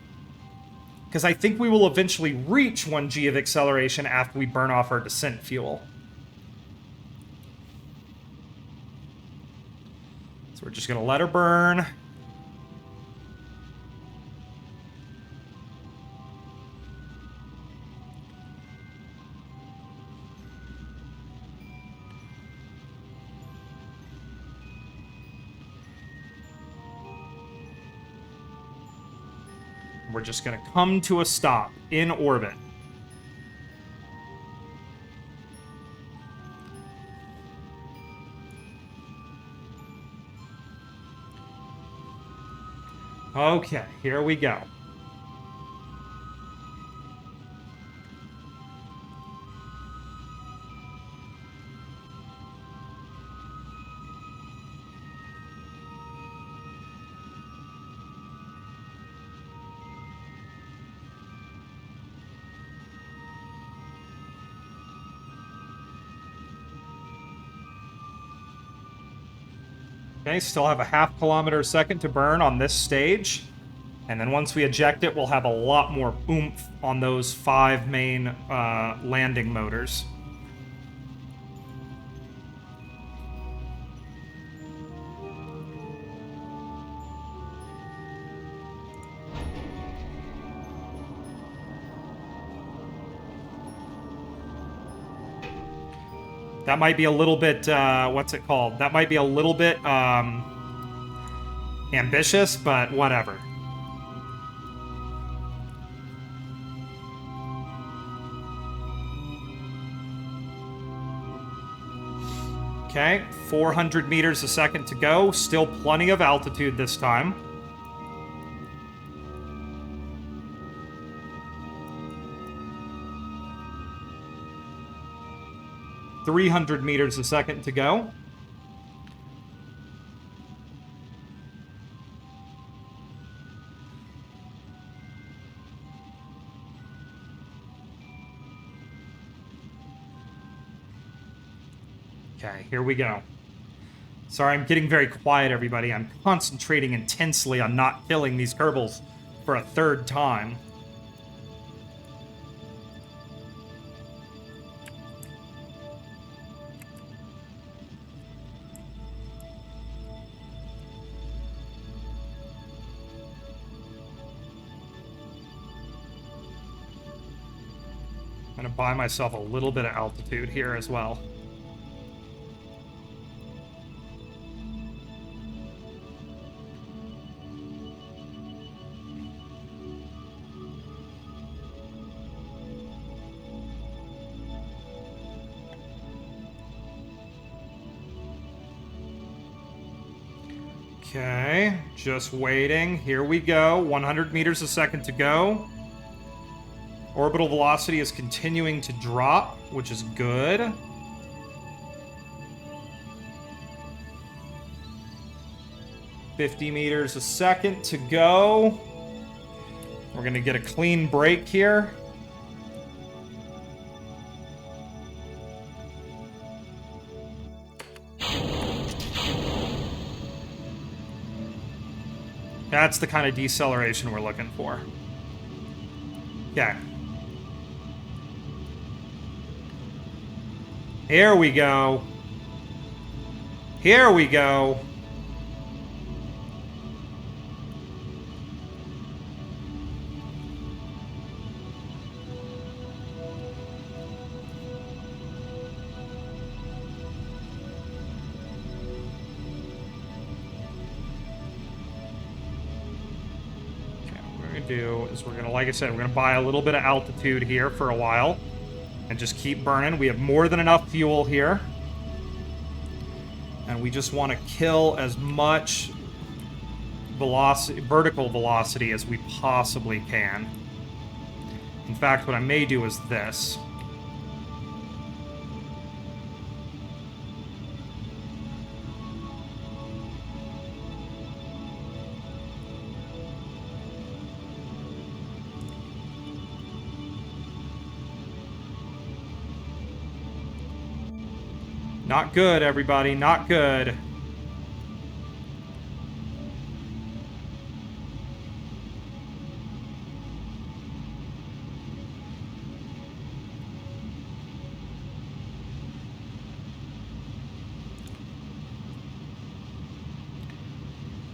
Because I think we will eventually reach 1G of acceleration after we burn off our descent fuel. So we're just going to let her burn. We're just going to come to a stop in orbit. Okay, here we go. Okay, still have a ½ kilometer a second to burn on this stage. And then once we eject it, we'll have a lot more oomph on those 5 main landing motors. That might be a little bit, what's it called? That might be a little bit ambitious, but whatever. Okay, 400 meters a second to go. Still plenty of altitude this time. .300 meters a second to go. Okay, here we go. Sorry, I'm getting very quiet, everybody. I'm concentrating intensely on not killing these kerbals for a 3rd time. I'm going to buy myself a little bit of altitude here as well. Okay, just waiting. Here we go. 100 meters a second to go. Orbital velocity is continuing to drop, which is good. 50 meters a second to go. We're going to get a clean break here. That's the kind of deceleration we're looking for. Okay. Here we go. Here we go. Do is we're gonna, like I said, we're gonna buy a little bit of altitude here for a while and just keep burning. We have more than enough fuel here, and we just want to kill as much velocity, vertical velocity, as we possibly can. In fact, what I may do is this. Not good, everybody. Not good.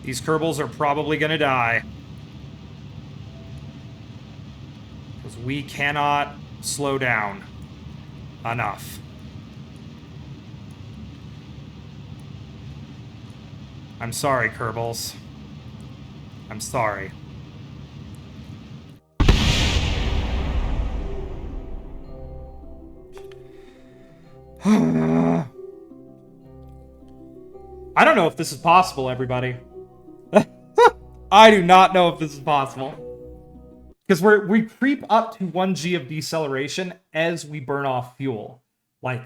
These kerbals are probably going to die. Because we cannot slow down enough. I'm sorry, kerbals. I'm sorry. I don't know if this is possible, everybody. I do not know if this is possible. Because we creep up to 1G of deceleration as we burn off fuel. Like,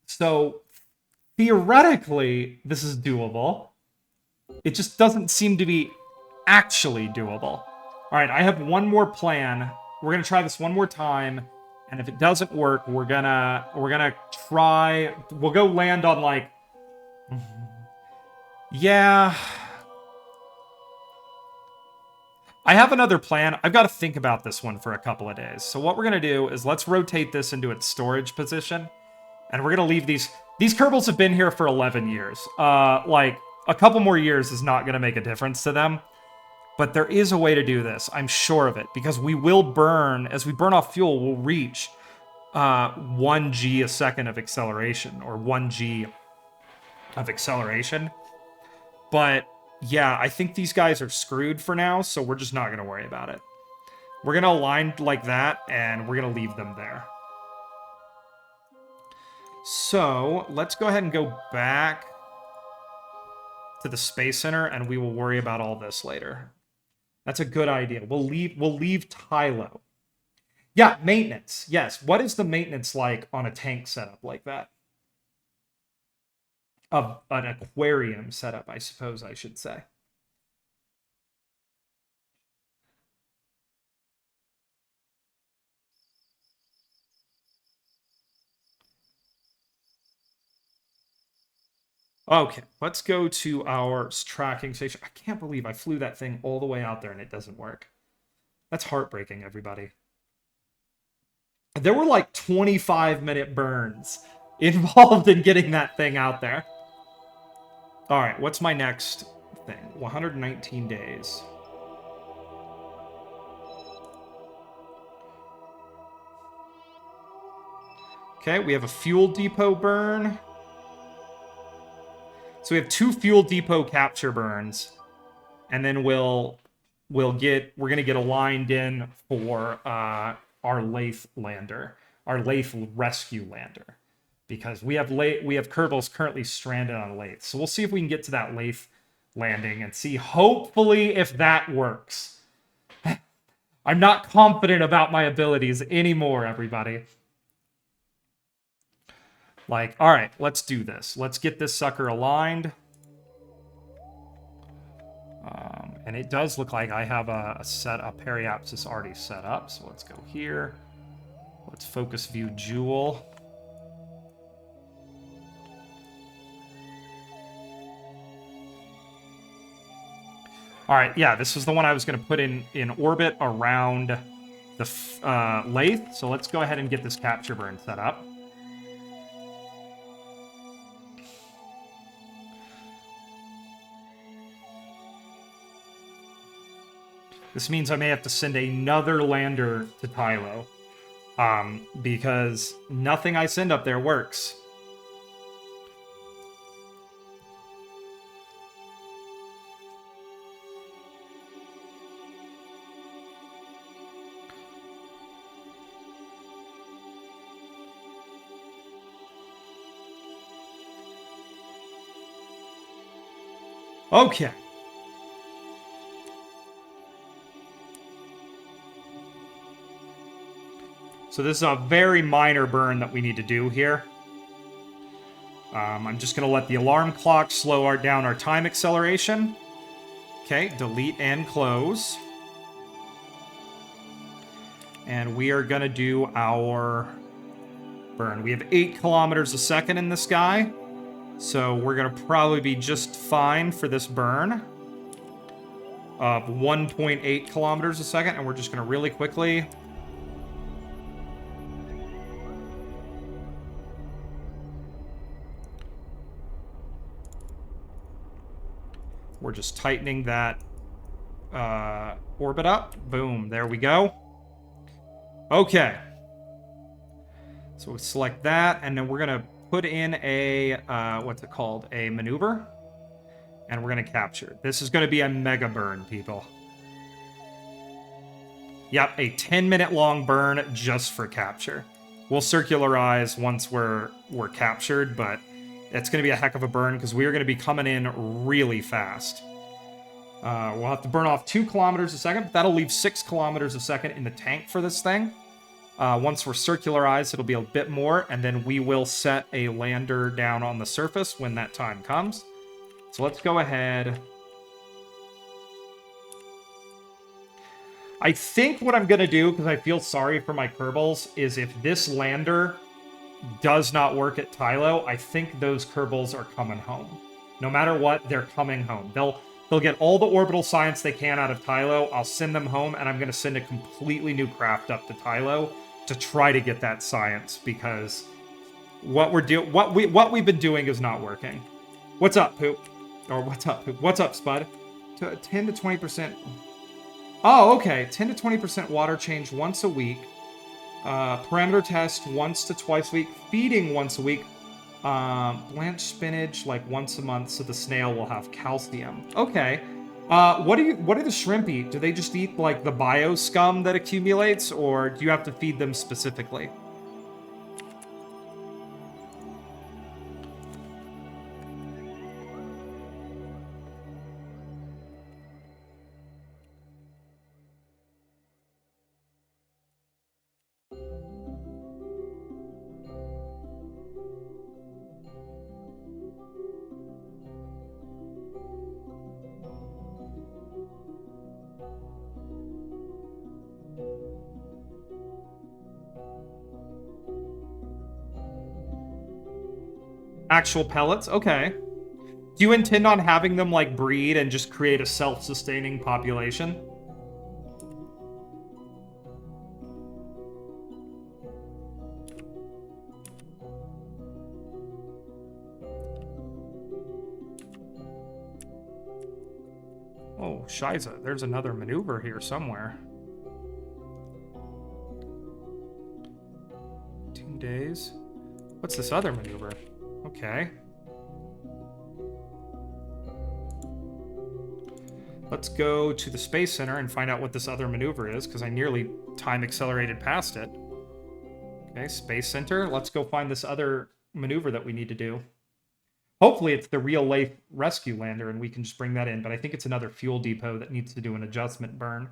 so theoretically, this is doable. It just doesn't seem to be actually doable. All right, I have one more plan. We're gonna try this one more time, and if it doesn't work, we're gonna try. We'll go land on like, yeah. I have another plan. I've got to think about this one for a couple of days. So what we're gonna do is let's rotate this into its storage position, and we're gonna leave these. These kerbals have been here for 11 years. Like, a couple more years is not going to make a difference to them. But there is a way to do this. I'm sure of it. Because we will burn, as we burn off fuel, we'll reach 1G a second of acceleration. Or 1G of acceleration. But, yeah, I think these guys are screwed for now. So we're just not going to worry about it. We're going to align like that. And we're going to leave them there. So, let's go ahead and go back to the Space Center, and we will worry about all this later. That's a good idea. We'll leave Tylo. Yeah, maintenance. Yes. What is the maintenance like on a tank setup like that? Of an aquarium setup, I suppose I should say. Okay, let's go to our tracking station. I can't believe I flew that thing all the way out there and it doesn't work. That's heartbreaking, everybody. There were like 25-minute burns involved in getting that thing out there. All right, what's my next thing? 119 days. Okay, we have a fuel depot burn. So we have 2 fuel depot capture burns, and then we're gonna get aligned in for our Laythe lander, our Laythe rescue lander, because we have kerbals currently stranded on Laythe. So we'll see if we can get to that Laythe landing and see, hopefully, if that works. I'm not confident about my abilities anymore, everybody. Like, all right, let's do this. Let's get this sucker aligned. And it does look like I have a periapsis already set up. So let's go here. Let's focus view jewel. All right, yeah, this is the one I was going to put in orbit around the Laythe. So let's go ahead and get this capture burn set up. This means I may have to send another lander to Tylo, because nothing I send up there works. Okay. So this is a very minor burn that we need to do here. I'm just going to let the alarm clock slow down our time acceleration. Okay, delete and close. And we are going to do our burn. We have 8 kilometers a second in the sky. So we're going to probably be just fine for this burn of 1.8 kilometers a second. And we're just going to really quickly... We're just tightening that orbit up. Boom, there we go. Okay. So we select that, and then we're going to put in a, what's it called? A maneuver. And we're going to capture. This is going to be a mega burn, people. Yep, a 10-minute long burn just for capture. We'll circularize once we're captured, but it's going to be a heck of a burn because we are going to be coming in really fast. We'll have to burn off 2 kilometers a second, but that'll leave 6 kilometers a second in the tank for this thing. Once we're circularized, it'll be a bit more, and then we will set a lander down on the surface when that time comes. So let's go ahead. I think what I'm going to do, because I feel sorry for my kerbals, is if this lander does not work at Tylo, I think those kerbals are coming home. No matter what, they're coming home. They'll get all the orbital science they can out of Tylo. I'll send them home, and I'm going to send a completely new craft up to Tylo to try to get that science, because what we've been doing is not working. What's up, Poop? Or what's up, Poop? What's up, Spud? 10 to 20%. Oh, okay. 10 to 20% water change once a week. Parameter test once to twice a week. Feeding once a week. Blanched spinach like once a month, so the snail will have calcium. Okay. What do the shrimp eat? Do they just eat like the bio scum that accumulates, or do you have to feed them specifically? Actual pellets? Okay. Do you intend on having them, like, breed and just create a self-sustaining population? Oh, Shiza, there's another maneuver here somewhere. 2 days. What's this other maneuver? Okay. Let's go to the Space Center and find out what this other maneuver is, because I nearly time accelerated past it. Okay, Space Center. Let's go find this other maneuver that we need to do. Hopefully it's the real Laythe rescue lander and we can just bring that in, but I think it's another fuel depot that needs to do an adjustment burn.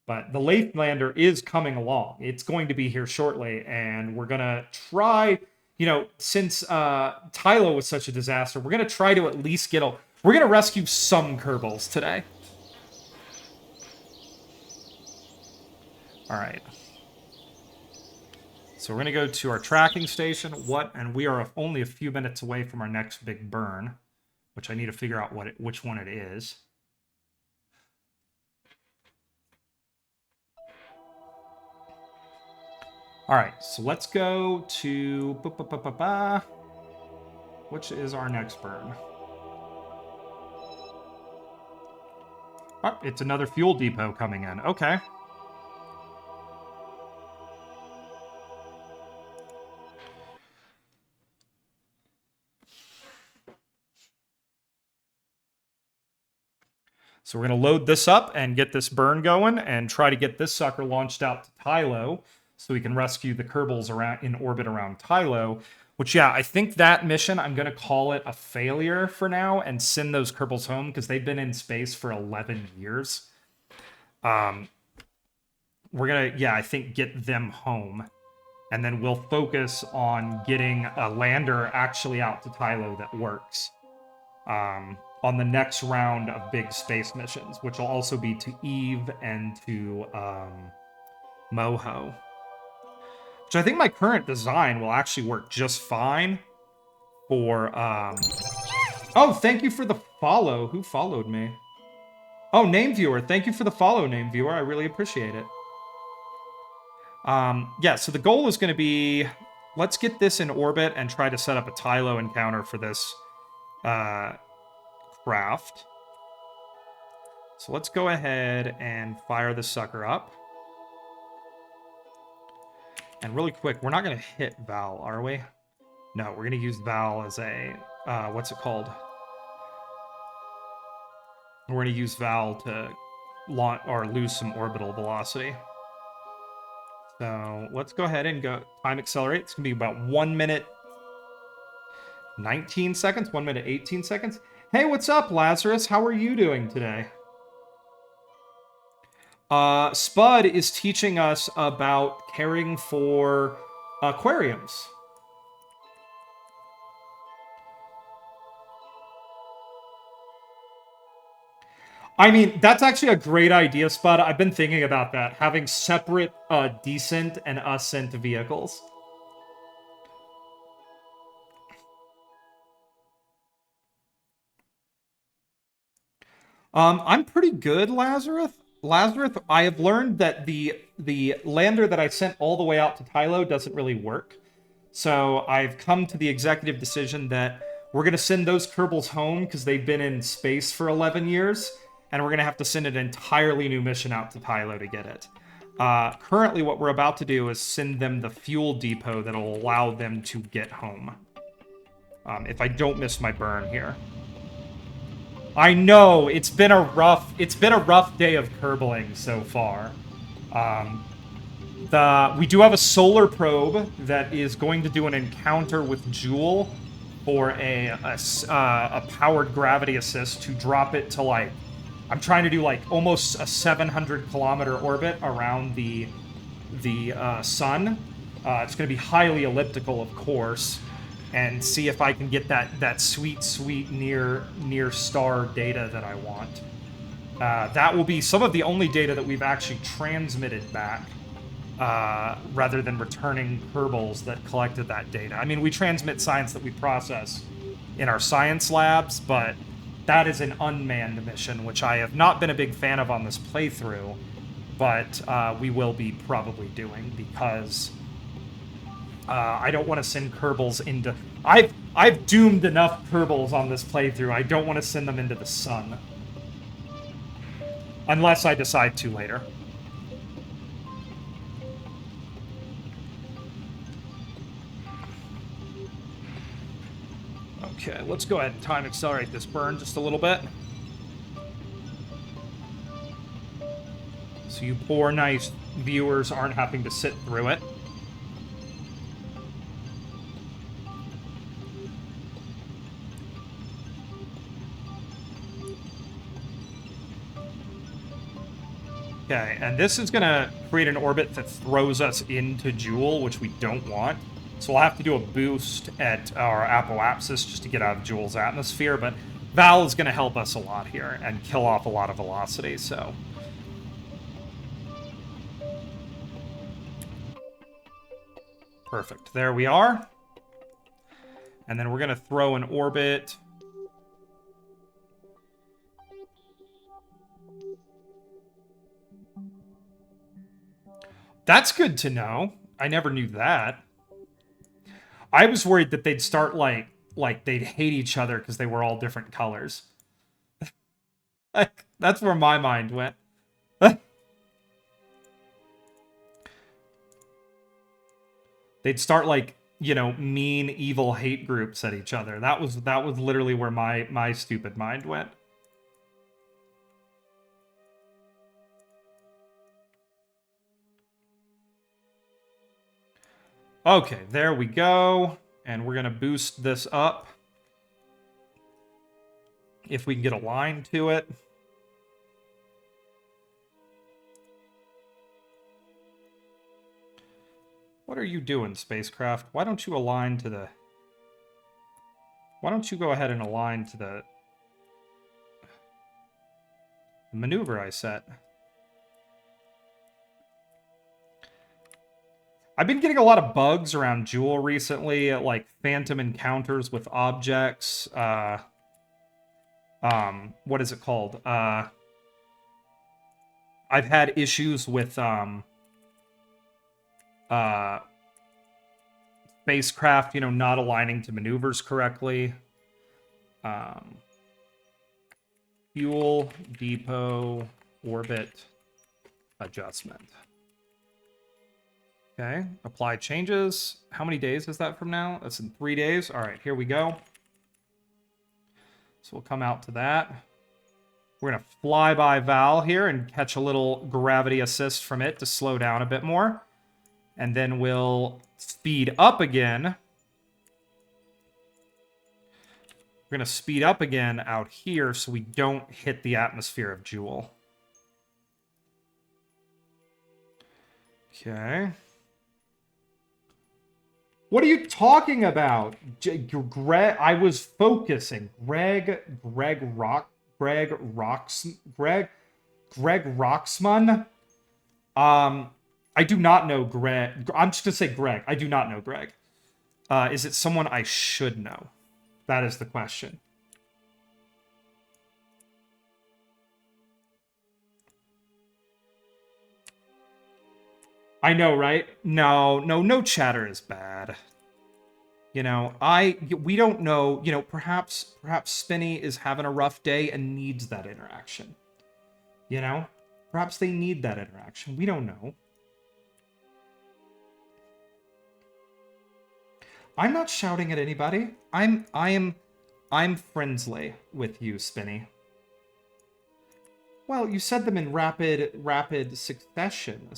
But the Laythe lander is coming along. It's going to be here shortly, and we're going to try, you know, since Tylo was such a disaster, we're going to try to at least get We're gonna rescue some kerbals today. Alright. So we're gonna go to our tracking station. And we are only a few minutes away from our next big burn, which I need to figure out which one it is. Alright, so let's go to... Which is our next burn? Oh, it's another fuel depot coming in. Okay. So we're going to load this up and get this burn going and try to get this sucker launched out to Tylo so we can rescue the kerbals in orbit around Tylo. Which, yeah, I think that mission, I'm going to call it a failure for now and send those kerbals home because they've been in space for 11 years. We're going to, yeah, I think get them home. And then we'll focus on getting a lander actually out to Tylo that works. On the next round of big space missions, which will also be to Eve and to Moho. Which I think my current design will actually work just fine for... Oh, thank you for the follow. Who followed me? Oh, Name Viewer. Thank you for the follow, Name Viewer. I really appreciate it. Yeah, so the goal is going to be... Let's get this in orbit and try to set up a Tylo encounter for this craft. So let's go ahead and fire this sucker up. And really quick, we're not going to hit Val, are we? No, we're going to use Val as a... what's it called? We're going to use Val to launch or lose some orbital velocity. So let's go ahead and go time accelerate. It's going to be about 1 minute 19 seconds, 1 minute 18 seconds. Hey, what's up, Lazarus? How are you doing today? Spud is teaching us about caring for aquariums. I mean, that's actually a great idea, Spud. I've been thinking about that, having separate descent and ascent vehicles. I'm pretty good, Lazarus. I have learned that the lander that I sent all the way out to Tylo doesn't really work. So I've come to the executive decision that we're going to send those kerbals home because they've been in space for 11 years, and we're going to have to send an entirely new mission out to Tylo to get it. Currently, what we're about to do is send them the fuel depot that will allow them to get home. If I don't miss my burn here. I know it's been a rough day of kerbling so far. We do have a solar probe that is going to do an encounter with Jewel for a powered gravity assist to drop it to like, I'm trying to do like almost a 700-kilometer orbit around the sun. It's going to be highly elliptical, of course. And see if I can get that sweet near star data that I want. That will be some of the only data that we've actually transmitted back, rather than returning kerbals that collected that data. I mean, we transmit science that we process in our science labs, but that is an unmanned mission, which I have not been a big fan of on this playthrough, but we will be probably doing because... I don't want to send kerbals into... I've doomed enough kerbals on this playthrough. I don't want to send them into the sun. Unless I decide to later. Okay, let's go ahead and time accelerate this burn just a little bit. So you poor, nice viewers aren't having to sit through it. Okay, and this is going to create an orbit that throws us into Jewel, which we don't want. So we'll have to do a boost at our apoapsis just to get out of Jewel's atmosphere, but Val is going to help us a lot here and kill off a lot of velocity, so... Perfect. There we are. And then we're going to throw an orbit. That's good to know. I never knew that. I was worried that they'd start like they'd hate each other because they were all different colors. Like, that's where my mind went. They'd start like, you know, mean, evil hate groups at each other. That was literally where my stupid mind went. Okay, there we go. And we're going to boost this up. If we can get a line to it. What are you doing, spacecraft? Why don't you align to the... Why don't you go ahead and align to the maneuver I set? I've been getting a lot of bugs around Jewel recently, like phantom encounters with objects. What is it called? I've had issues with spacecraft, you know, not aligning to maneuvers correctly. Fuel depot orbit adjustment. Okay, apply changes. How many days is that from now? That's in 3 days. All right, here we go. So we'll come out to that. We're going to fly by Val here and catch a little gravity assist from it to slow down a bit more. And then we'll speed up again. We're going to speed up again out here so we don't hit the atmosphere of Jewel. Okay. What are you talking about? Greg, I was focusing. Greg Roxman? I do not know Greg. I'm just going to say Greg. I do not know Greg. Is it someone I should know? That is the question. I know, right? No chatter is bad. You know, we don't know, you know, perhaps Spinny is having a rough day and needs that interaction. You know? Perhaps they need that interaction. We don't know. I'm not shouting at anybody. I'm friendly with you, Spinny. Well, you said them in rapid succession,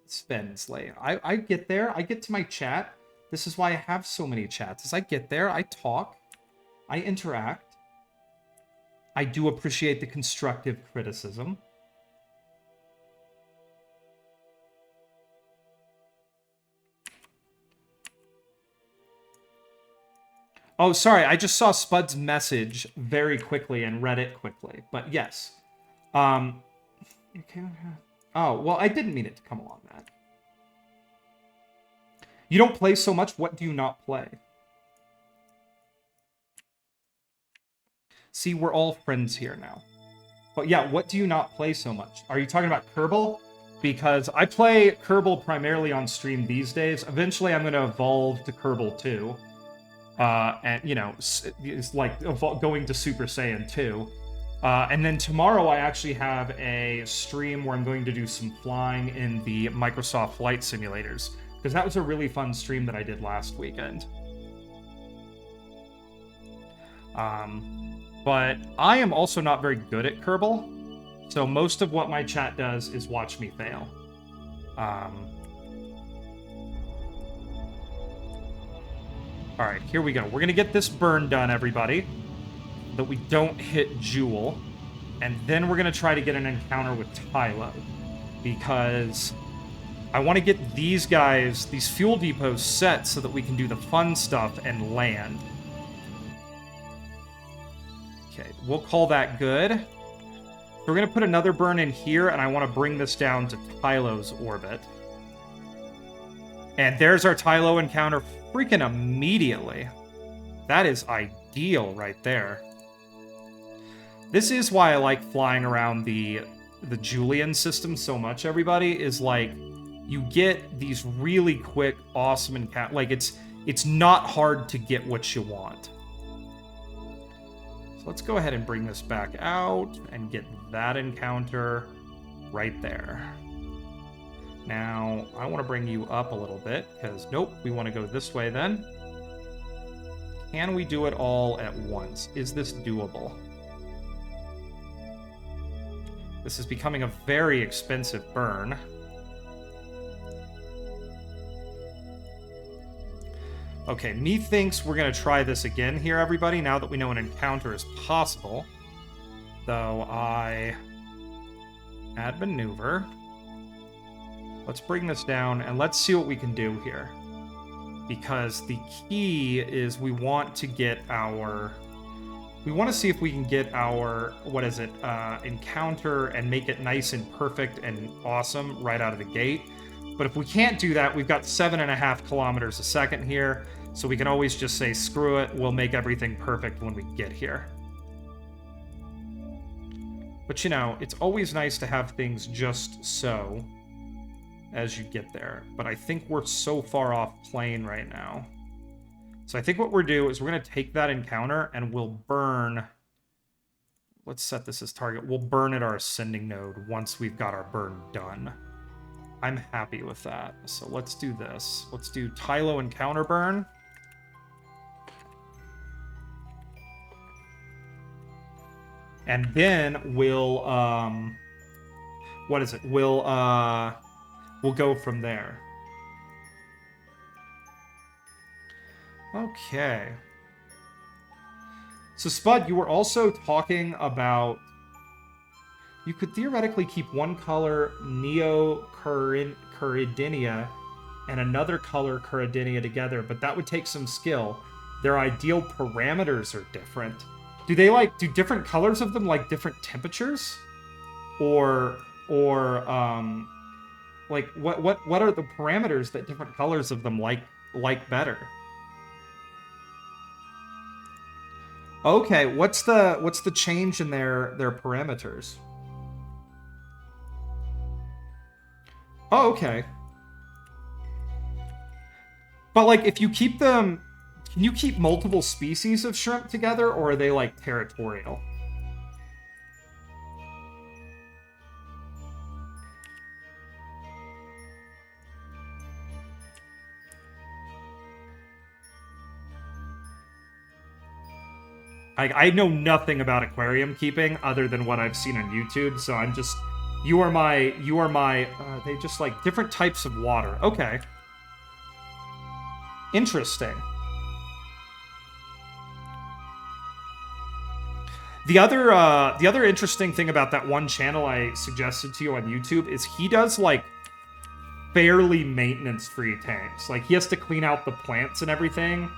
Spensley. I get there. I get to my chat. This is why I have so many chats. As I get there, I talk. I interact. I do appreciate the constructive criticism. Oh, sorry. I just saw Spud's message very quickly and read it quickly. But yes. Oh, well, I didn't mean it to come along that. You don't play so much. What do you not play? See, we're all friends here now. But yeah, what do you not play so much? Are you talking about Kerbal? Because I play Kerbal primarily on stream these days. Eventually, I'm going to evolve to Kerbal 2. And, you know, it's like going to Super Saiyan 2. And then tomorrow I actually have a stream where I'm going to do some flying in the Microsoft Flight Simulators. Because that was a really fun stream that I did last weekend. But I am also not very good at Kerbal. So most of what my chat does is watch me fail. Alright, here we go. We're going to get this burn done, everybody. That we don't hit Jewel. And then we're going to try to get an encounter with Tylo. Because I want to get these guys, these fuel depots set so that we can do the fun stuff and land. Okay, we'll call that good. We're going to put another burn in here, and I want to bring this down to Tylo's orbit. And there's our Tylo encounter freaking immediately. That is ideal right there. This is why I like flying around the Julian system so much, everybody, is like, you get these really quick, awesome encounters. Like, it's not hard to get what you want. So let's go ahead and bring this back out and get that encounter right there. Now, I want to bring you up a little bit, because, nope, we want to go this way then. Can we do it all at once? Is this doable? This is becoming a very expensive burn. Okay, methinks we're going to try this again here, everybody, now that we know an encounter is possible. Though I add maneuver. Let's bring this down, and let's see what we can do here. Because the key is we want to get our... We want to see if we can get our, what is it, encounter and make it nice and perfect and awesome right out of the gate. But if we can't do that, we've got 7.5 kilometers a second here, so we can always just say, screw it, we'll make everything perfect when we get here. But, you know, it's always nice to have things just so as you get there. But I think we're so far off plane right now. So I think what we're doing is we're going to take that encounter and we'll burn... Let's set this as target. We'll burn at our ascending node once we've got our burn done. I'm happy with that. So let's do this. Let's do Tylo encounter burn. And then we'll, what is it? We'll go from there. Okay. So, Spud, you were also talking about... You could theoretically keep one color Neo-Curidinia and another color Curidinia together, but that would take some skill. Their ideal parameters are different. Do they, like, do different colors of them like different temperatures? Or like, what are the parameters that different colors of them like better? Okay, what's the change in their parameters? Oh, okay. But, like, if you keep them... Can you keep multiple species of shrimp together, or are they, like, territorial? I know nothing about aquarium keeping other than what I've seen on YouTube, so I'm just... You are my, they just like different types of water. Okay. Interesting. The other interesting thing about that one channel I suggested to you on YouTube is he does, like, fairly maintenance-free tanks. Like, he has to clean out the plants and everything.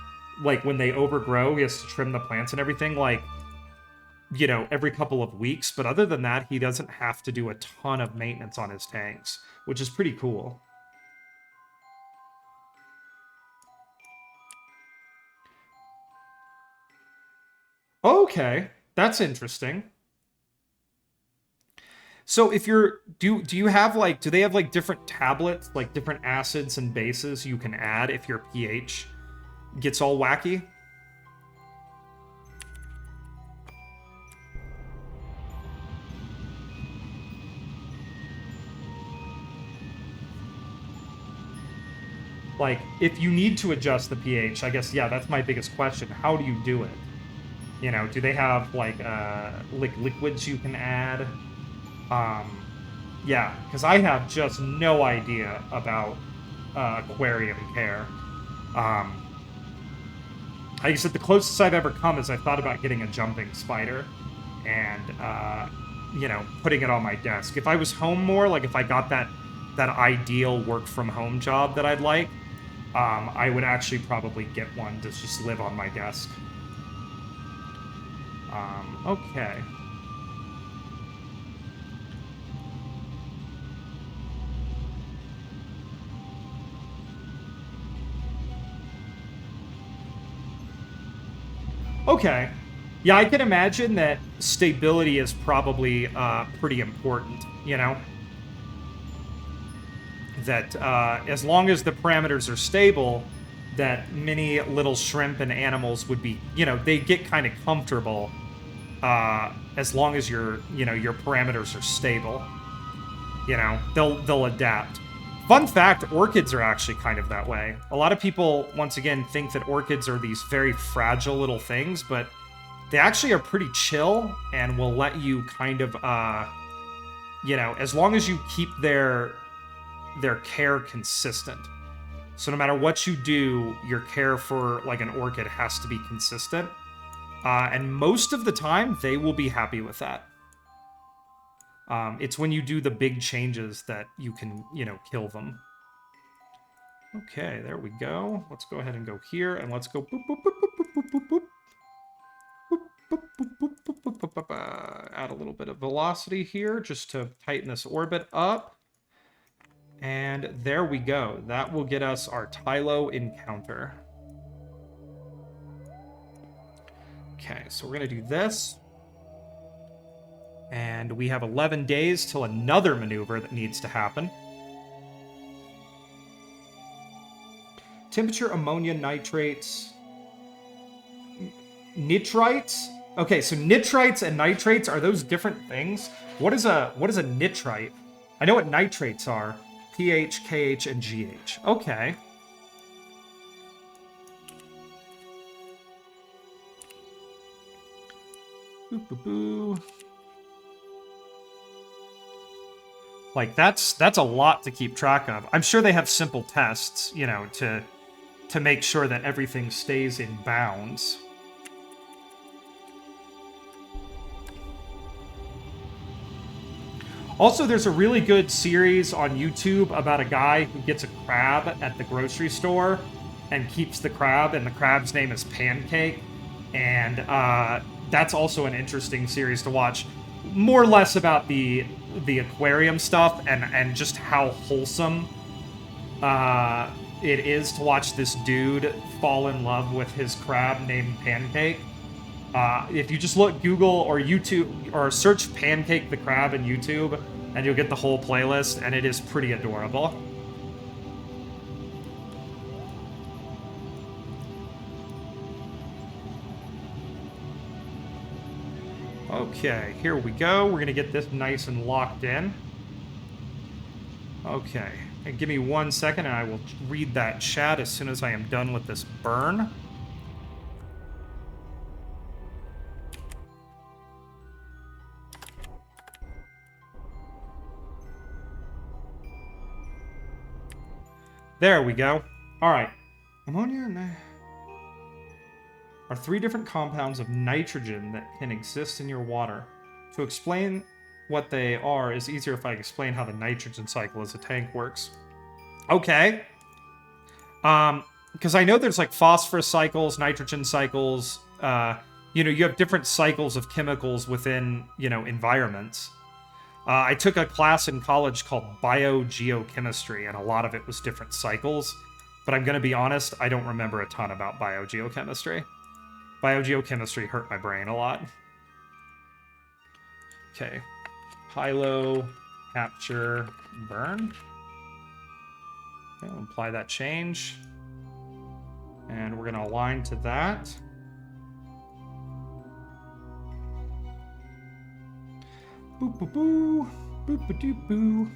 Like, when they overgrow, he has to trim the plants and everything, like, you know, every couple of weeks. But other than that, he doesn't have to do a ton of maintenance on his tanks, which is pretty cool. Okay, that's interesting. So if you're... Do you have, like... Do they have, like, different tablets, like, different acids and bases you can add if your pH gets all wacky? Like, if you need to adjust the pH, I guess, yeah, that's my biggest question. How do you do it? You know, do they have, like liquids you can add? Yeah, because I have just no idea about aquarium care. Like I said, the closest I've ever come is I thought about getting a jumping spider and, you know, putting it on my desk. If I was home more, like if I got that ideal work-from-home job that I'd like, I would actually probably get one to just live on my desk. Okay. Okay. Yeah, I can imagine that stability is probably pretty important, you know? That as long as the parameters are stable, that many little shrimp and animals would be, you know, they get kind of comfortable as long as your parameters are stable. You know, they'll adapt. Fun fact, orchids are actually kind of that way. A lot of people, once again, think that orchids are these very fragile little things, but they actually are pretty chill and will let you kind of, you know, as long as you keep their care consistent. So no matter what you do, your care for like an orchid has to be consistent. And most of the time, they will be happy with that. It's when you do the big changes that you can, you know, kill them. Okay, there we go. Let's go ahead and go here, and let's go boop, boop, boop, boop, boop, boop, boop, boop, boop, boop, boop, boop, boop, boop, boop. Add a little bit of velocity here just to tighten this orbit up. And there we go. That will get us our Tylo encounter. Okay, so we're going to do this. And we have 11 days till another maneuver that needs to happen. Temperature, ammonia, nitrates, nitrites. Okay, so nitrites and nitrates, are those different things? What is a nitrite? I know what nitrates are. pH, KH, and GH. Okay. Boo, boo, boo. Like, that's a lot to keep track of. I'm sure they have simple tests, you know, to make sure that everything stays in bounds. Also, there's a really good series on YouTube about a guy who gets a crab at the grocery store and keeps the crab, and the crab's name is Pancake. And that's also an interesting series to watch. More or less about the aquarium stuff and just how wholesome it is to watch this dude fall in love with his crab named Pancake. If you just Google or YouTube or search Pancake the Crab in YouTube, and you'll get the whole playlist, and it is pretty adorable. Okay, here we go. We're gonna get this nice and locked in. Okay, and give me 1 second and I will read that chat as soon as I am done with this burn. There we go. Alright. Ammonia are 3 different compounds of nitrogen that can exist in your water. To explain what they are is easier if I explain how the nitrogen cycle as a tank works. Okay. Because I know there's like phosphorus cycles, nitrogen cycles, you know, you have different cycles of chemicals within, you know, environments. I took a class in college called biogeochemistry, and a lot of it was different cycles. But I'm going to be honest, I don't remember a ton about biogeochemistry. Biogeochemistry hurt my brain a lot. Okay. Tylo, capture, burn. Okay, we'll apply that change. And we're going to align to that. Boop, boop, boo. Boop, boop, doop, boo.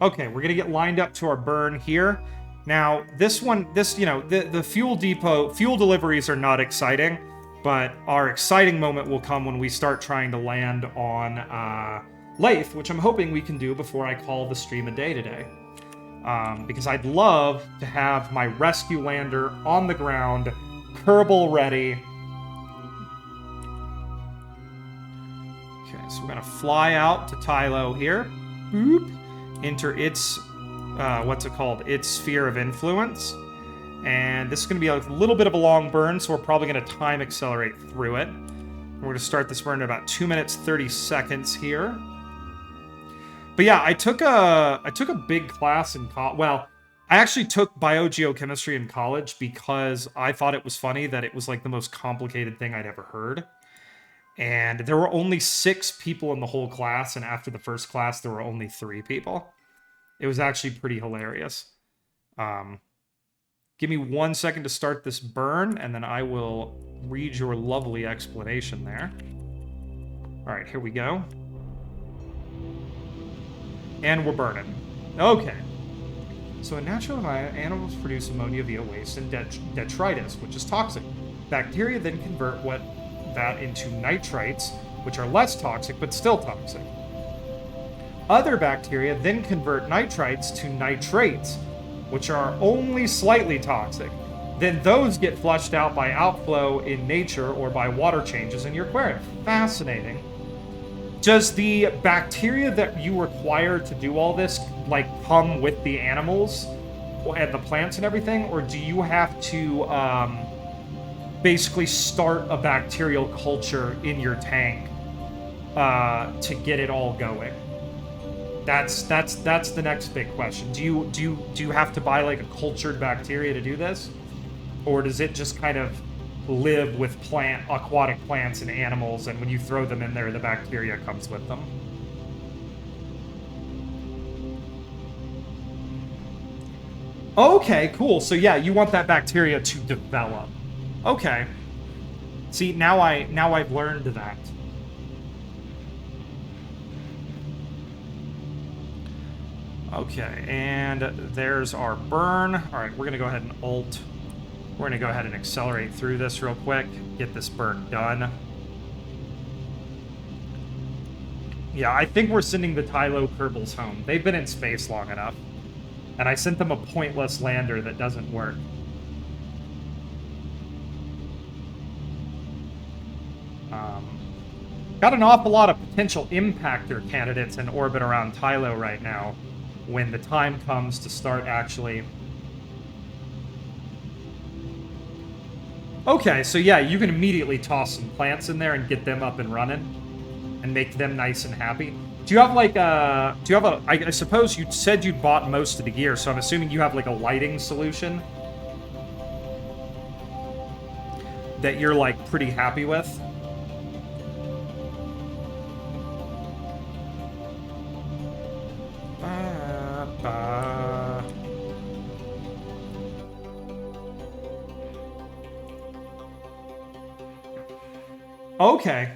Okay, we're going to get lined up to our burn here. Now, you know, the fuel depot, fuel deliveries are not exciting, but our exciting moment will come when we start trying to land on Laythe, which I'm hoping we can do before I call the stream a day today. Because I'd love to have my rescue lander on the ground, kerbal ready. Okay, so we're gonna fly out to Tylo here. Boop. Enter its, what's it called? Its sphere of influence. And this is gonna be a little bit of a long burn, so we're probably gonna time accelerate through it. We're going to start this burn in about 2 minutes 30 seconds here. But yeah, I took a big class in college. Well, I actually took biogeochemistry in college because I thought it was funny that it was like the most complicated thing I'd ever heard. And there were only 6 people in the whole class, and after the first class, there were only 3 people. It was actually pretty hilarious. Give me 1 second to start this burn, and then I will read your lovely explanation there. All right, here we go. And we're burning. Okay. So in natural environment, animals produce ammonia via waste and detritus, which is toxic. Bacteria then convert that into nitrites, which are less toxic but still toxic. Other bacteria then convert nitrites to nitrates, which are only slightly toxic. Then those get flushed out by outflow in nature or by water changes in your aquarium. Fascinating. Does the bacteria that you require to do all this, like, come with the animals and the plants and everything? Or do you have to basically start a bacterial culture in your tank to get it all going? That's the next big question. Do you have to buy, like, a cultured bacteria to do this? Or does it just kind of live with aquatic plants and animals, and when you throw them in there, the bacteria comes with them? Okay, cool. So yeah, you want that bacteria to develop. Okay. See, now I've learned that. Okay, and there's our burn. All right, we're gonna go ahead and alt. We're going to go ahead and accelerate through this real quick, get this burn done. Yeah, I think we're sending the Tylo kerbals home. They've been in space long enough. And I sent them a pointless lander that doesn't work. Got an awful lot of potential impactor candidates in orbit around Tylo right now, when the time comes to start actually... Okay, so yeah, you can immediately toss some plants in there and get them up and running and make them nice and happy. Do you have like I suppose you said you'd bought most of the gear, so I'm assuming you have like a lighting solution that you're like pretty happy with? Okay.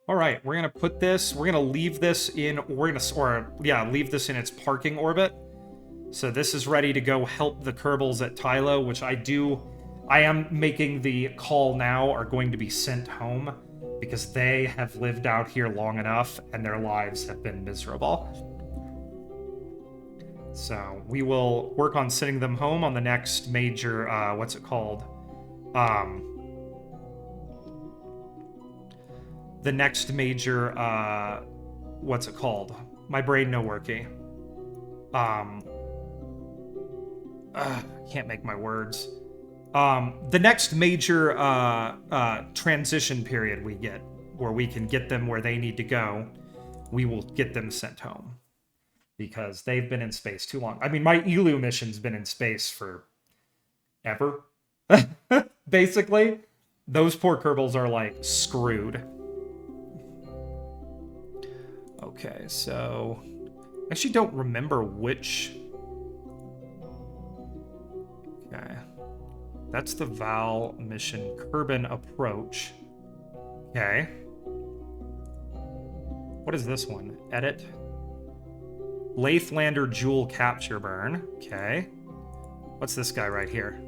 All right, we're gonna put this. We're gonna leave this in. Leave this in its parking orbit. So this is ready to go help the kerbals at Tylo, which I am making the call now, are going to be sent home because they have lived out here long enough and their lives have been miserable. So we will work on sending them home on the next major. What's it called? The next major, what's it called? My brain no worky. Can't make my words. The next major transition period we get, where we can get them where they need to go, we will get them sent home. Because they've been in space too long. I mean, my Elu mission's been in space for ever. Basically. Those poor kerbals are, like, screwed. Okay, so... I actually don't remember which... Okay. That's the Val mission. Kerbin approach. Okay. What is this one? Edit. Laythe lander jewel capture burn. Okay. What's this guy right here?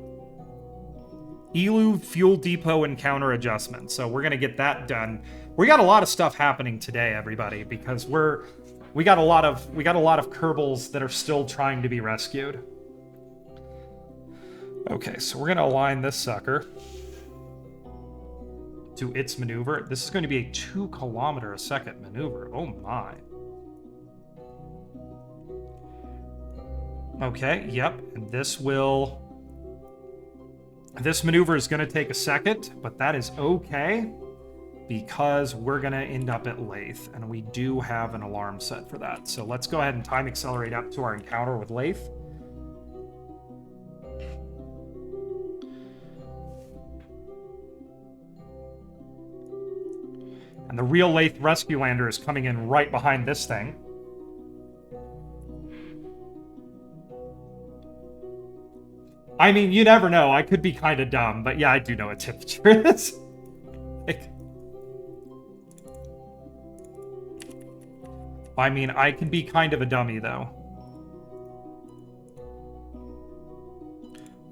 Elu fuel depot encounter adjustment. So we're gonna get that done. We got a lot of stuff happening today, everybody, because we got a lot of kerbals that are still trying to be rescued. Okay, so we're gonna align this sucker to its maneuver. This is going to be a 2 kilometer a second maneuver. Oh my. Okay, yep, and this will This maneuver is going to take a second, but that is okay, because we're going to end up at Laythe, and we do have an alarm set for that. So let's go ahead and time accelerate up to our encounter with Laythe. And the real Laythe rescue lander is coming in right behind this thing. I mean, you never know. I could be kind of dumb, but yeah, I do know what temperature is. I mean, I can be kind of a dummy, though.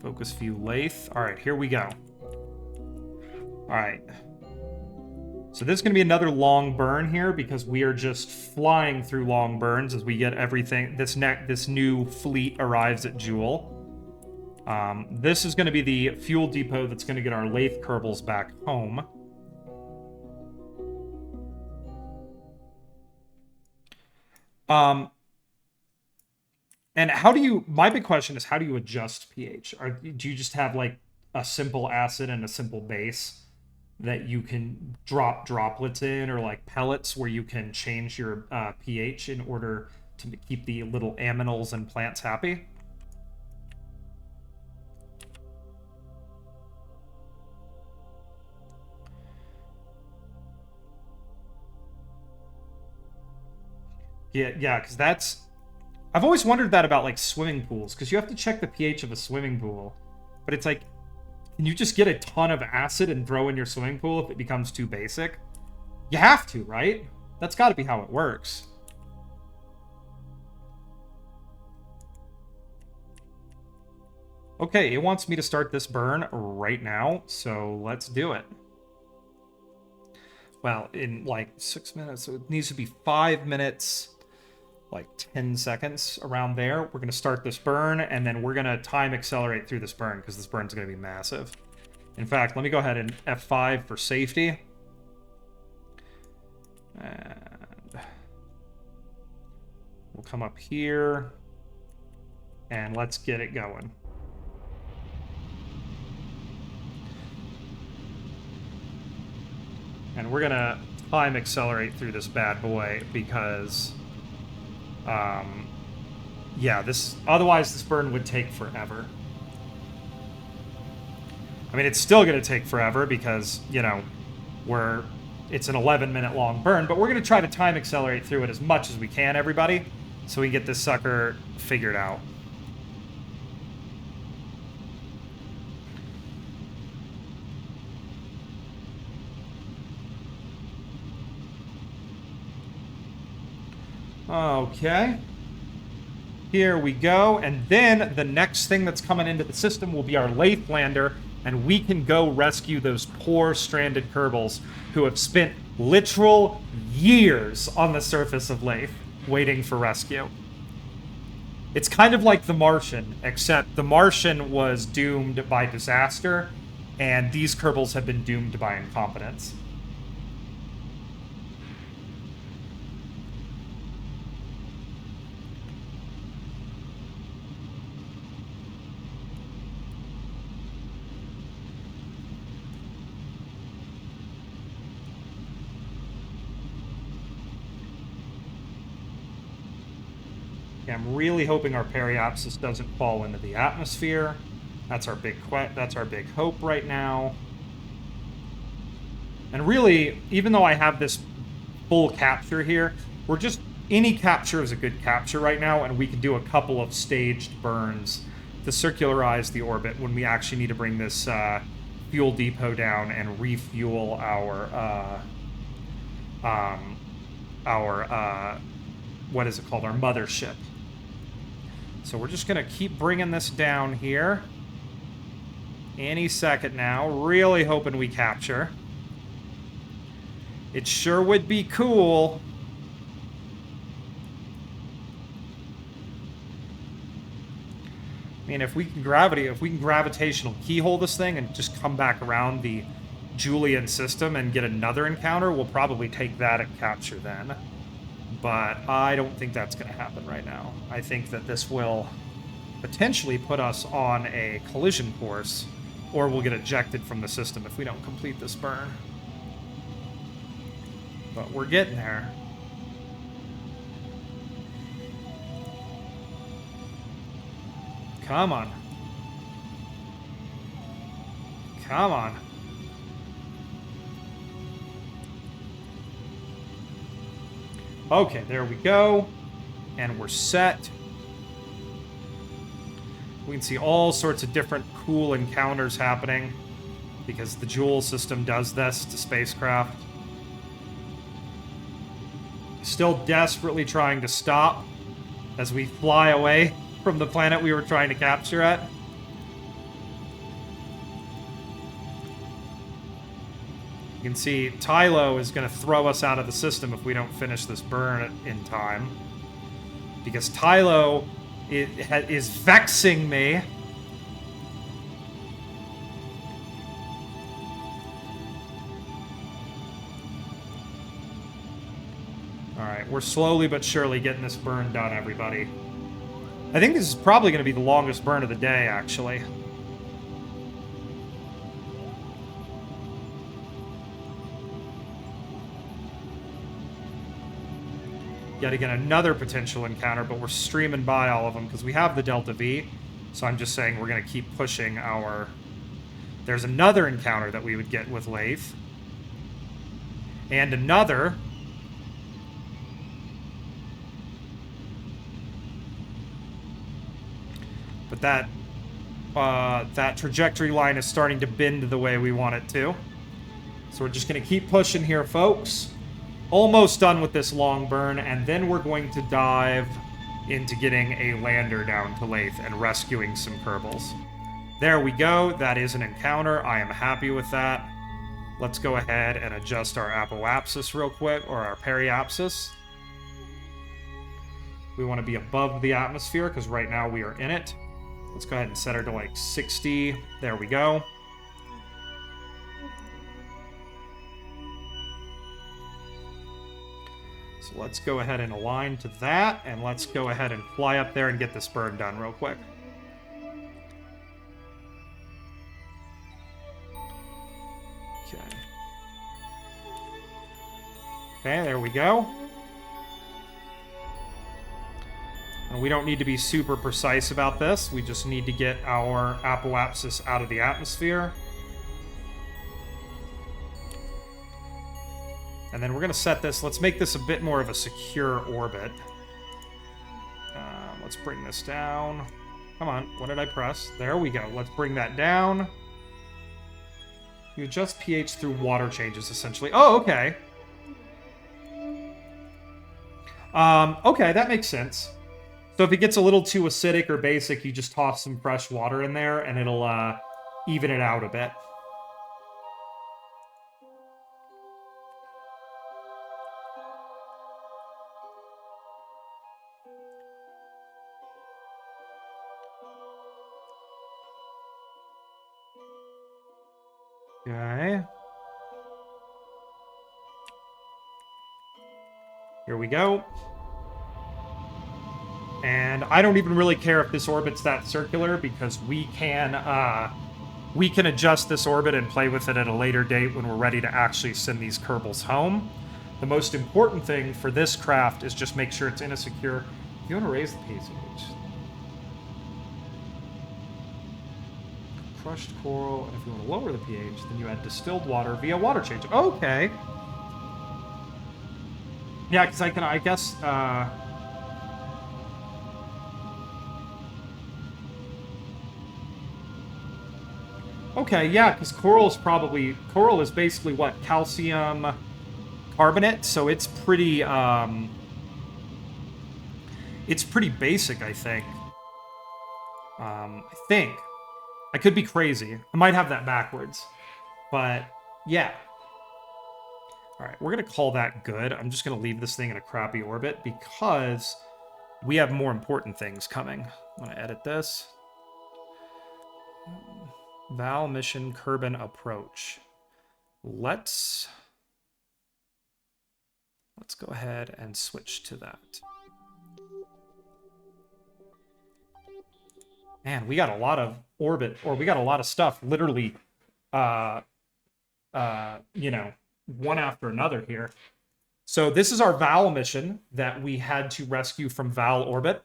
Focus view Laythe. All right, here we go. All right. So this is going to be another long burn here, because we are just flying through long burns as we get everything. This new fleet arrives at Jewel. This is going to be the fuel depot that's going to get our Laythe kerbals back home. And how do you... My big question is, how do you adjust pH? Do you just have, like, a simple acid and a simple base that you can drop droplets in, or, like, pellets where you can change your pH in order to keep the little aminals and plants happy? Yeah, because that's... I've always wondered that about, like, swimming pools, because you have to check the pH of a swimming pool. But it's like, can you just get a ton of acid and throw in your swimming pool if it becomes too basic? You have to, right? That's got to be how it works. Okay, it wants me to start this burn right now, so let's do it. Well, in, like, 6 minutes, so it needs to be 5 minutes... like 10 seconds around there. We're going to start this burn, and then we're going to time accelerate through this burn, because this burn's going to be massive. In fact, let me go ahead and F5 for safety. And we'll come up here, and let's get it going. And we're going to time accelerate through this bad boy, because... yeah, otherwise this burn would take forever. I mean, it's still going to take forever because, you know, it's an 11-minute long burn, but we're going to try to time accelerate through it as much as we can, everybody, so we can get this sucker figured out. Okay. Here we go. And then the next thing that's coming into the system will be our Laythe lander, and we can go rescue those poor stranded kerbals who have spent literal years on the surface of Laythe waiting for rescue. It's kind of like The Martian, except The Martian was doomed by disaster, and these kerbals have been doomed by incompetence. I'm really hoping our periapsis doesn't fall into the atmosphere. That's our big hope right now. And really, even though I have this full capture here, any capture is a good capture right now, and we can do a couple of staged burns to circularize the orbit when we actually need to bring this fuel depot down and refuel our what is it called? Our mothership. So we're just going to keep bringing this down here. Any second now. Really hoping we capture. It sure would be cool. I mean, if we can gravitational keyhole this thing and just come back around the Julian system and get another encounter, we'll probably take that at capture then. But I don't think that's going to happen right now. I think that this will potentially put us on a collision course Or we'll get ejected from the system if we don't complete this burn. But we're getting there. Come on. Come on. Okay, there we go. And we're set. We can see all sorts of different cool encounters happening because the Joule system does this to spacecraft. Still desperately trying to stop as we fly away from the planet we were trying to capture at. You can see Tylo is going to throw us out of the system if we don't finish this burn in time. Because Tylo is vexing me. Alright, we're slowly but surely getting this burn done, everybody. I think this is probably going to be the longest burn of the day, actually. Yet again, another potential encounter, but we're streaming by all of them because we have the Delta V. So I'm just saying we're going to keep pushing our... There's another encounter that we would get with Laythe. And another... But that trajectory line is starting to bend the way we want it to. So we're just going to keep pushing here, folks. Almost done with this long burn, and then we're going to dive into getting a lander down to Laythe and rescuing some kerbals. There we go. That is an encounter. I am happy with that. Let's go ahead and adjust our apoapsis real quick, or our periapsis. We want to be above the atmosphere, because right now we are in it. Let's go ahead and set her to like 60. There we go. So let's go ahead and align to that, and let's go ahead and fly up there and get this burn done real quick. Okay. Okay, there we go. And we don't need to be super precise about this. We just need to get our apoapsis out of the atmosphere. And then we're going to set this... Let's make this a bit more of a secure orbit. Let's bring this down. Come on, what did I press? There we go. Let's bring that down. You adjust pH through water changes, essentially. Oh, okay. Okay, that makes sense. So if it gets a little too acidic or basic, you just toss some fresh water in there, and it'll even it out a bit. Okay. Here we go. And I don't even really care if this orbit's that circular, because we can adjust this orbit and play with it at a later date when we're ready to actually send these kerbals home. The most important thing for this craft is just make sure it's in a secure... If you want to raise the pH... Crushed coral, and if you want to lower the pH, then you add distilled water via water change. Okay. Yeah, because I guess... Okay, yeah, because coral is basically what? Calcium carbonate, so it's pretty basic, I think. I could be crazy. I might have that backwards. But, yeah. Alright, we're going to call that good. I'm just going to leave this thing in a crappy orbit because we have more important things coming. I'm going to edit this. Val mission Kerbin approach. Let's go ahead and switch to that. Man, we got a lot of orbit, or we got a lot of stuff literally, you know, one after another here. So this is our Val mission that we had to rescue from Val orbit.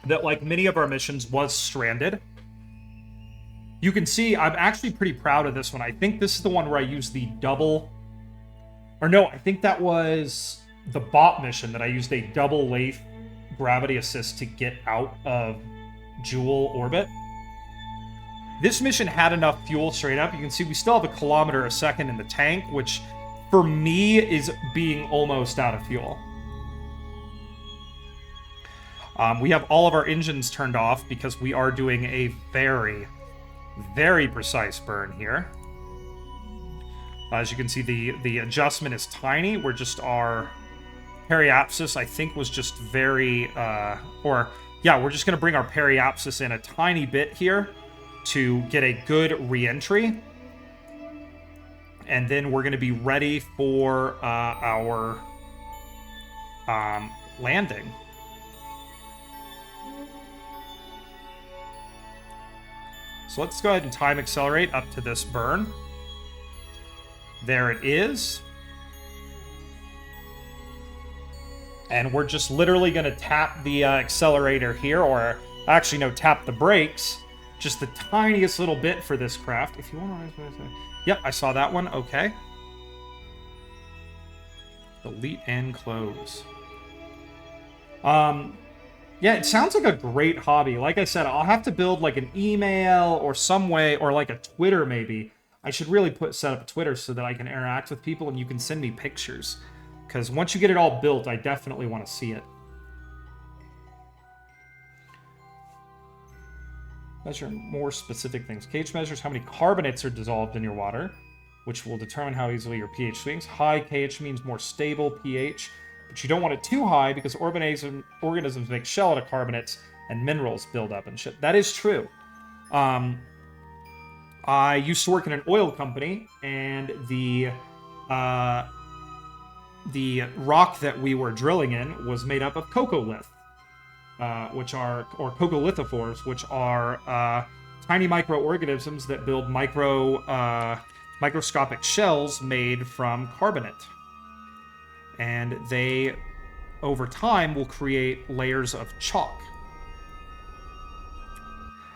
That, like many of our missions, was stranded. You can see I'm actually pretty proud of this one. I think this is the one where I used the double... Or no, I think that was the bot mission that I used a double Laythe gravity assist to get out of Jewel orbit. This mission had enough fuel straight up. You can see we still have 1 kilometer a second in the tank, which for me is being almost out of fuel. We have all of our engines turned off because we are doing a very, very precise burn here. As you can see, the adjustment is tiny. We're just our periapsis, I think, was just very... we're just going to bring our periapsis in a tiny bit here to get a good re-entry. And then we're going to be ready for our landing. So let's go ahead and time accelerate up to this burn. There it is. And we're just literally going to tap the accelerator here, or actually, no, tap the brakes. Just the tiniest little bit for this craft. If you want to... Yep, I saw that one. Okay. Delete and close. Yeah, it sounds like a great hobby. Like I said, I'll have to build like an email or some way, or like a Twitter maybe. I should really set up a Twitter so that I can interact with people and you can send me pictures. Because once you get it all built, I definitely want to see it. Measure more specific things. KH measures how many carbonates are dissolved in your water, which will determine how easily your pH swings. High KH means more stable pH, but you don't want it too high because organisms make shell out of carbonates and minerals build up and shit. That is true. I used to work in an oil company, and the rock that we were drilling in was made up of coccolith, or coccolithophores, which are tiny microorganisms that build microscopic shells made from carbonate. And they, over time, will create layers of chalk.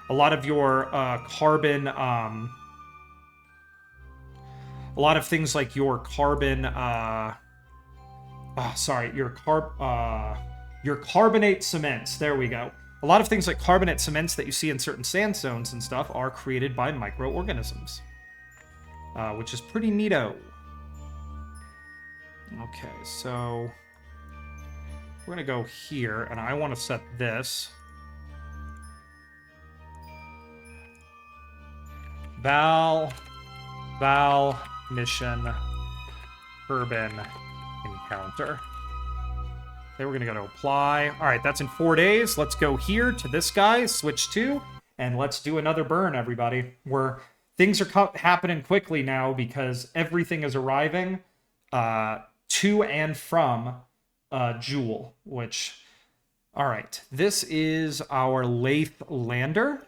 A lot of your carbon... a lot of things like your carbon... your carbonate cements. There we go. A lot of things like carbonate cements that you see in certain sandstones and stuff are created by microorganisms. Which is pretty neato. Okay, so... we're gonna go here, and I want to set this... Val mission urban encounter. Okay, we're gonna go to apply. All right, that's in 4 days. Let's go here to this guy, switch to, and let's do another burn, everybody. Things are happening quickly now because everything is arriving to and from Jewel, which... All right, this is our Laythe lander.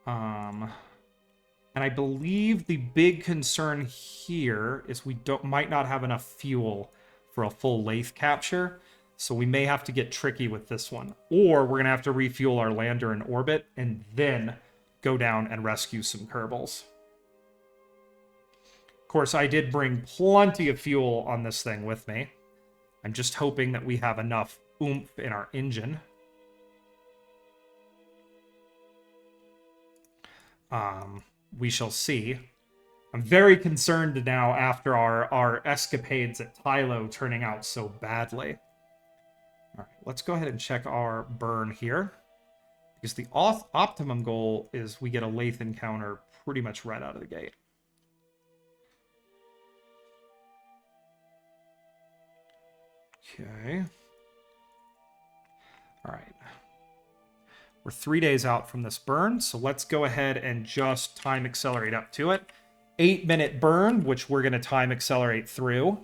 And I believe the big concern here is we might not have enough fuel for a full Laythe capture, so we may have to get tricky with this one. Or we're going to have to refuel our lander in orbit and then go down and rescue some kerbals. Of course, I did bring plenty of fuel on this thing with me. I'm just hoping that we have enough oomph in our engine. We shall see. I'm very concerned now after our escapades at Tylo turning out so badly. All right, let's go ahead and check our burn here. Because the optimum goal is we get a Laythe encounter pretty much right out of the gate. Okay. All right. We're 3 days out from this burn, so let's go ahead and just time accelerate up to it. 8-minute burn, which we're going to time accelerate through.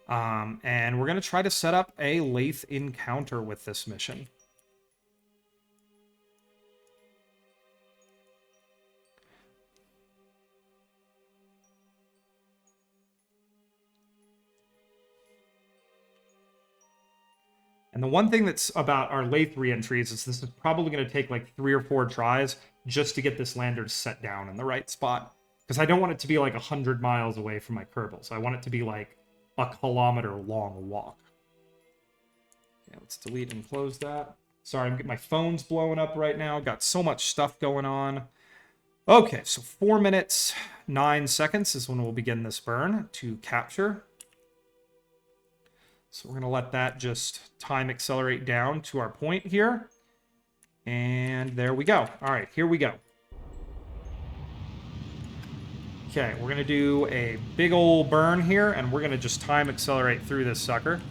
And we're going to try to set up a Laythe encounter with this mission. And the one thing that's about our Laythe re-entries is this is probably going to take like 3 or 4 tries just to get this lander set down in the right spot. Because I don't want it to be like 100 miles away from my kerbals. I want it to be like a kilometer-long walk. Yeah, let's delete and close that. Sorry, my phone's blowing up right now. Got so much stuff going on. Okay, so 4 minutes, 9 seconds is when we'll begin this burn to capture. So we're going to let that just time accelerate down to our point here. And there we go. All right, here we go. Okay, we're going to do a big old burn here, and we're going to just time accelerate through this sucker.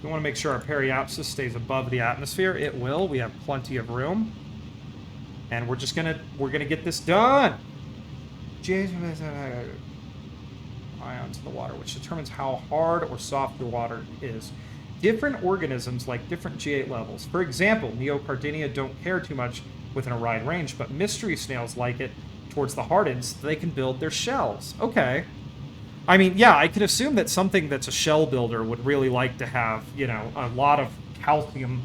We want to make sure our periapsis stays above the atmosphere. It will. We have plenty of room. And we're gonna get this done. Ions in the water, which determines how hard or soft your water is. Different organisms like different G8 levels. For example, Neocardinia don't care too much within a wide range, but mystery snails like it towards the hardened so they can build their shells. Okay. I mean, yeah, I could assume that something that's a shell builder would really like to have, you know, a lot of calcium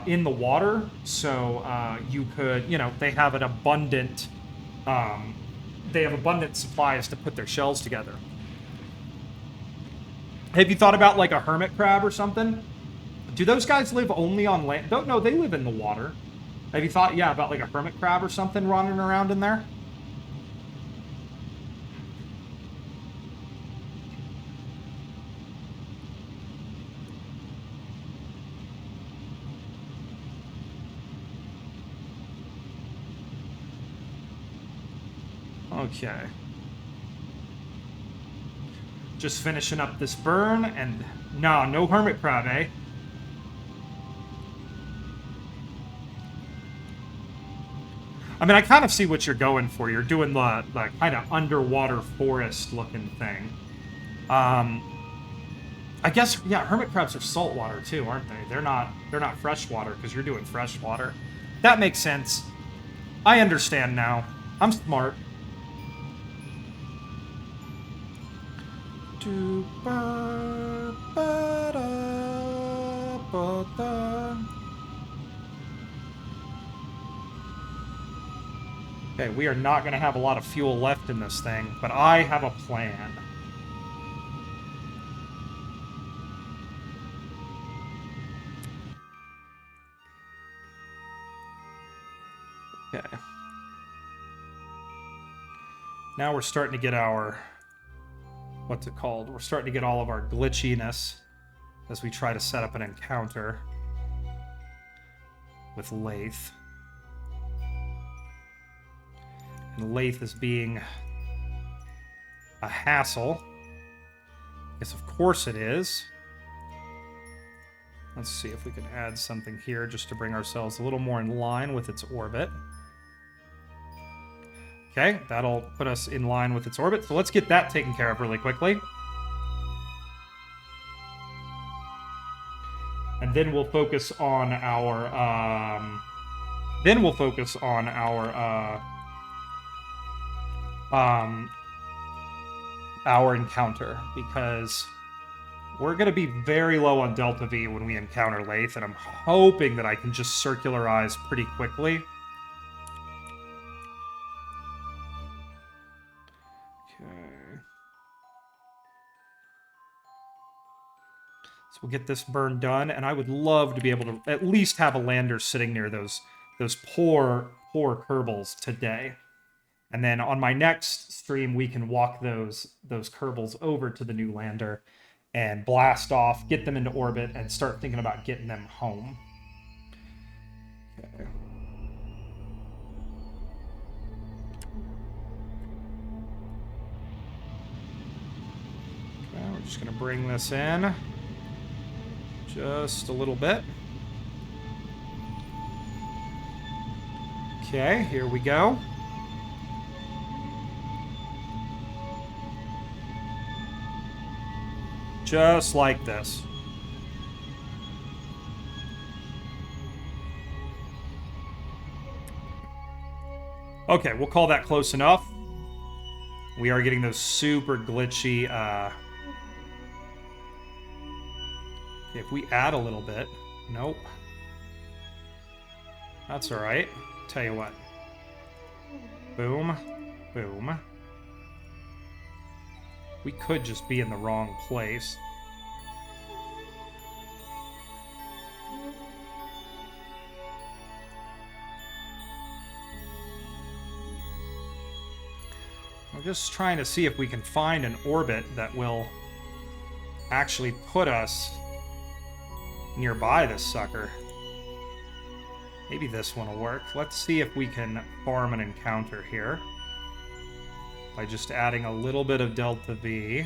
in the water, so you could, you know, they have abundant supplies to put their shells together. Have you thought about like a hermit crab or something? Do those guys live only on land? No, they live in the water. Have you thought, yeah, about like a hermit crab or something running around in there? Okay. Just finishing up this burn, and no hermit crab, eh? I mean, I kind of see what you're going for. You're doing the kind of underwater forest-looking thing. I guess, yeah, hermit crabs are saltwater too, aren't they? They're not freshwater because you're doing freshwater. That makes sense. I understand now. I'm smart. Okay, we are not going to have a lot of fuel left in this thing, but I have a plan. Okay. Now we're starting to get our... what's it called? We're starting to get all of our glitchiness as we try to set up an encounter with Laythe. And Laythe is being a hassle. Yes, of course it is. Let's see if we can add something here just to bring ourselves a little more in line with its orbit. Okay, that'll put us in line with its orbit. So let's get that taken care of really quickly. And then we'll focus on our... our encounter, because we're going to be very low on Delta V when we encounter Laythe, and I'm hoping that I can just circularize pretty quickly. Okay. So we'll get this burn done, and I would love to be able to at least have a lander sitting near those poor kerbals today. And then on my next stream, we can walk those kerbals over to the new lander and blast off, get them into orbit, and start thinking about getting them home. Okay. Okay, we're just going to bring this in just a little bit. Okay, here we go. Just like this. Okay, we'll call that close enough. We are getting those super glitchy, if we add a little bit... Nope. That's alright. Tell you what. Boom. Boom. We could just be in the wrong place. I'm just trying to see if we can find an orbit that will actually put us nearby this sucker. Maybe this one will work. Let's see if we can farm an encounter here by just adding a little bit of Delta V.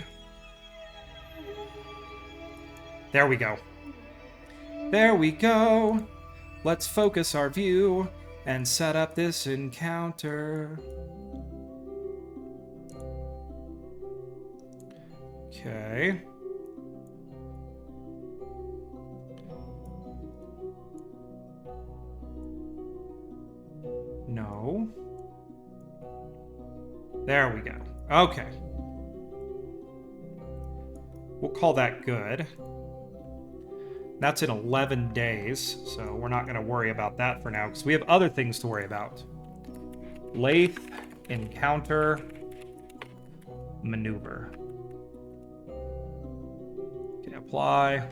There we go. There we go. Let's focus our view and set up this encounter. Okay. No. There we go. Okay. We'll call that good. That's in 11 days, so we're not going to worry about that for now, because we have other things to worry about. Laythe, encounter, maneuver. Okay, apply.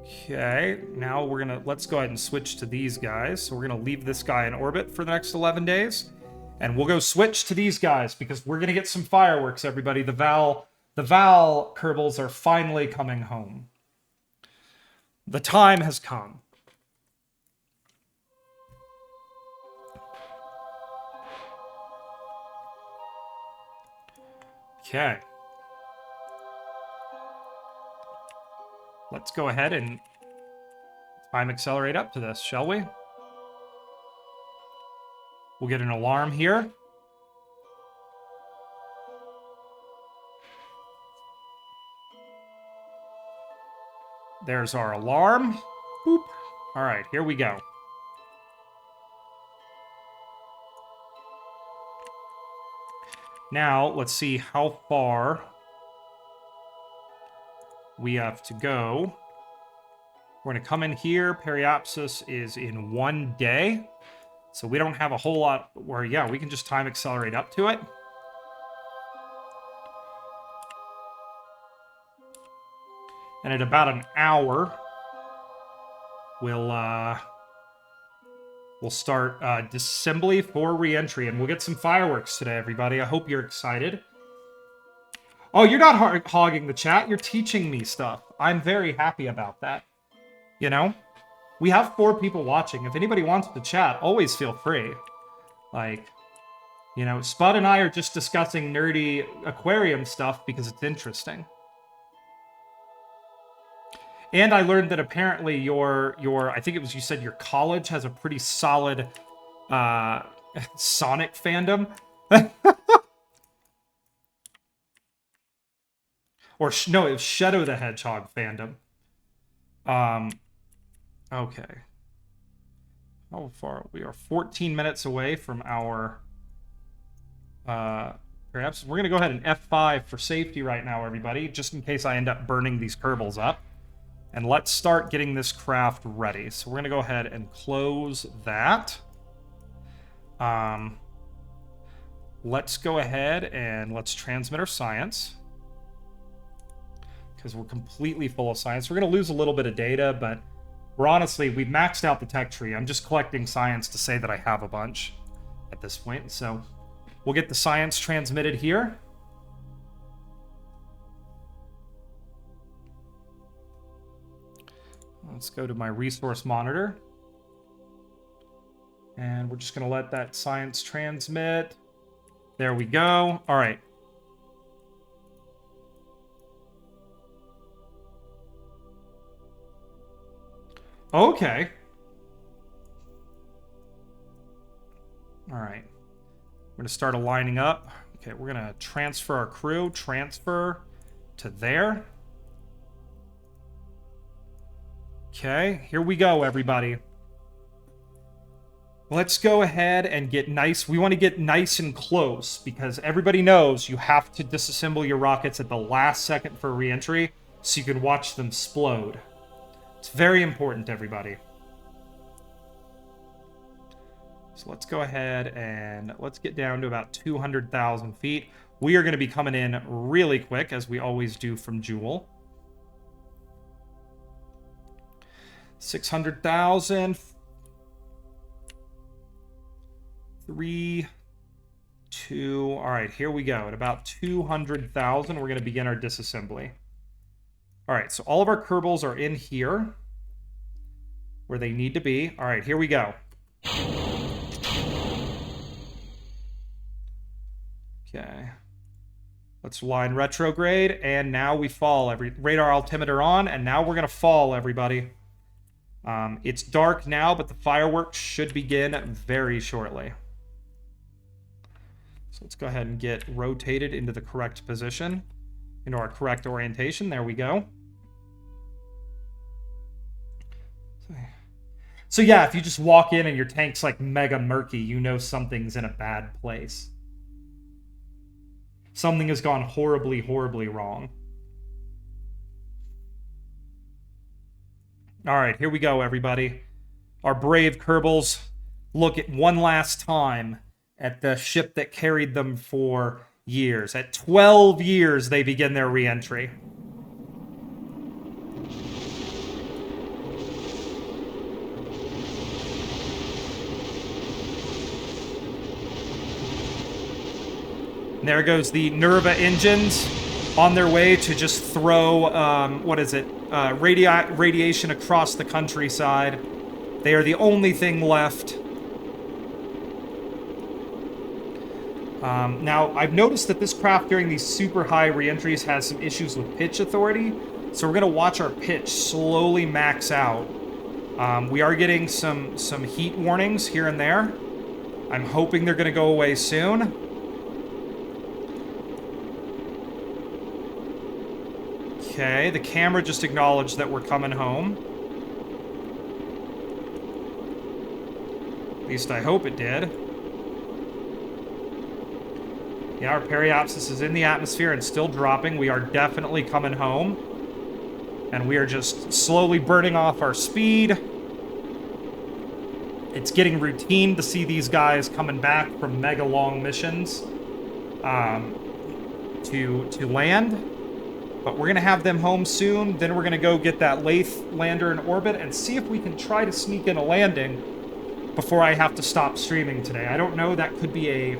Okay, now let's go ahead and switch to these guys. So we're gonna leave this guy in orbit for the next 11 days. And we'll go switch to these guys because we're gonna get some fireworks, everybody. The Val kerbals are finally coming home. The time has come. Okay. Let's go ahead and time accelerate up to this, shall we? We'll get an alarm here. There's our alarm. Boop. All right, here we go. Now, let's see how far we have to go. We're going to come in here. Periapsis is in 1 day. So we don't have a whole lot where, yeah, we can just time accelerate up to it. And at about an hour, we'll start disassembly for re-entry. And we'll get some fireworks today, everybody. I hope you're excited. Oh, you're not hogging the chat. You're teaching me stuff. I'm very happy about that. You know? We have 4 people watching. If anybody wants to chat, always feel free. Like, you know, Spud and I are just discussing nerdy aquarium stuff because it's interesting. And I learned that apparently your I think it was you said your college has a pretty solid Sonic fandom. Or no, it was Shadow the Hedgehog fandom. Okay. How far? We are 14 minutes away from our... perhaps we're going to go ahead and F5 for safety right now, everybody, just in case I end up burning these kerbals up. And let's start getting this craft ready. So we're going to go ahead and close that. Let's go ahead and let's transmit our science. Because we're completely full of science. We're going to lose a little bit of data, but we've maxed out the tech tree. I'm just collecting science to say that I have a bunch at this point. So we'll get the science transmitted here. Let's go to my resource monitor. And we're just going to let that science transmit. There we go. All right. Okay. All right. We're going to start aligning up. Okay, we're going to transfer our crew. Transfer to there. Okay, here we go, everybody. Let's go ahead and get nice. We want to get nice and close because everybody knows you have to disassemble your rockets at the last second for re-entry so you can watch them explode. It's very important, everybody. So let's go ahead and let's get down to about 200,000 feet. We are going to be coming in really quick, as we always do from Jewel. 600,000. 3, 2. All right, here we go. At about 200,000, we're going to begin our disassembly. All right, so all of our kerbals are in here where they need to be. All right, here we go. Okay. Let's line retrograde, and now we fall. Radar altimeter on, and now we're going to fall, everybody. It's dark now, but the fireworks should begin very shortly. So let's go ahead and get rotated into the correct position, into our correct orientation. There we go. So yeah, if you just walk in and your tank's like mega murky, you know something's in a bad place. Something has gone horribly, horribly wrong. All right, here we go, everybody. Our brave kerbals look at one last time at the ship that carried them for years. At 12 years, they begin their re-entry. And there goes the Nerva engines on their way to just throw, radiation across the countryside. They are the only thing left. Now, I've noticed that this craft during these super high re-entries has some issues with pitch authority, so we're going to watch our pitch slowly max out. We are getting some heat warnings here and there. I'm hoping they're going to go away soon. Okay, the camera just acknowledged that we're coming home. At least I hope it did. Yeah, our periapsis is in the atmosphere and still dropping. We are definitely coming home. And we are just slowly burning off our speed. It's getting routine to see these guys coming back from mega long missions to land. But we're going to have them home soon. Then we're going to go get that Laythe lander in orbit and see if we can try to sneak in a landing before I have to stop streaming today. I don't know, that could be a...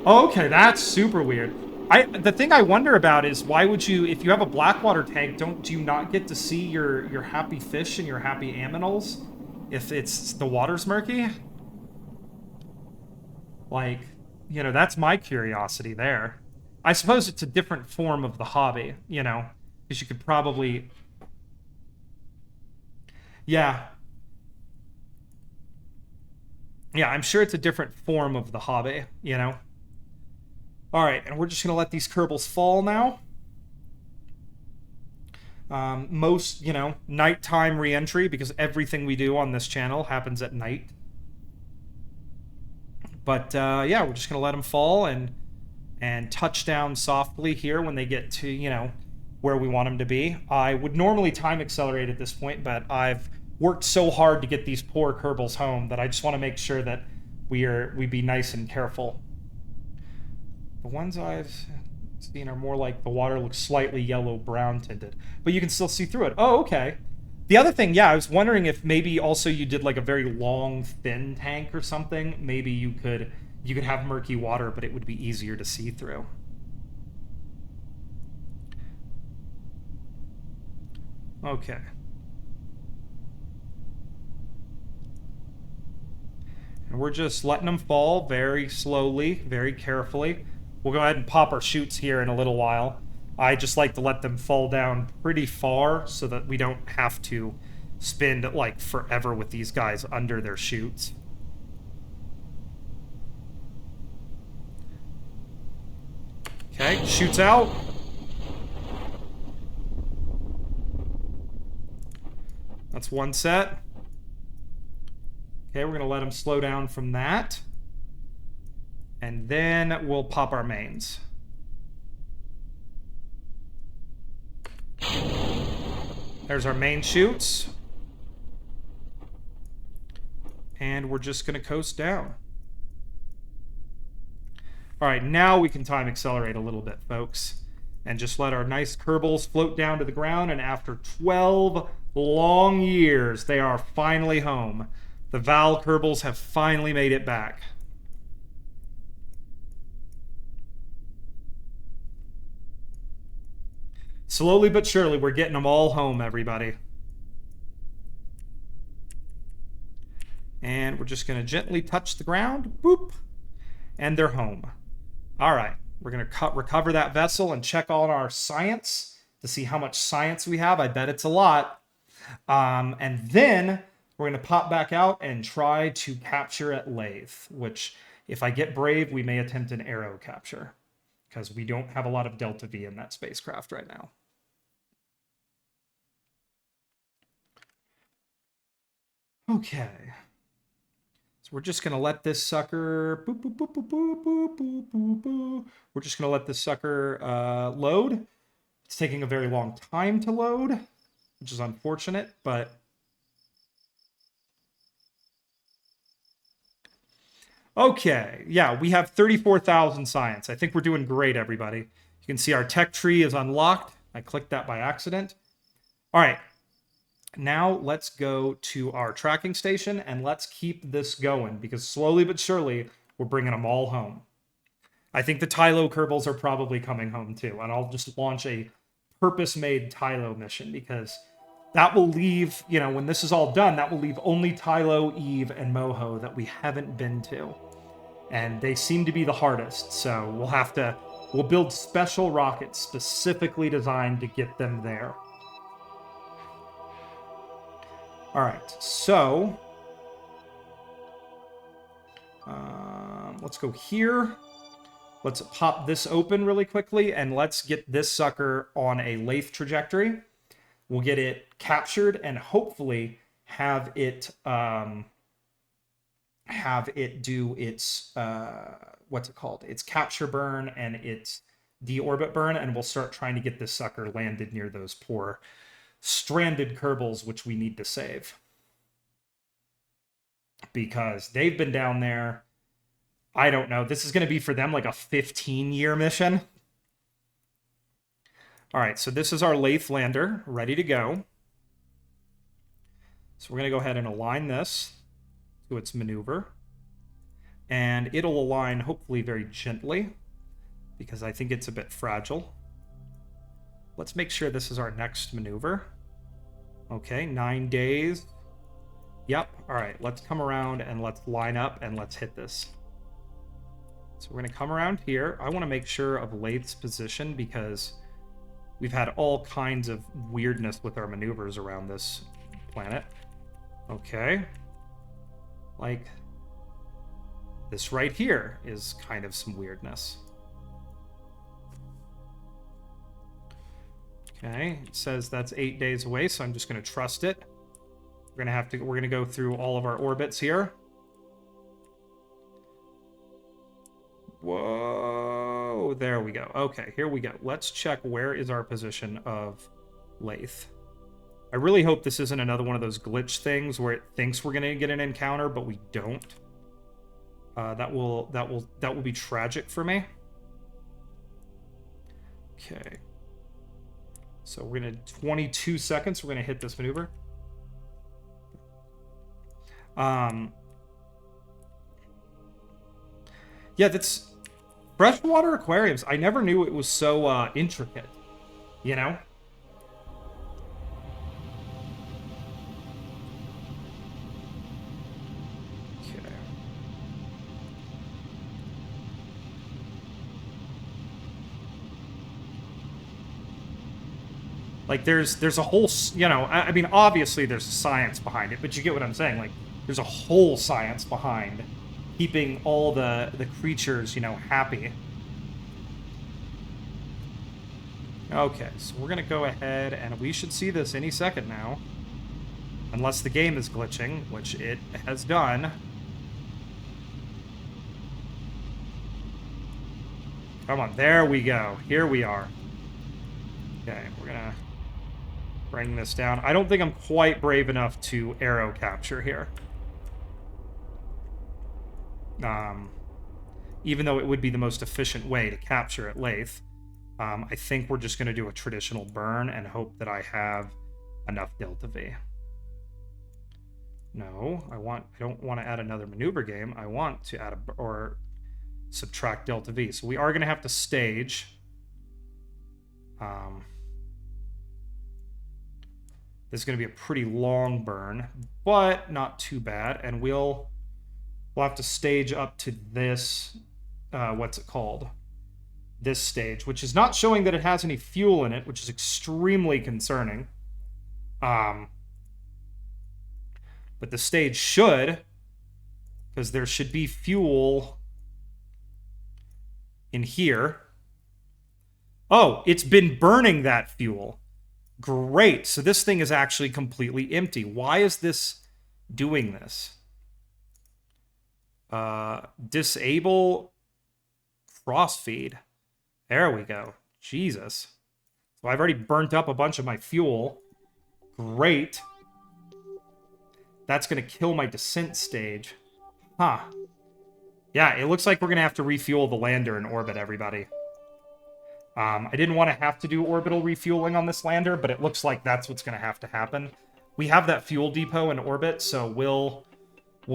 Oh, okay, that's super weird. The thing I wonder about is, why would you, if you have a Blackwater tank, do you not get to see your happy fish and your happy aminals if it's the water's murky? Like... You know, that's my curiosity there. I suppose it's a different form of the hobby, you know, because you could probably... Yeah. Yeah, I'm sure it's a different form of the hobby, you know. Alright, and we're just going to let these kerbals fall now. Most, you know, nighttime re-entry, because everything we do on this channel happens at night. But, yeah, we're just going to let them fall and touch down softly here when they get to, you know, where we want them to be. I would normally time accelerate at this point, but I've worked so hard to get these poor kerbals home that I just want to make sure that we be nice and careful. The ones I've seen are more like the water looks slightly yellow-brown tinted. But you can still see through it. Oh, okay. The other thing, yeah, I was wondering if maybe also you did like a very long, thin tank or something. Maybe you could have murky water, but it would be easier to see through. Okay. And we're just letting them fall very slowly, very carefully. We'll go ahead and pop our chutes here in a little while. I just like to let them fall down pretty far so that we don't have to spend, like, forever with these guys under their chutes. Okay, shoots out. That's one set. Okay, we're going to let him slow down from that. And then we'll pop our mains. There's our main shoots. And we're just going to coast down. All right, now we can time accelerate a little bit, folks. And just let our nice kerbals float down to the ground. And after 12 long years, they are finally home. The Val kerbals have finally made it back. Slowly but surely, we're getting them all home, everybody. And we're just going to gently touch the ground. Boop. And they're home. All right. We're going to recover that vessel and check all our science to see how much science we have. I bet it's a lot. And then we're going to pop back out and try to capture at Laythe, which, if I get brave, we may attempt an aero capture, because we don't have a lot of Delta V in that spacecraft right now. Okay. So we're just going to let this sucker... Boop, boop, boop, boop, boop, boop, boop, boop, boop. We're just going to let this sucker load. It's taking a very long time to load, which is unfortunate, but... Okay, yeah, we have 34,000 science. I think we're doing great, everybody. You can see our tech tree is unlocked. I clicked that by accident. All right, now let's go to our tracking station and let's keep this going, because slowly but surely, we're bringing them all home. I think the Tylo kerbals are probably coming home too, and I'll just launch a purpose-made Tylo mission, because that will leave, you know, when this is all done, that will leave only Tylo, Eve, and Moho that we haven't been to. And they seem to be the hardest, so we'll build special rockets specifically designed to get them there. All right, so let's go here. Let's pop this open really quickly, and let's get this sucker on a Laythe trajectory. We'll get it captured and hopefully have it do its what's it called? Its capture burn and its deorbit burn, and we'll start trying to get this sucker landed near those poor stranded kerbals, which we need to save, because they've been down there. I don't know. This is going to be for them like a 15-year mission. All right, so this is our Laythe lander, ready to go. So we're going to go ahead and align this to its maneuver. And it'll align hopefully very gently, because I think it's a bit fragile. Let's make sure this is our next maneuver. Okay, 9 days. Yep, all right, let's come around and let's line up and let's hit this. So we're going to come around here. I want to make sure of Laythe's position, because we've had all kinds of weirdness with our maneuvers around this planet. Okay. Like, this right here is kind of some weirdness. Okay, it says that's 8 days away, so I'm just going to trust it. We're going to go through all of our orbits here. Whoa, there we go. Okay, here we go. Let's check where is our position of Laythe. I really hope this isn't another one of those glitch things where it thinks we're going to get an encounter, but we don't. That will be tragic for me. Okay. So we're going to 22 seconds. We're going to hit this maneuver. Yeah, that's freshwater aquariums. I never knew it was so intricate, you know? Okay. Like, there's a whole, you know, I mean, obviously there's science behind it, but you get what I'm saying. Like, there's a whole science behind keeping all the creatures, you know, happy. Okay, so we're going to go ahead, and we should see this any second now. Unless the game is glitching, which it has done. Come on, there we go. Here we are. Okay, we're going to bring this down. I don't think I'm quite brave enough to arrow capture here. Even though it would be the most efficient way to capture at Laythe. I think we're just going to do a traditional burn and hope that I have enough Delta V. No, I don't want to add another maneuver game. I want to add or subtract Delta V. So we are going to have to stage. This is going to be a pretty long burn, but not too bad. And we'll have to stage up to this, what's it called? This stage, which is not showing that it has any fuel in it, which is extremely concerning. But the stage should, because there should be fuel in here. Oh, it's been burning that fuel. Great. So this thing is actually completely empty. Why is this doing this? Disable crossfeed. There we go. Jesus. So I've already burnt up a bunch of my fuel. Great. That's going to kill my descent stage. Huh. Yeah, it looks like we're going to have to refuel the lander in orbit, everybody. I didn't want to have to do orbital refueling on this lander, but it looks like that's what's going to have to happen. We have that fuel depot in orbit, so we'll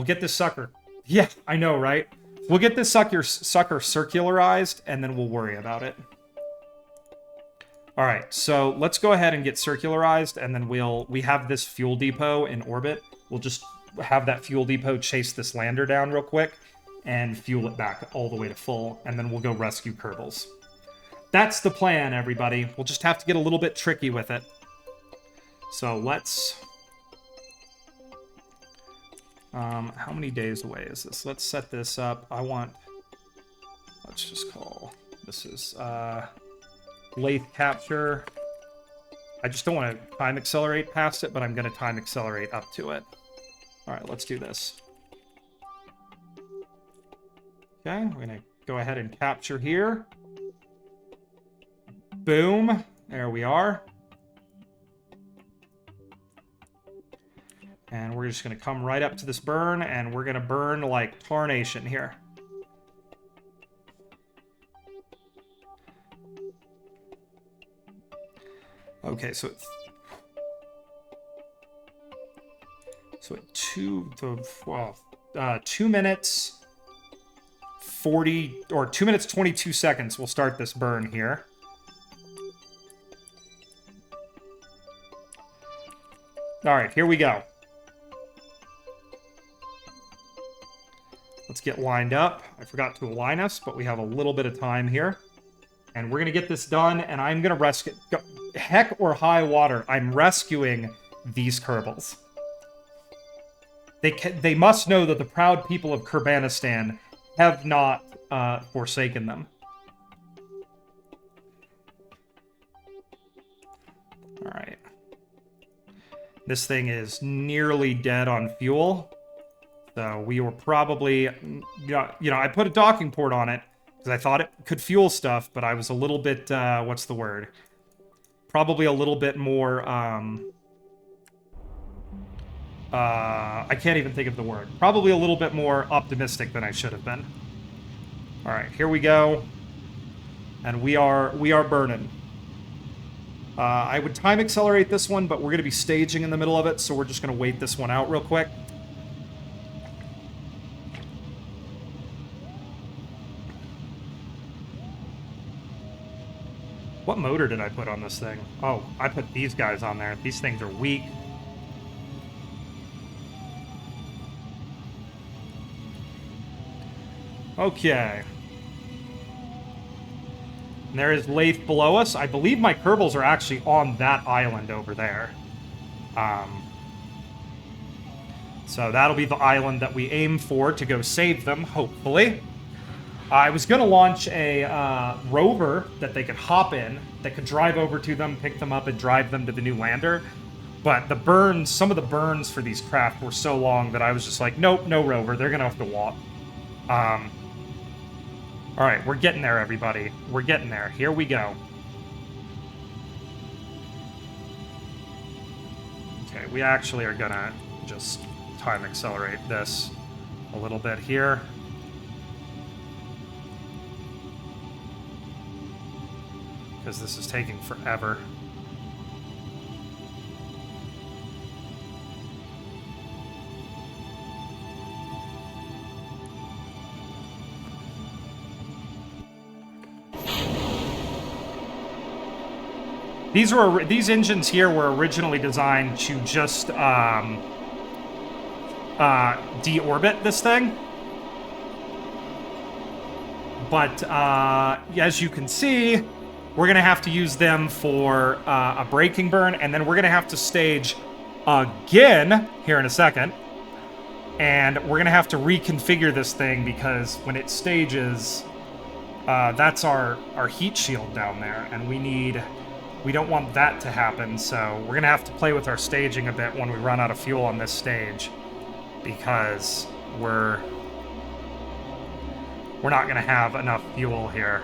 get this sucker. Yeah, I know, right? We'll get this sucker circularized, and then we'll worry about it. All right, so let's go ahead and get circularized, and then we have this fuel depot in orbit. We'll just have that fuel depot chase this lander down real quick and fuel it back all the way to full, and then we'll go rescue Kerbals. That's the plan, everybody. We'll just have to get a little bit tricky with it. So let's... how many days away is this? Let's set this up. Let's just call... This is, Laythe capture. I just don't want to time accelerate past it, but I'm going to time accelerate up to it. Alright, let's do this. Okay, we're going to go ahead and capture here. Boom. There we are. And we're just going to come right up to this burn, and we're going to burn like tarnation here. Okay, so at 2 minutes 40 or 2 minutes 22 seconds, we'll start this burn here. All right, here we go. Let's get lined up. I forgot to align us, but we have a little bit of time here. And we're going to get this done, and I'm going to rescue... Heck or high water, I'm rescuing these Kerbals. They must know that the proud people of Kerbanistan have not forsaken them. All right. This thing is nearly dead on fuel. So we were probably... I put a docking port on it because I thought it could fuel stuff, but I was a little bit... what's the word? Probably a little bit more... I can't even think of the word. Probably a little bit more optimistic than I should have been. All right, here we go. And we are burning. I would time accelerate this one, but we're going to be staging in the middle of it, so we're just going to wait this one out real quick. What motor did I put on this thing? Oh, I put these guys on there. These things are weak. Okay. And there is Laythe below us. I believe my Kerbals are actually on that island over there. So that'll be the island that we aim for to go save them, hopefully. I was going to launch a rover that they could hop in, that could drive over to them, pick them up, and drive them to the new lander. But the burns, some of the burns for these craft were so long that I was just like, nope, no rover. They're going to have to walk. All right, we're getting there, everybody. We're getting there. Here we go. Okay, we actually are going to just time accelerate this a little bit here. Because this is taking forever. These engines here were originally designed to just deorbit this thing. But as you can see, we're going to have to use them for a braking burn, and then we're going to have to stage again here in a second. And we're going to have to reconfigure this thing because when it stages, that's our heat shield down there, and we don't want that to happen, so we're going to have to play with our staging a bit when we run out of fuel on this stage, because we're not going to have enough fuel here.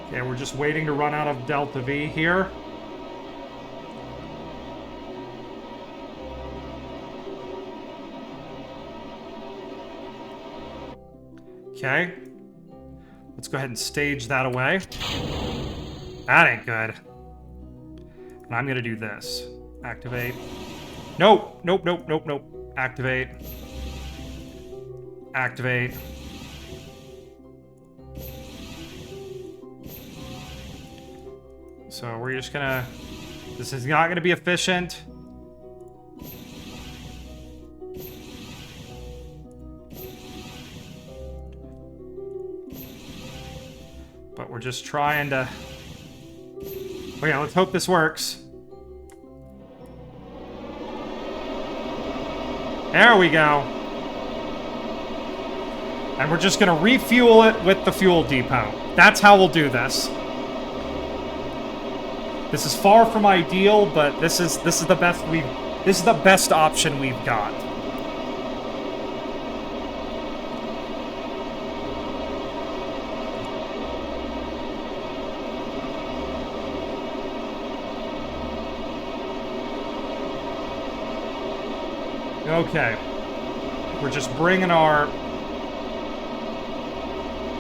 Okay, we're just waiting to run out of Delta V here. Okay. Let's go ahead and stage that away. That ain't good. And I'm gonna do this. Activate. Nope, nope, nope, nope, nope. Activate. Activate. So we're just gonna... This is not gonna be efficient. But we're just trying to... Okay, let's hope this works. There we go. And we're just gonna refuel it with the fuel depot. That's how we'll do this. This is far from ideal, but this is the best option we've got. Okay. We're just bringing our...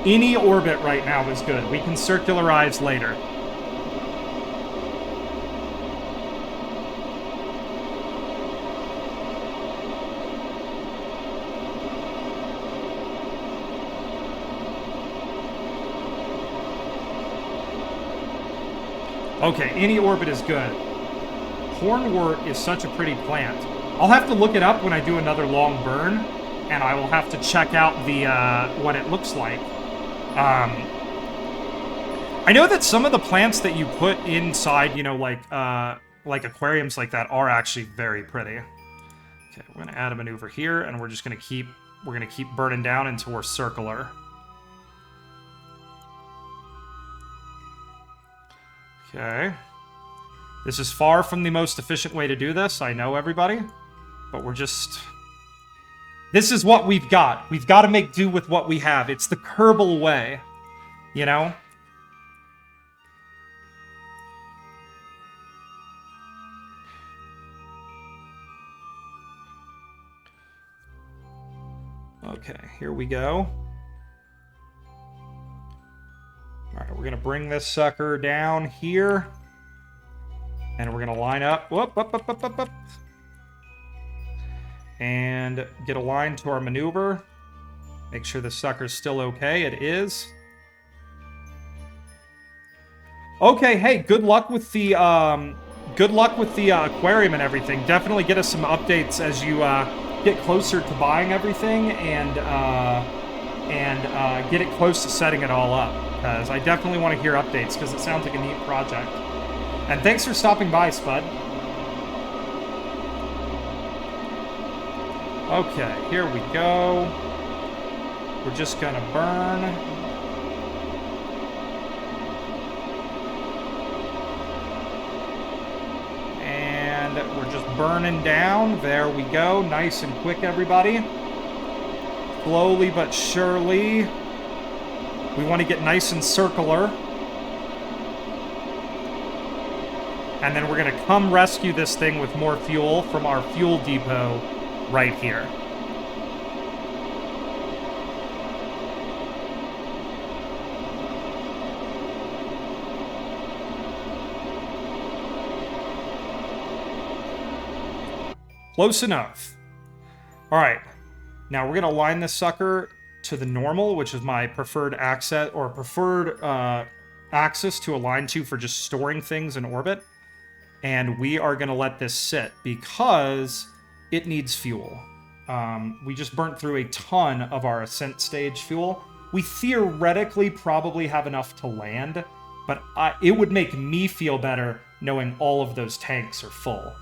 Any orbit right now is good. We can circularize later. Okay, any orbit is good. Hornwort is such a pretty plant. I'll have to look it up when I do another long burn, and I will have to check out the what it looks like. I know that some of the plants that you put inside, you know, like aquariums like that, are actually very pretty. Okay, we're gonna add a maneuver here, and we're just gonna keep burning down until we're circular. Okay. This is far from the most efficient way to do this, I know, everybody. But we're just... This is what we've got. We've got to make do with what we have. It's the Kerbal way, you know? Okay, here we go. Alright, we're going to bring this sucker down here. And we're going to line up. Whoop, up, up, up, up, up. And get aligned to our maneuver. Make sure the sucker's still okay. It is. Okay, hey, good luck with the aquarium and everything. Definitely get us some updates as you get closer to buying everything and get it close to setting it all up. Because I definitely want to hear updates, because it sounds like a neat project. And thanks for stopping by, Spud. Okay, here we go. We're just gonna burn. And we're just burning down. There we go. Nice and quick, everybody. Slowly but surely. We want to get nice and circular. And then we're going to come rescue this thing with more fuel from our fuel depot right here. Close enough. All right. Now we're going to line this sucker to the normal, which is my preferred access or preferred axis to align to for just storing things in orbit. And we are going to let this sit because it needs fuel. We just burnt through a ton of our ascent stage fuel. We theoretically probably have enough to land, but it would make me feel better knowing all of those tanks are full.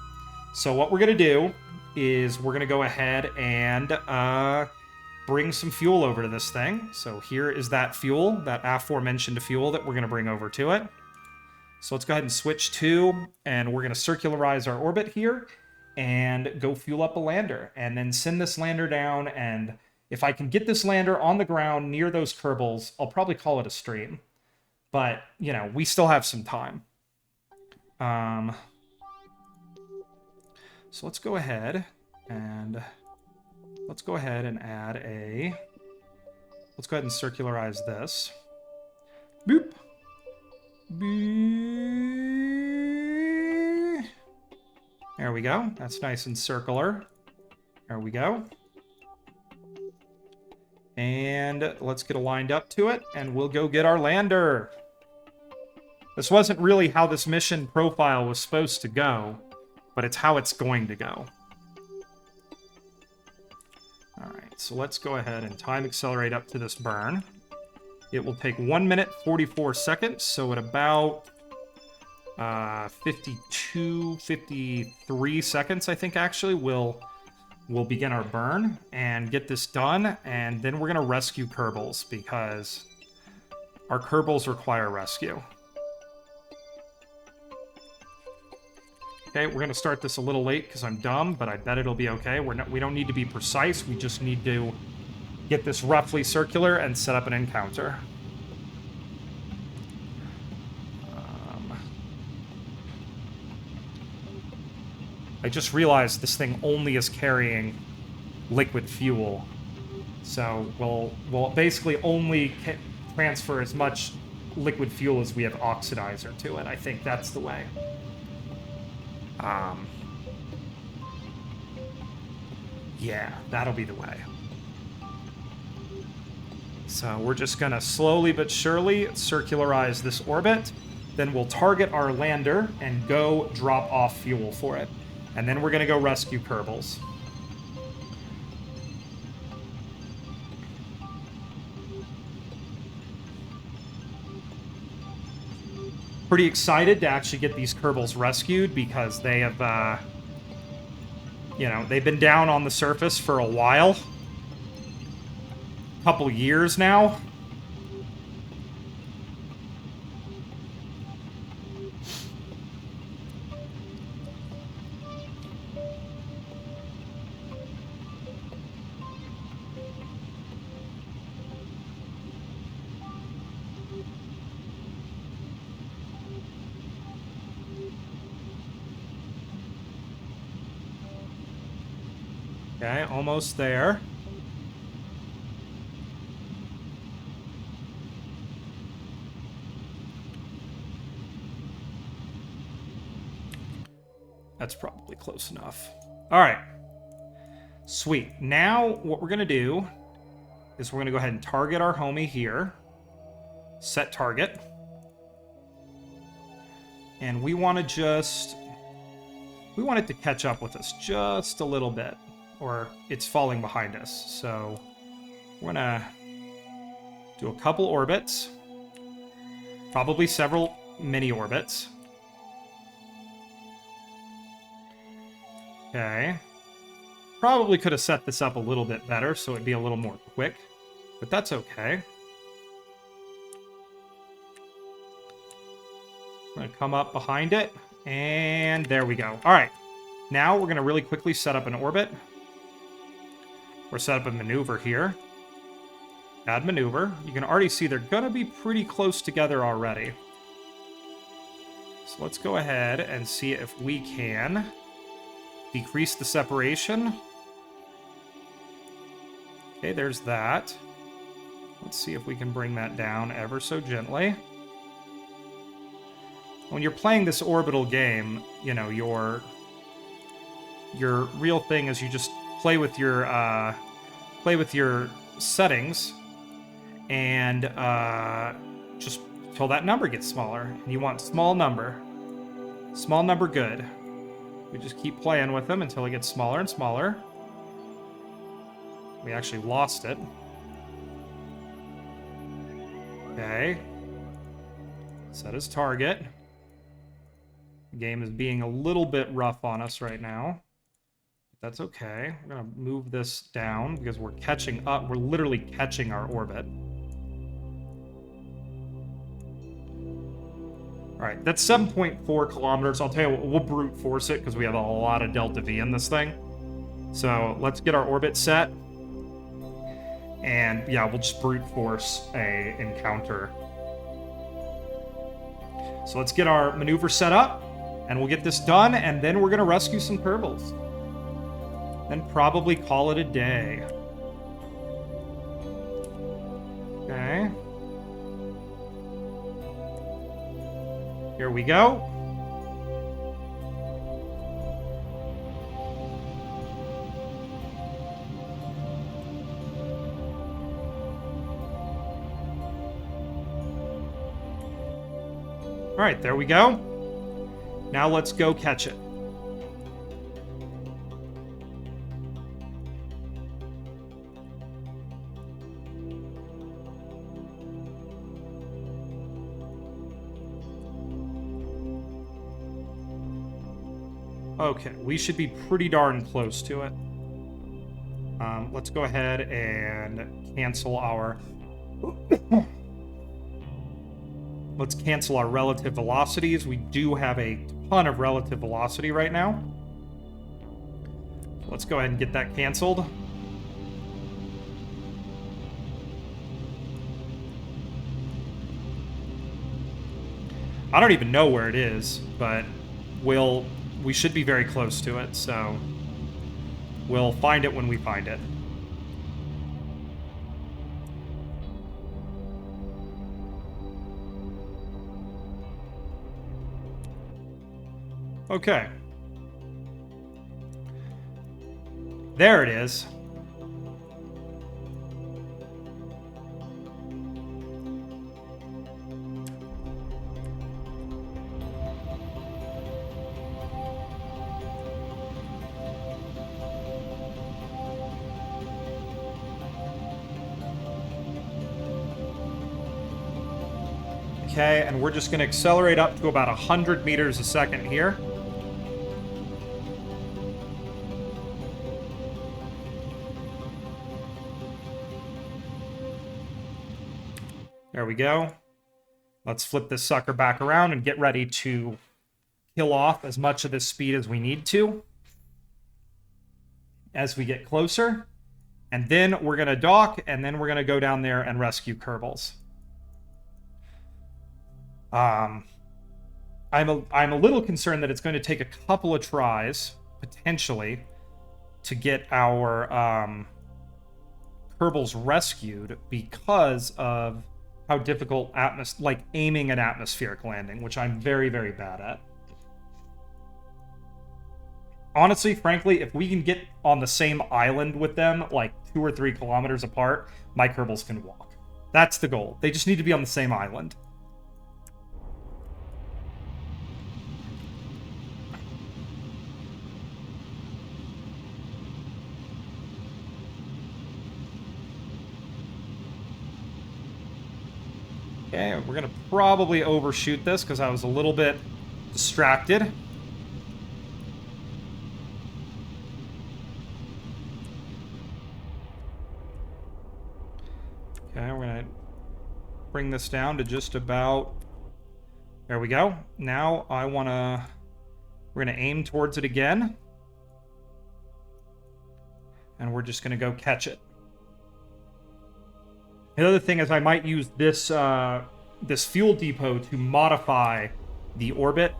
So what we're going to do is we're going to go ahead and bring some fuel over to this thing. So here is that fuel, that aforementioned fuel that we're going to bring over to it. So let's go ahead and switch to, and we're going to circularize our orbit here and go fuel up a lander and then send this lander down. And if I can get this lander on the ground near those kerbals, I'll probably call it a stream. But, you know, we still have some time. So let's go ahead and add a, let's go ahead and circularize this. Boop. There we go. That's nice and circular. There we go. And let's get aligned up to it, and we'll go get our lander. This wasn't really how this mission profile was supposed to go, but it's how it's going to go. All right, so let's go ahead and time accelerate up to this burn. It will take 1 minute, 44 seconds, so at about 53 seconds, I think, actually, we'll begin our burn and get this done, and then we're going to rescue kerbals, because our kerbals require rescue. Okay, we're going to start this a little late because I'm dumb, but I bet it'll be okay. We don't need to be precise, we just need to get this roughly circular and set up an encounter. I just realized this thing only is carrying liquid fuel. So we'll basically only transfer as much liquid fuel as we have oxidizer to it. I think that's the way. Yeah, that'll be the way. So we're just going to slowly but surely circularize this orbit. Then we'll target our lander and go drop off fuel for it. And then we're going to go rescue kerbals. Pretty excited to actually get these kerbals rescued because they have, you know, they've been down on the surface for a while. Couple years now. Okay, almost there. That's probably close enough. All right. Sweet. Now, what we're going to do is we're going to go ahead and target our homie here. Set target. And we want to just... we want it to catch up with us just a little bit, or it's falling behind us. So we're going to do a couple orbits. Probably several mini orbits. Okay. Probably could have set this up a little bit better so it'd be a little more quick, but that's okay. I'm going to come up behind it, and there we go. All right, now we're going to really quickly set up an orbit. Or set up a maneuver here. Add maneuver. You can already see they're going to be pretty close together already. So let's go ahead and see if we can decrease the separation. Okay, there's that. Let's see if we can bring that down ever so gently. When you're playing this orbital game, you know, your real thing is you just play with your settings and just until that number gets smaller. And you want small number good. We just keep playing with them until it gets smaller and smaller. We actually lost it. Okay. Set as target. The game is being a little bit rough on us right now. That's okay. We're going to move this down because we're catching up. We're literally catching our orbit. All right, that's 7.4 kilometers. I'll tell you what, we'll brute force it because we have a lot of delta V in this thing. So let's get our orbit set. And yeah, we'll just brute force a encounter. So let's get our maneuver set up, and we'll get this done, and then we're going to rescue some kerbals. Then probably call it a day. Okay. Here we go. All right, there we go. Now let's go catch it. Okay, we should be pretty darn close to it. Let's go ahead and cancel our... Let's cancel our relative velocities. We do have a ton of relative velocity right now. Let's go ahead and get that canceled. I don't even know where it is, but we should be very close to it, so we'll find it when we find it. Okay. There it is. Okay, and we're just going to accelerate up to about 100 meters a second here. There we go. Let's flip this sucker back around and get ready to kill off as much of this speed as we need to as we get closer. And then we're going to dock, and then we're going to go down there and rescue kerbals. I'm a little concerned that it's going to take a couple of tries, potentially, to get our kerbals rescued because of how difficult aiming an atmospheric landing, which I'm very, very bad at. Honestly, frankly, if we can get on the same island with them, like 2 or 3 kilometers apart, my kerbals can walk. That's the goal. They just need to be on the same island. Okay, we're going to probably overshoot this because I was a little bit distracted. Okay, we're gonna bring this down to just about... There we go. Now we're gonna aim towards it again. And we're just gonna go catch it. The other thing is I might use this this fuel depot to modify the orbit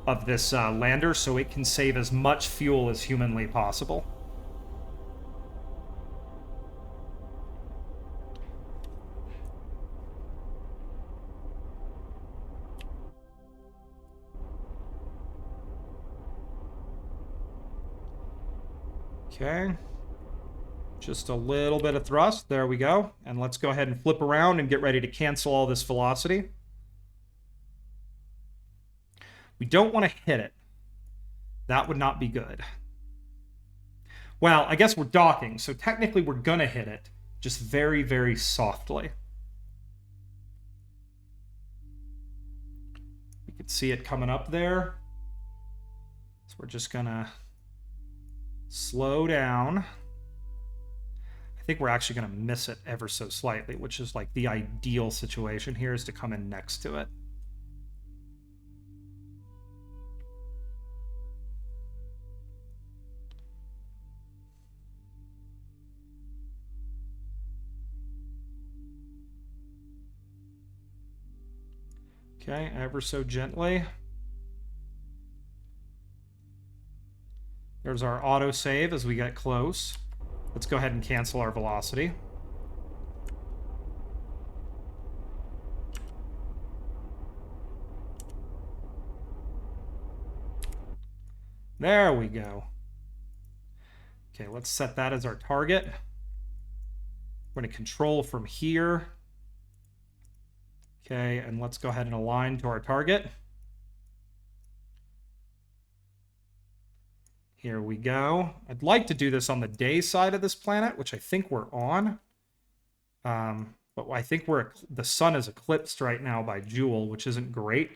of this lander so it can save as much fuel as humanly possible. Okay. Just a little bit of thrust. There we go. And let's go ahead and flip around and get ready to cancel all this velocity. We don't want to hit it. That would not be good. Well, I guess we're docking, so technically we're going to hit it, just very, very softly. You can see it coming up there. So we're just going to slow down. I think we're actually going to miss it ever so slightly, which is like the ideal situation here is to come in next to it. Okay, ever so gently. There's our autosave as we get close. Let's go ahead and cancel our velocity. There we go. Okay, let's set that as our target. We're going to control from here. Okay, and let's go ahead and align to our target. Here we go. I'd like to do this on the day side of this planet, which I think we're on. But I think the sun is eclipsed right now by Joule, which isn't great.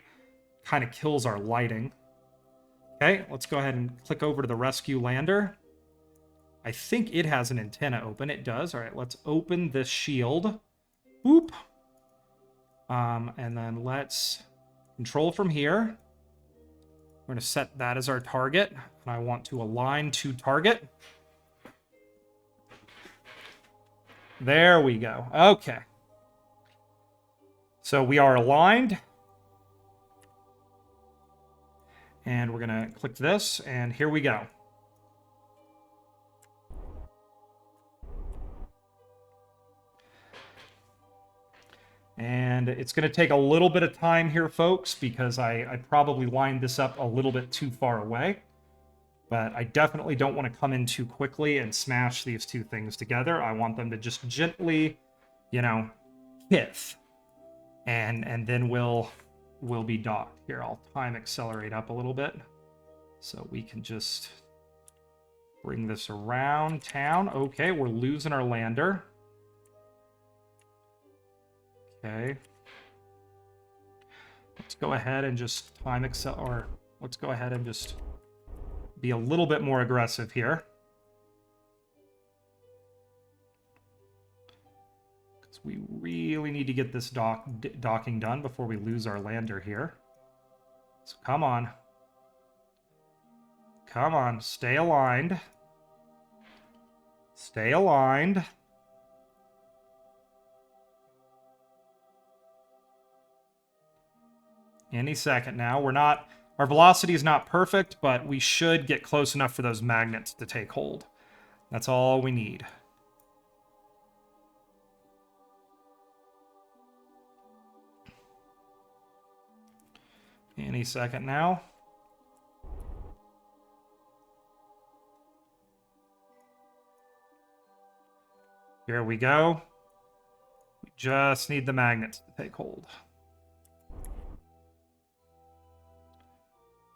Kind of kills our lighting. Okay, let's go ahead and click over to the rescue lander. I think it has an antenna open. It does. All right, let's open this shield. Boop. And then let's control from here. We're going to set that as our target. And I want to align to target. There we go. Okay. So we are aligned. And we're going to click this, and here we go. And it's going to take a little bit of time here, folks, because I probably lined this up a little bit too far away. But I definitely don't want to come in too quickly and smash these two things together. I want them to just gently, you know, hit. And then we'll be docked. Here, I'll time accelerate up a little bit so we can just bring this around town. Okay, we're losing our lander. Okay. Let's go ahead and just let's go ahead and just be a little bit more aggressive here. Because we really need to get this docking done before we lose our lander here. So come on. Come on, stay aligned. Stay aligned. Any second now. Our velocity is not perfect, but we should get close enough for those magnets to take hold. That's all we need. Any second now. Here we go. We just need the magnets to take hold.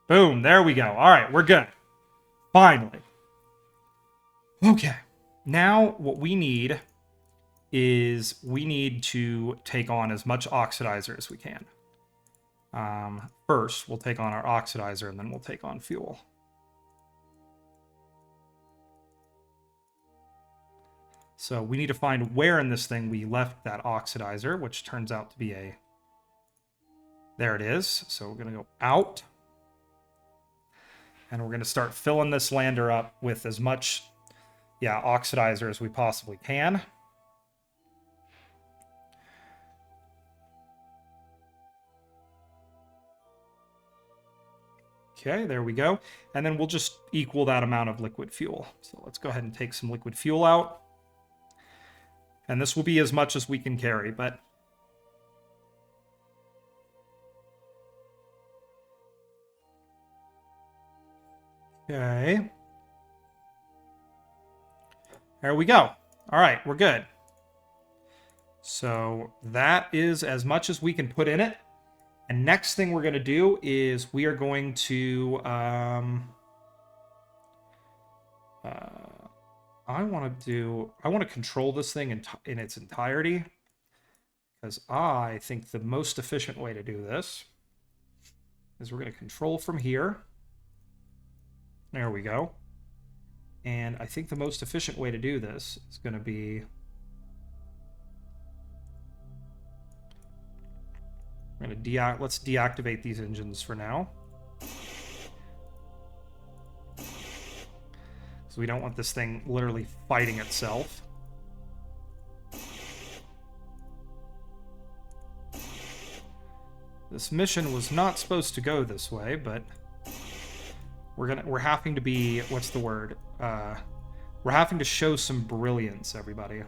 Boom, there we go. All right, we're good. Finally. Okay, now what we need is we need to take on as much oxidizer as we can. First, we'll take on our oxidizer, and then we'll take on fuel. So we need to find where in this thing we left that oxidizer, which turns out to be a... There it is. So we're going to go out. And we're going to start filling this lander up with as much, oxidizer as we possibly can. Okay, there we go. And then we'll just equal that amount of liquid fuel. So let's go ahead and take some liquid fuel out. And this will be as much as we can carry, but... Okay. There we go. All right, we're good. So that is as much as we can put in it. And next thing we're going to do is we are going to... I want to control this thing in its entirety. Because I think the most efficient way to do this is we're going to control from here. There we go. And I think the most efficient way to do this is going to be... We're going to let's deactivate these engines for now. So we don't want this thing literally fighting itself. This mission was not supposed to go this way, but we're having to be, what's the word? We're having to show some brilliance, everybody.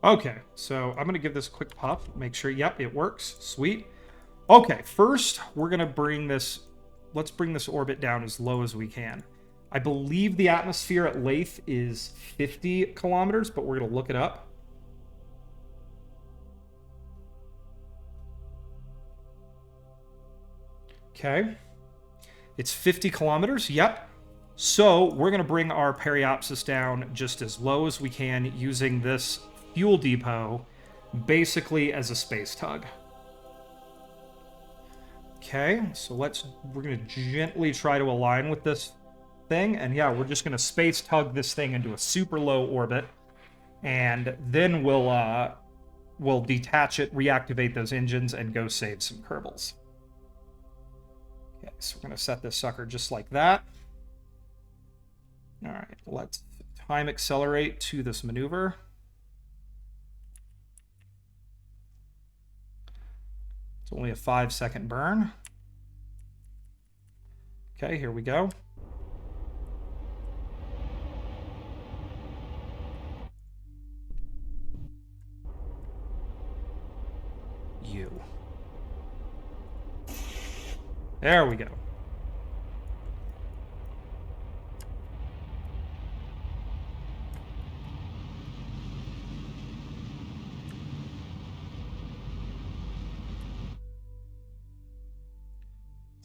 Okay, so I'm going to give this a quick puff, make sure, yep, it works. Sweet. Okay, first, we're going to bring this, let's bring this orbit down as low as we can. I believe the atmosphere at Laythe is 50 kilometers, but we're going to look it up. Okay. It's 50 kilometers, yep. So we're going to bring our periapsis down just as low as we can using this fuel depot basically as a space tug. Okay, so we're going to gently try to align with this thing, and yeah, we're just going to space tug this thing into a super low orbit, and then we'll detach it, reactivate those engines, and go save some kerbals. Okay, so we're going to set this sucker just like that. All right, let's time accelerate to this maneuver. It's only a 5-second burn. Okay, here we go. There we go.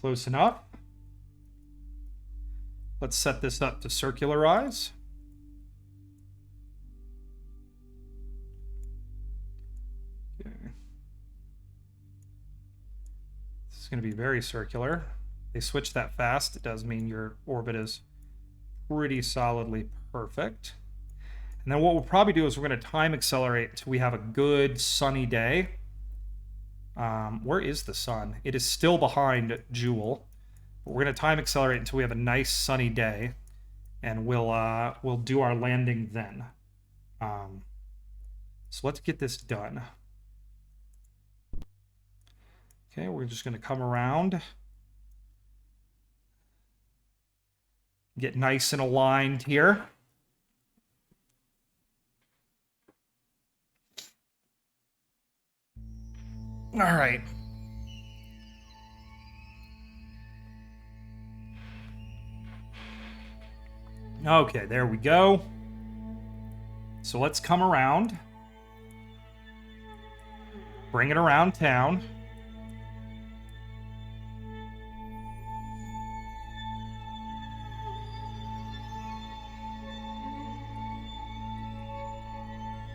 Close enough. Let's set this up to circularize. Okay. This is going to be very circular. They switch that fast. It does mean your orbit is pretty solidly perfect. And then what we'll probably do is we're going to time accelerate until we have a good sunny day. Where is the sun? It is still behind Jewel. But we're going to time accelerate until we have a nice sunny day, and we'll do our landing then. So let's get this done. Okay, we're just going to come around, get nice and aligned here. All right. Okay, there we go. So let's come around. Bring it around town.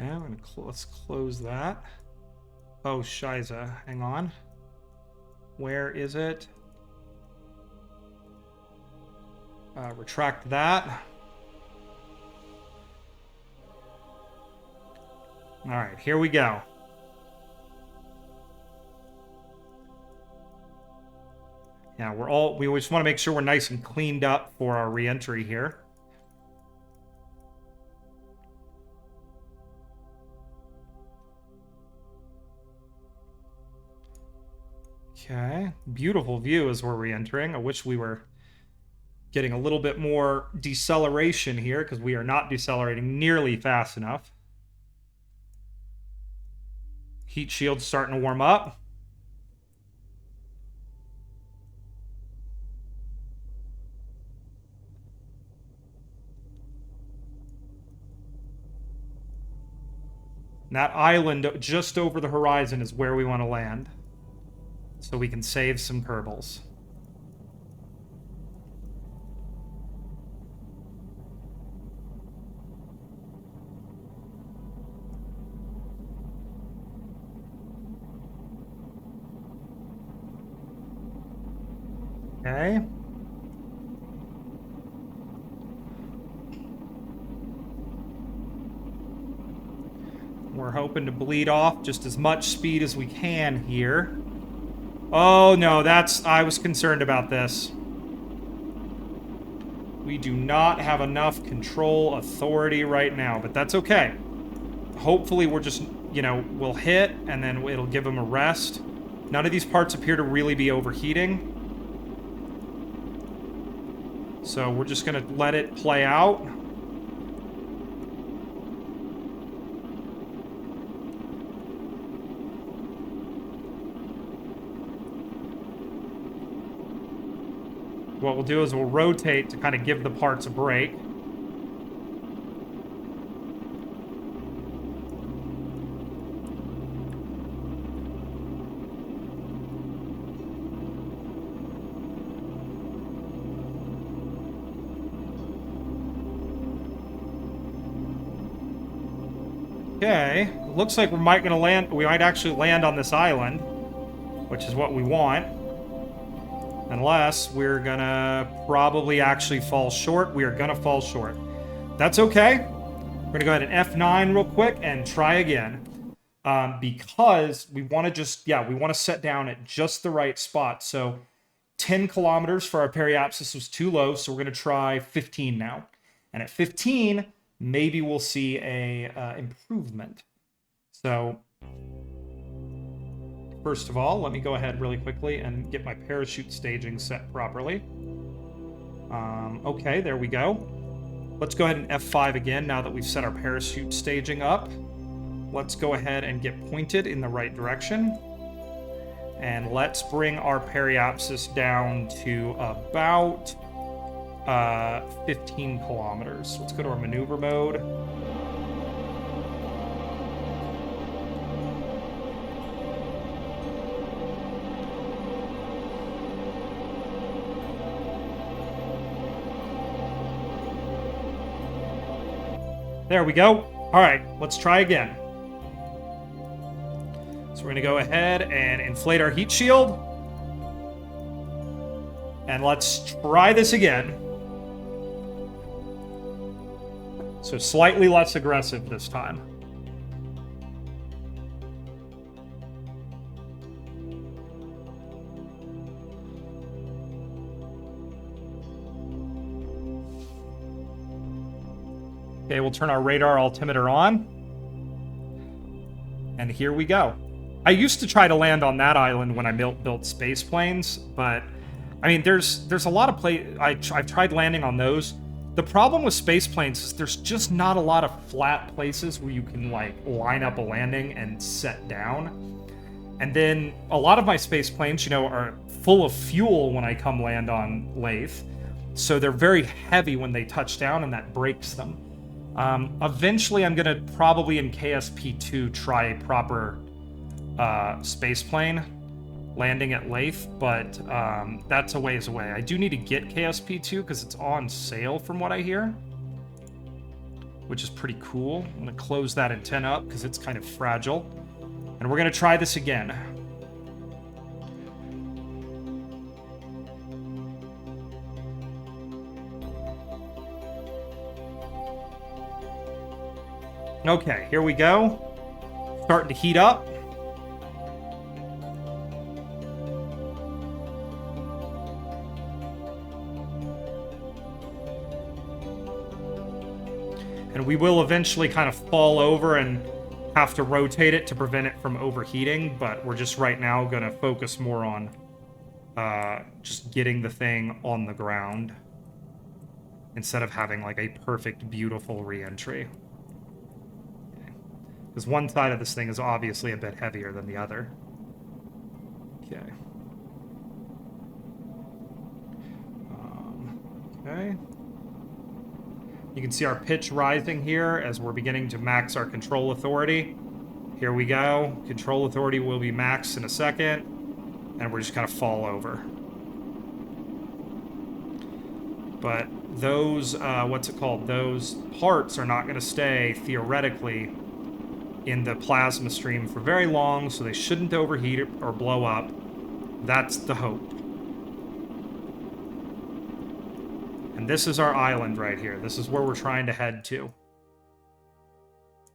Okay, let's close that. Oh, Shiza, hang on. Where is it? Retract that. All right, here we go. Yeah, we just want to make sure we're nice and cleaned up for our re-entry here. Okay, beautiful view as we're re-entering. I wish we were getting a little bit more deceleration here because we are not decelerating nearly fast enough. Heat shield's starting to warm up. And that island just over the horizon is where we want to land. So we can save some kerbals. Okay. We're hoping to bleed off just as much speed as we can here. Oh no, I was concerned about this. We do not have enough control authority right now, but that's okay. Hopefully we're just, we'll hit and then it'll give them a rest. None of these parts appear to really be overheating. So we're just going to let it play out. What we'll do is we'll rotate to kind of give the parts a break. Okay, looks like we might actually land on this island, which is what we want. Unless we're gonna probably actually fall short. We are gonna fall short. That's okay. We're gonna go ahead and F9 real quick and try again. Because we want to we want to set down at just the right spot. So 10 kilometers for our periapsis was too low, so we're gonna try 15 now. And at 15, maybe we'll see a improvement. So first of all, let me go ahead really quickly and get my parachute staging set properly. Okay, there we go. Let's go ahead and F5 again now that we've set our parachute staging up. Let's go ahead and get pointed in the right direction. And let's bring our periapsis down to about 15 kilometers. Let's go to our maneuver mode. There we go. All right, let's try again. So we're going to go ahead and inflate our heat shield. And let's try this again. So slightly less aggressive this time. Okay, we'll turn our radar altimeter on. And here we go. I used to try to land on that island when I built space planes, but I mean, there's a lot of I've tried landing on those. The problem with space planes is there's just not a lot of flat places where you can like line up a landing and set down. And then a lot of my space planes, are full of fuel when I come land on Laythe. So they're very heavy when they touch down and that breaks them. Eventually I'm gonna probably in KSP2 try a proper space plane landing at Laythe, but that's a ways away. I do need to get KSP2 because it's on sale from what I hear. which is pretty cool. I'm going to close that antenna up because it's kind of fragile. And we're going to try this again. Okay, here we go. Starting to heat up. And we will eventually kind of fall over and have to rotate it to prevent it from overheating, but we're just right now going to focus more on just getting the thing on the ground instead of having like a perfect, beautiful re-entry. Because one side of this thing is obviously a bit heavier than the other. Okay. Okay. You can see our pitch rising here as we're beginning to max our control authority. Here we go. Control authority will be maxed in a second. And we're just going to fall over. But those, what's it called? Those parts are not going to stay, theoretically, in the plasma stream for very long, so they shouldn't overheat or blow up. That's the hope. And this is our island right here. This is where we're trying to head to.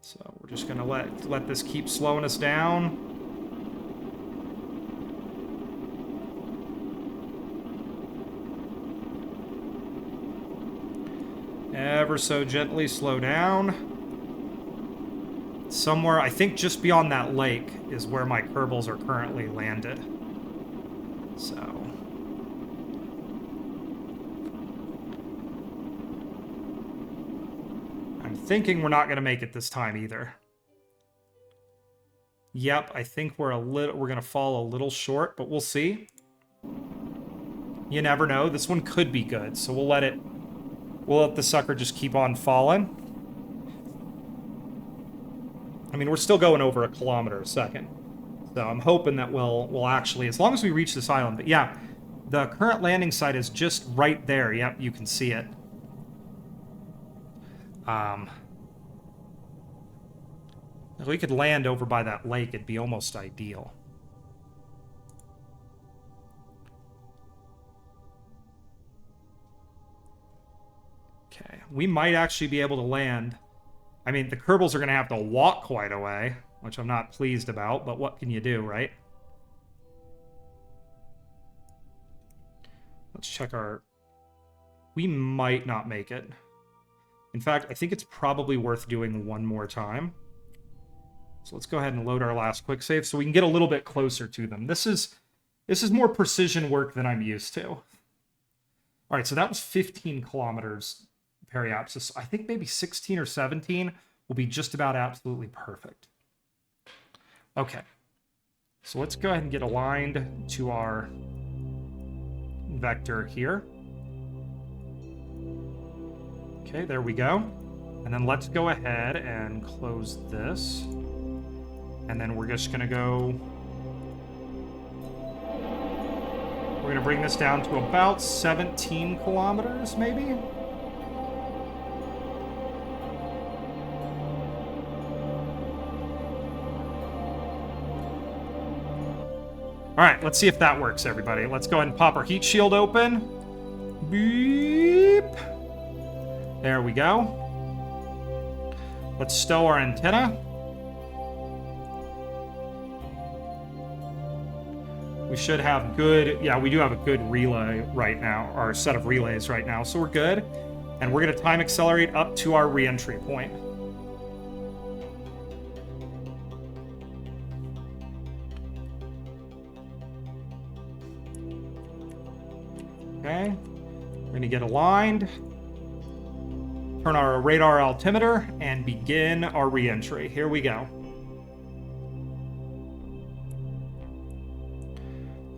So we're just gonna let this keep slowing us down. Ever so gently slow down. Somewhere, I think just beyond that lake is where my kerbals are currently landed. So. I'm thinking we're not going to make it this time either. Yep, I think we're going to fall a little short, but we'll see. You never know. This one could be good, so we'll let the sucker just keep on falling. I mean, we're still going over 1 kilometer a second. So I'm hoping that we'll actually, as long as we reach this island. But yeah, the current landing site is just right there. Yep, you can see it. If we could land over by that lake, it'd be almost ideal. Okay, we might actually be able to land. I mean, the kerbals are going to have to walk quite a way, which I'm not pleased about, but what can you do, right? Let's check our... We might not make it. In fact, I think it's probably worth doing one more time. So let's go ahead and load our last quick save so we can get a little bit closer to them. This is more precision work than I'm used to. All right, so that was 15 kilometers periapsis. I think maybe 16 or 17 will be just about absolutely perfect. Okay. So let's go ahead and get aligned to our vector here. Okay, there we go. And then let's go ahead and close this. And then we're just going to go... We're going to bring this down to about 17 kilometers, maybe? All right, let's see if that works, everybody. Let's go ahead and pop our heat shield open. Beep. There we go. Let's stow our antenna. We should have good... Yeah, we do have a good relay right now, or set of relays right now, so we're good. And we're going to time accelerate up to our re-entry point. Okay, we're going to get aligned, turn our radar altimeter, and begin our re-entry. Here we go.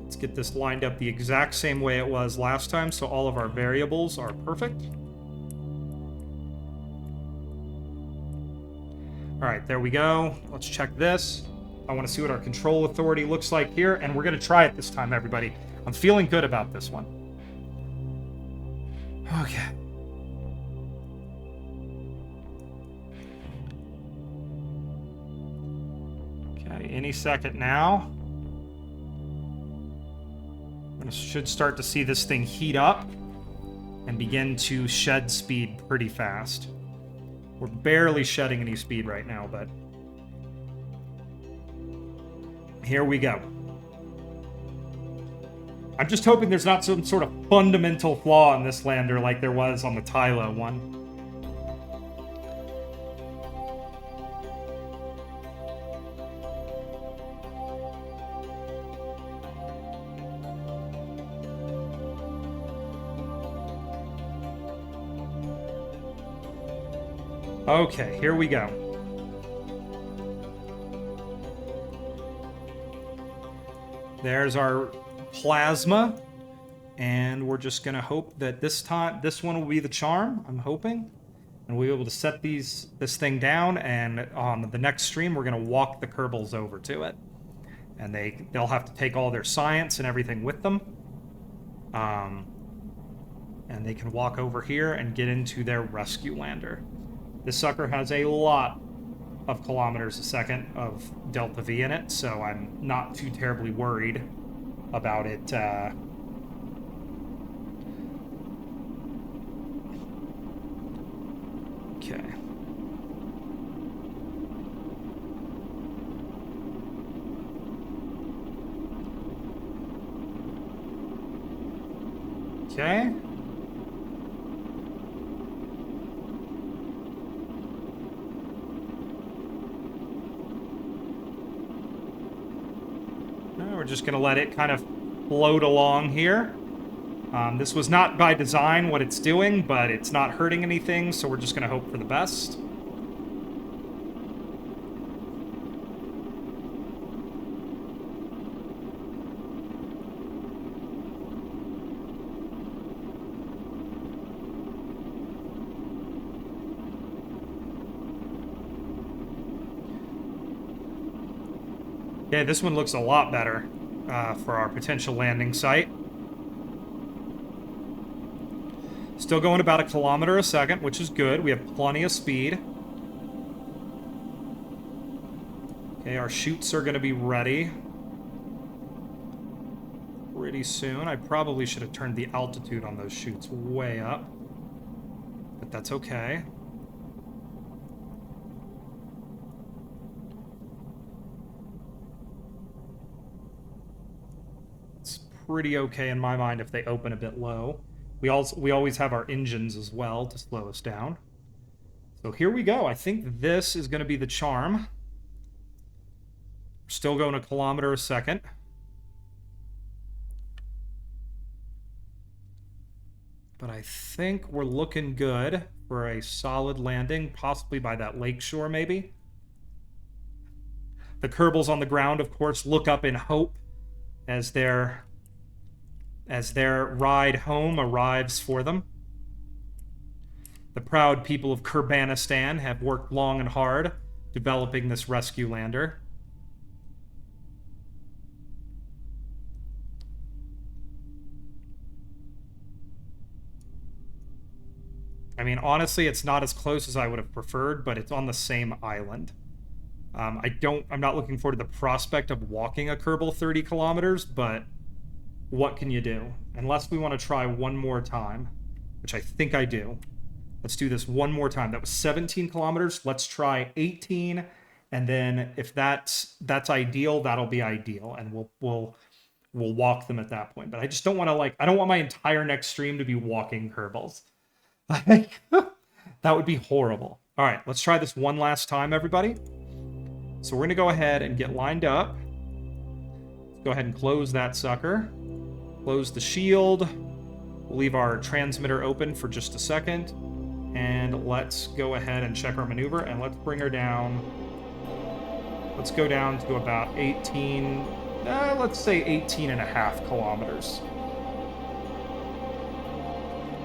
Let's get this lined up the exact same way it was last time, so all of our variables are perfect. All right, there we go. Let's check this. I want to see what our control authority looks like here, and we're going to try it this time, everybody. I'm feeling good about this one. Okay. any second now. Should start to see this thing heat up and begin to shed speed pretty fast. We're barely shedding any speed right now, but here we go. I'm just hoping there's not some sort of fundamental flaw in this lander like there was on the Tylo one. Okay, here we go. There's our plasma, and we're just gonna hope that this one will be the charm. I'm hoping, and we'll be able to set this thing down. And on the next stream, we're gonna walk the kerbals over to it, and they'll have to take all their science and everything with them. And they can walk over here and get into their rescue lander. This sucker has a lot of kilometers a second of delta V in it, so I'm not too terribly worried about it. Okay. Okay. We're just going to let it kind of float along here. This was not by design what it's doing, but it's not hurting anything, so we're just going to hope for the best. Okay, this one looks a lot better for our potential landing site. Still going about 1 kilometer a second, which is good. We have plenty of speed. Okay, our chutes are going to be ready pretty soon. I probably should have turned the altitude on those chutes way up, but that's okay. Pretty okay in my mind if they open a bit low. We always have our engines as well to slow us down. So here we go. I think this is going to be the charm. We're still going 1 kilometer a second. But I think we're looking good for a solid landing, possibly by that lakeshore maybe. The kerbals on the ground, of course, look up in hope as their ride home arrives for them. The proud people of Kerbanistan have worked long and hard developing this rescue lander. I mean, honestly, it's not as close as I would have preferred, but it's on the same island. I'm not looking forward to the prospect of walking a kerbal 30 kilometers, but what can you do? Unless we want to try one more time, which I think I do. Let's do this one more time. That was 17 kilometers. Let's try 18, and then if that's ideal, that'll be ideal, and we'll walk them at that point. But I just don't want to I don't want my entire next stream to be walking kerbals. That would be horrible. All right, let's try this one last time, everybody. So we're gonna go ahead and get lined up. Let's go ahead and close that sucker. Close the shield. We'll leave our transmitter open for just a second. And let's go ahead and check our maneuver, and let's bring her down. Let's go down to about 18, let's say 18.5 kilometers.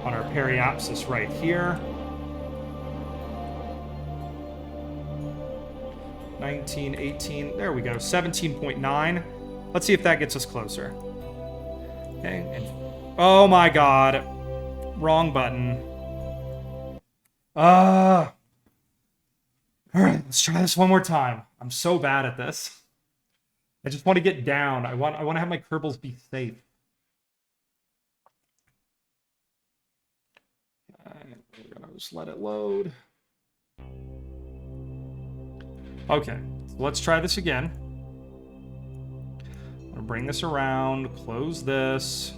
On our periapsis right here. 19, 18, there we go, 17.9. Let's see if that gets us closer. Okay, and oh my god, wrong button. Alright, let's try this one more time. I'm so bad at this. I just want to get down. I want to have my kerbals be safe. We're gonna just let it load. Okay, so let's try this again. I'm gonna bring this around, close this.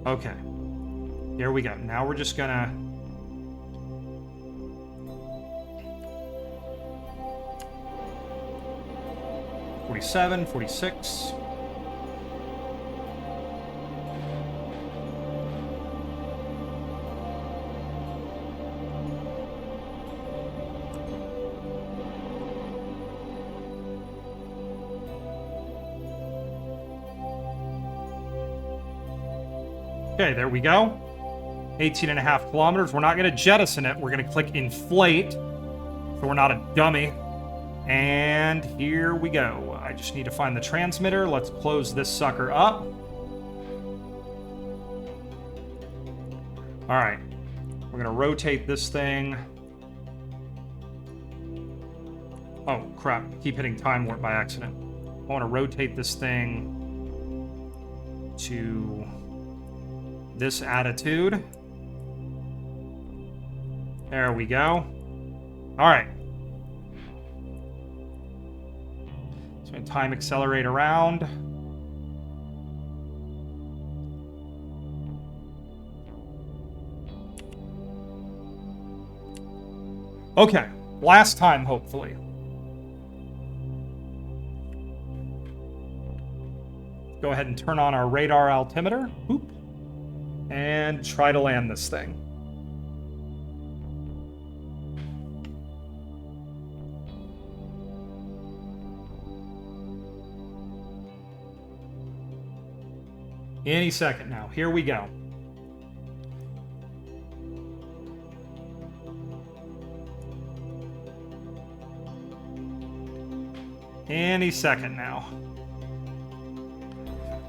Okay, here we go. Now we're just gonna... $47, $46. Okay, there we go. 18.5 kilometers. We're not going to jettison it. We're going to click inflate, so we're not a dummy. And here we go. I just need to find the transmitter. Let's close this sucker up. All right. We're going to rotate this thing. Oh, crap. Keep hitting time warp by accident. I want to rotate this thing to this attitude. There we go. All right. So I'm going to time accelerate around. Okay. Last time, hopefully. Go ahead and turn on our radar altimeter. Boop. And try to land this thing. Any second now. Here we go. Any second now.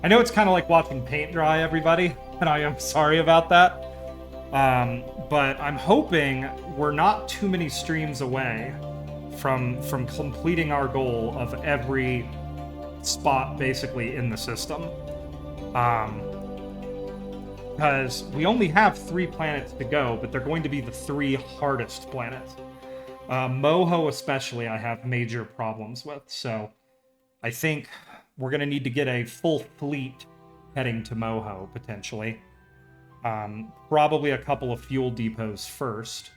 I know it's kind of like watching paint dry, everybody, and I am sorry about that. But I'm hoping we're not too many streams away from completing our goal of every spot basically in the system. Because we only have 3 planets to go, but they're going to be the 3 hardest planets. Moho especially I have major problems with, so I think we're going to need to get a full fleet heading to Moho, potentially. Probably a couple of fuel depots first,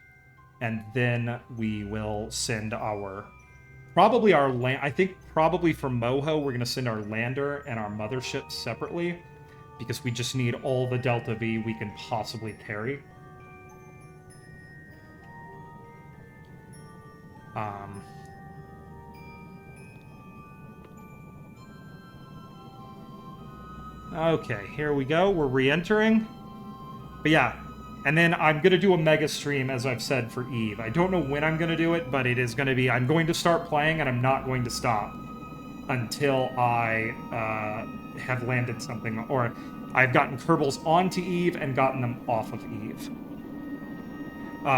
and then we will send our... Probably our land... I think probably for Moho, we're going to send our lander and our mothership separately, because we just need all the Delta V we can possibly carry. Okay, here we go. We're re-entering. But yeah, and then I'm going to do a mega stream, as I've said, for Eve. I don't know when I'm going to do it, but it is going to be... I'm going to start playing, and I'm not going to stop until I have landed something, or I've gotten kerbals onto Eve and gotten them off of Eve.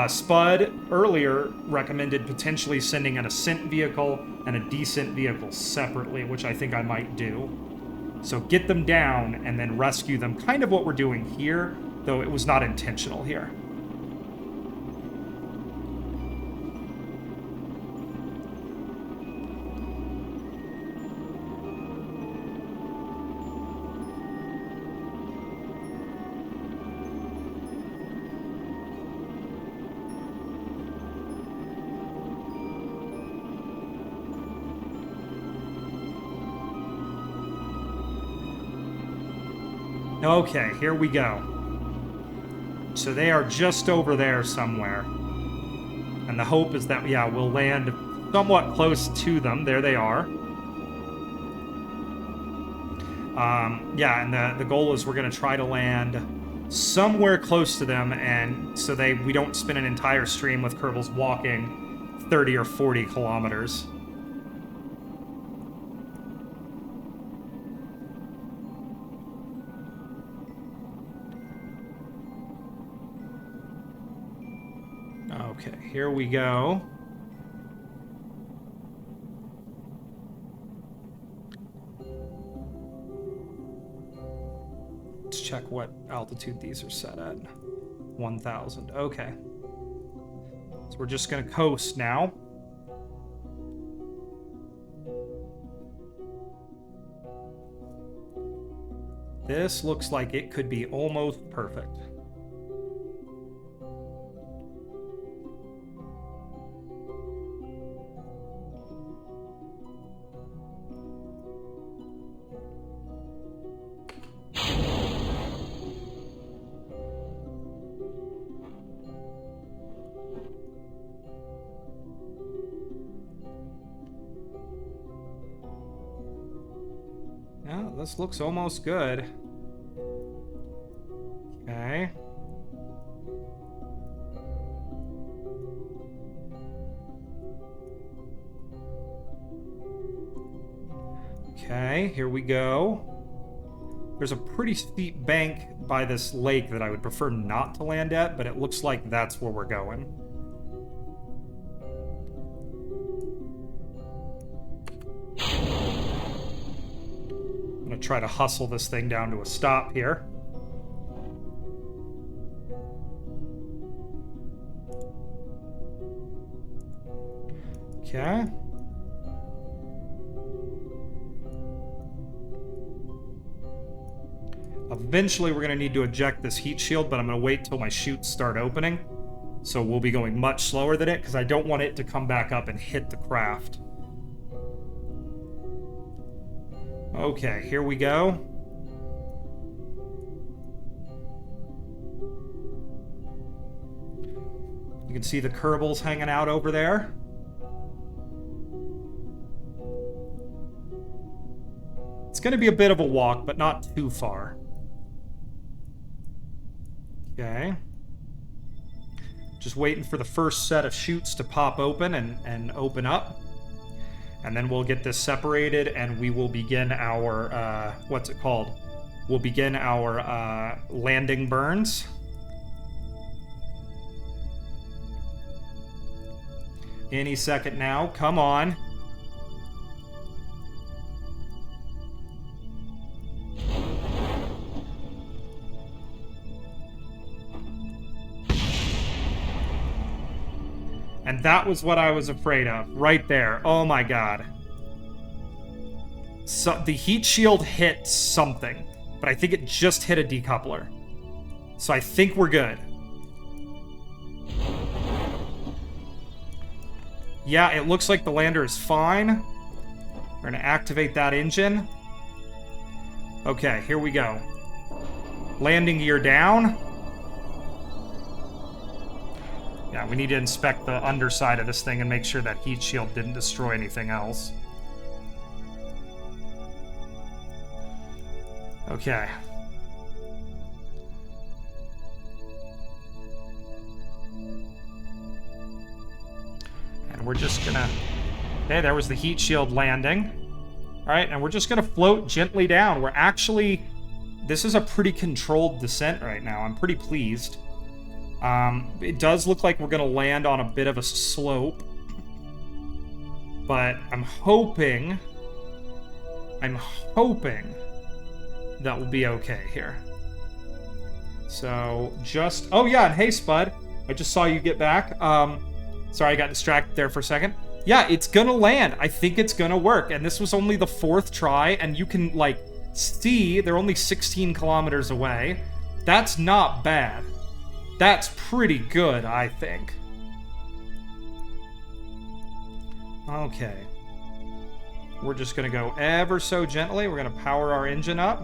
Spud earlier recommended potentially sending an ascent vehicle and a descent vehicle separately, which I think I might do. So get them down and then rescue them. Kind of what we're doing here, though it was not intentional here. Okay, here we go. So they are just over there somewhere. And the hope is that, yeah, we'll land somewhat close to them. There they are. Yeah, and the goal is we're going to try to land somewhere close to them, and so we don't spend an entire stream with kerbals walking 30 or 40 kilometers. Okay, here we go. check what altitude these are set at. 1,000. Okay. So we're just going to coast now. This looks like it could be almost perfect. Yeah, this looks almost good. Okay. Okay, here we go. There's a pretty steep bank by this lake that I would prefer not to land at, but it looks like that's where we're going. I'm gonna try to hustle this thing down to a stop here. Okay. Eventually, we're going to need to eject this heat shield, but I'm going to wait till my chutes start opening. So we'll be going much slower than it, because I don't want it to come back up and hit the craft. Okay, here we go. You can see the kerbals hanging out over there. It's going to be a bit of a walk, but not too far. Okay. Just waiting for the first set of chutes to pop open and open up. And then we'll get this separated and we will begin our, what's it called? We'll begin our landing burns. Any second now. Come on. And that was what I was afraid of, right there. Oh my god. So the heat shield hit something, but I think it just hit a decoupler. So I think we're good. Yeah, it looks like the lander is fine. We're gonna activate that engine. Okay, here we go. Landing gear down. Yeah, we need to inspect the underside of this thing and make sure that heat shield didn't destroy anything else. Okay. And we're just gonna... Okay, there was the heat shield landing. Alright, and we're just gonna float gently down. We're actually... This is a pretty controlled descent right now. I'm pretty pleased. It does look like we're going to land on a bit of a slope. But I'm hoping that will be okay here. So, just... Oh, yeah, and hey, Spud. I just saw you get back. Sorry, I got distracted there for a second. Yeah, it's going to land. I think it's going to work. And this was only the 4th try, and you can, like, see they're only 16 kilometers away. That's not bad. That's pretty good, I think. Okay. We're just going to go ever so gently. We're going to power our engine up.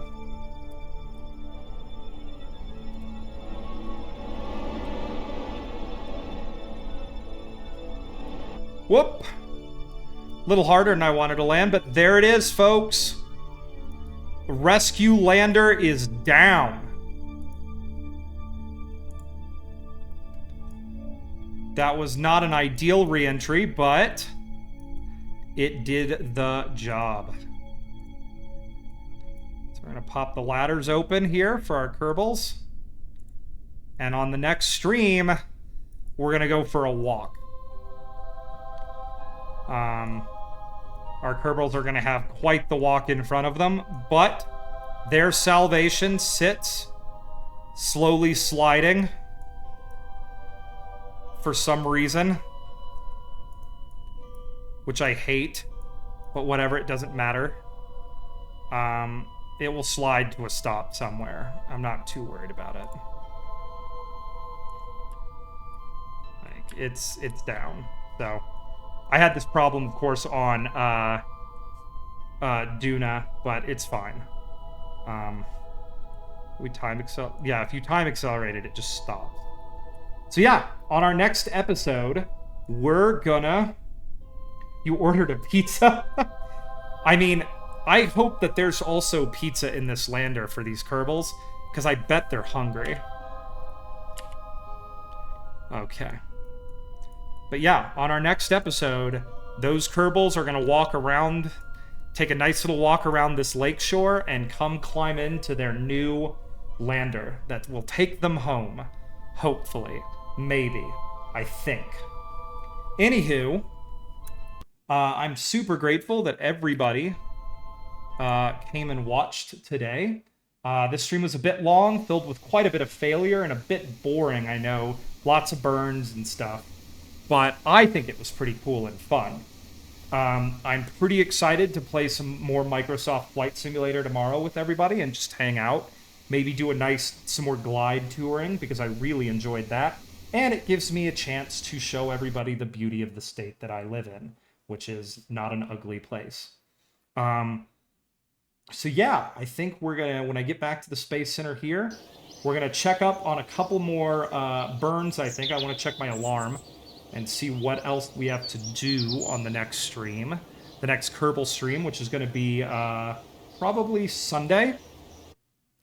Whoop. A little harder than I wanted to land, but there it is, folks. Rescue lander is down. That was not an ideal re-entry, but it did the job. So we're going to pop the ladders open here for our kerbals. And on the next stream, we're going to go for a walk. Our kerbals are going to have quite the walk in front of them, but their salvation sits slowly sliding for some reason, which I hate, but whatever, it doesn't matter. It will slide to a stop somewhere. I'm not too worried about it. Like, it's down. So I had this problem, of course, on Duna, but it's fine. We time yeah, if you time accelerated, it just stops. So yeah, on our next episode, we're gonna... You ordered a pizza? I mean, I hope that there's also pizza in this lander for these kerbals, because I bet they're hungry. Okay. But yeah, on our next episode, those kerbals are going to walk around, take a nice little walk around this lakeshore, and come climb into their new lander that will take them home. Hopefully. Maybe. I think. Anywho, I'm super grateful that everybody came and watched today. This stream was a bit long, filled with quite a bit of failure, and a bit boring, I know. Lots of burns and stuff. But I think it was pretty cool and fun. I'm pretty excited to play some more Microsoft Flight Simulator tomorrow with everybody and just hang out. Maybe do some more glide touring, because I really enjoyed that. And it gives me a chance to show everybody the beauty of the state that I live in, which is not an ugly place. So yeah, I think we're gonna, when I get back to the Space Center here, we're gonna check up on a couple more burns, I think. I want to check my alarm and see what else we have to do on the next stream. The next Kerbal stream, which is gonna be probably Sunday.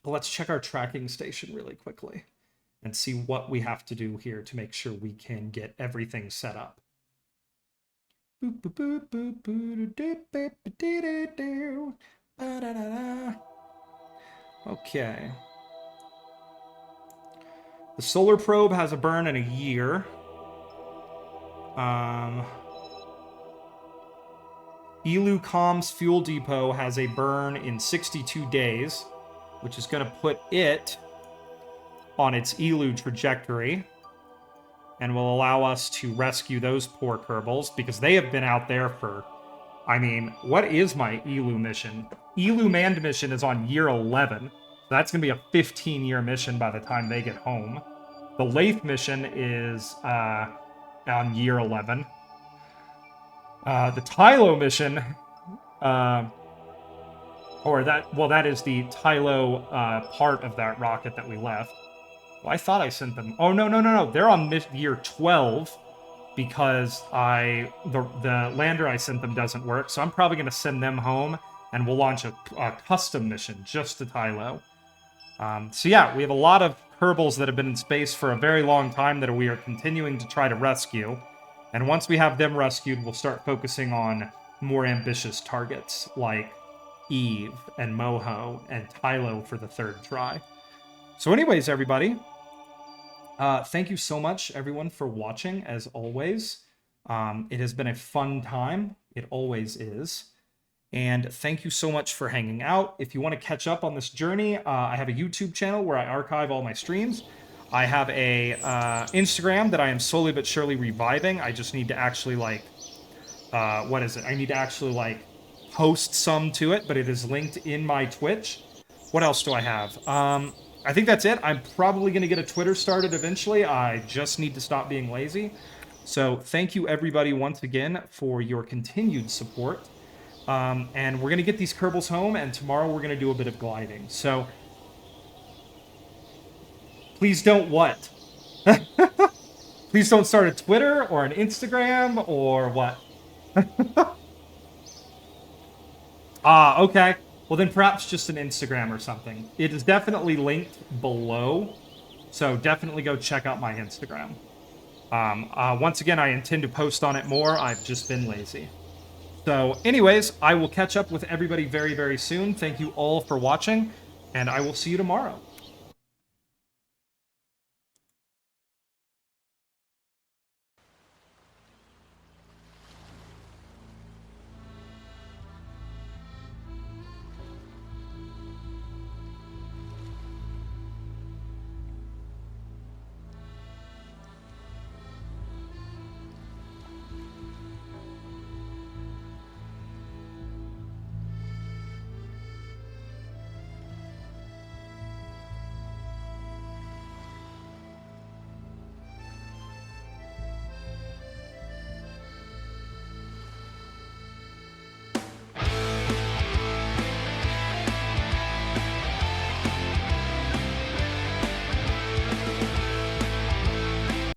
Let's check our tracking station really quickly and see what we have to do here to make sure we can get everything set up. Okay. The solar probe has a burn in a year. Elu Comms Fuel Depot has a burn in 62 days, which is going to put it on its Elu trajectory and will allow us to rescue those poor kerbals, because they have been out there for... I mean, what is my Elu mission? Elu manned mission is on year 11. So that's going to be a 15-year mission by the time they get home. The Laythe mission is on year 11. The Tylo mission... that is the Tylo part of that rocket that we left. Well, I thought I sent them... Oh, no. They're on year 12, because the lander I sent them doesn't work, so I'm probably going to send them home, and we'll launch a custom mission just to Tylo. So yeah, we have a lot of kerbals that have been in space for a very long time that we are continuing to try to rescue, and once we have them rescued, we'll start focusing on more ambitious targets, like Eve and Moho and Tylo for the third try. So anyways, everybody, thank you so much, everyone, for watching, as always. It has been a fun time. It always is. And thank you so much for hanging out. If you want to catch up on this journey, I have a YouTube channel where I archive all my streams. I have a Instagram that I am slowly but surely reviving. I just need to actually, like... what is it? I need to actually, like, post some to it, but it is linked in my Twitch. What else do I have? I think that's it. I'm probably going to get a Twitter started eventually. I just need to stop being lazy. So thank you, everybody, once again for your continued support. And we're going to get these kerbals home, and tomorrow we're going to do a bit of gliding. So please don't what? Please don't start a Twitter or an Instagram or what? Okay. Well, then perhaps just an Instagram or something. It is definitely linked below, so definitely go check out my Instagram. Once again, I intend to post on it more. I've just been lazy. So anyways, I will catch up with everybody very, very soon. Thank you all for watching, and I will see you tomorrow.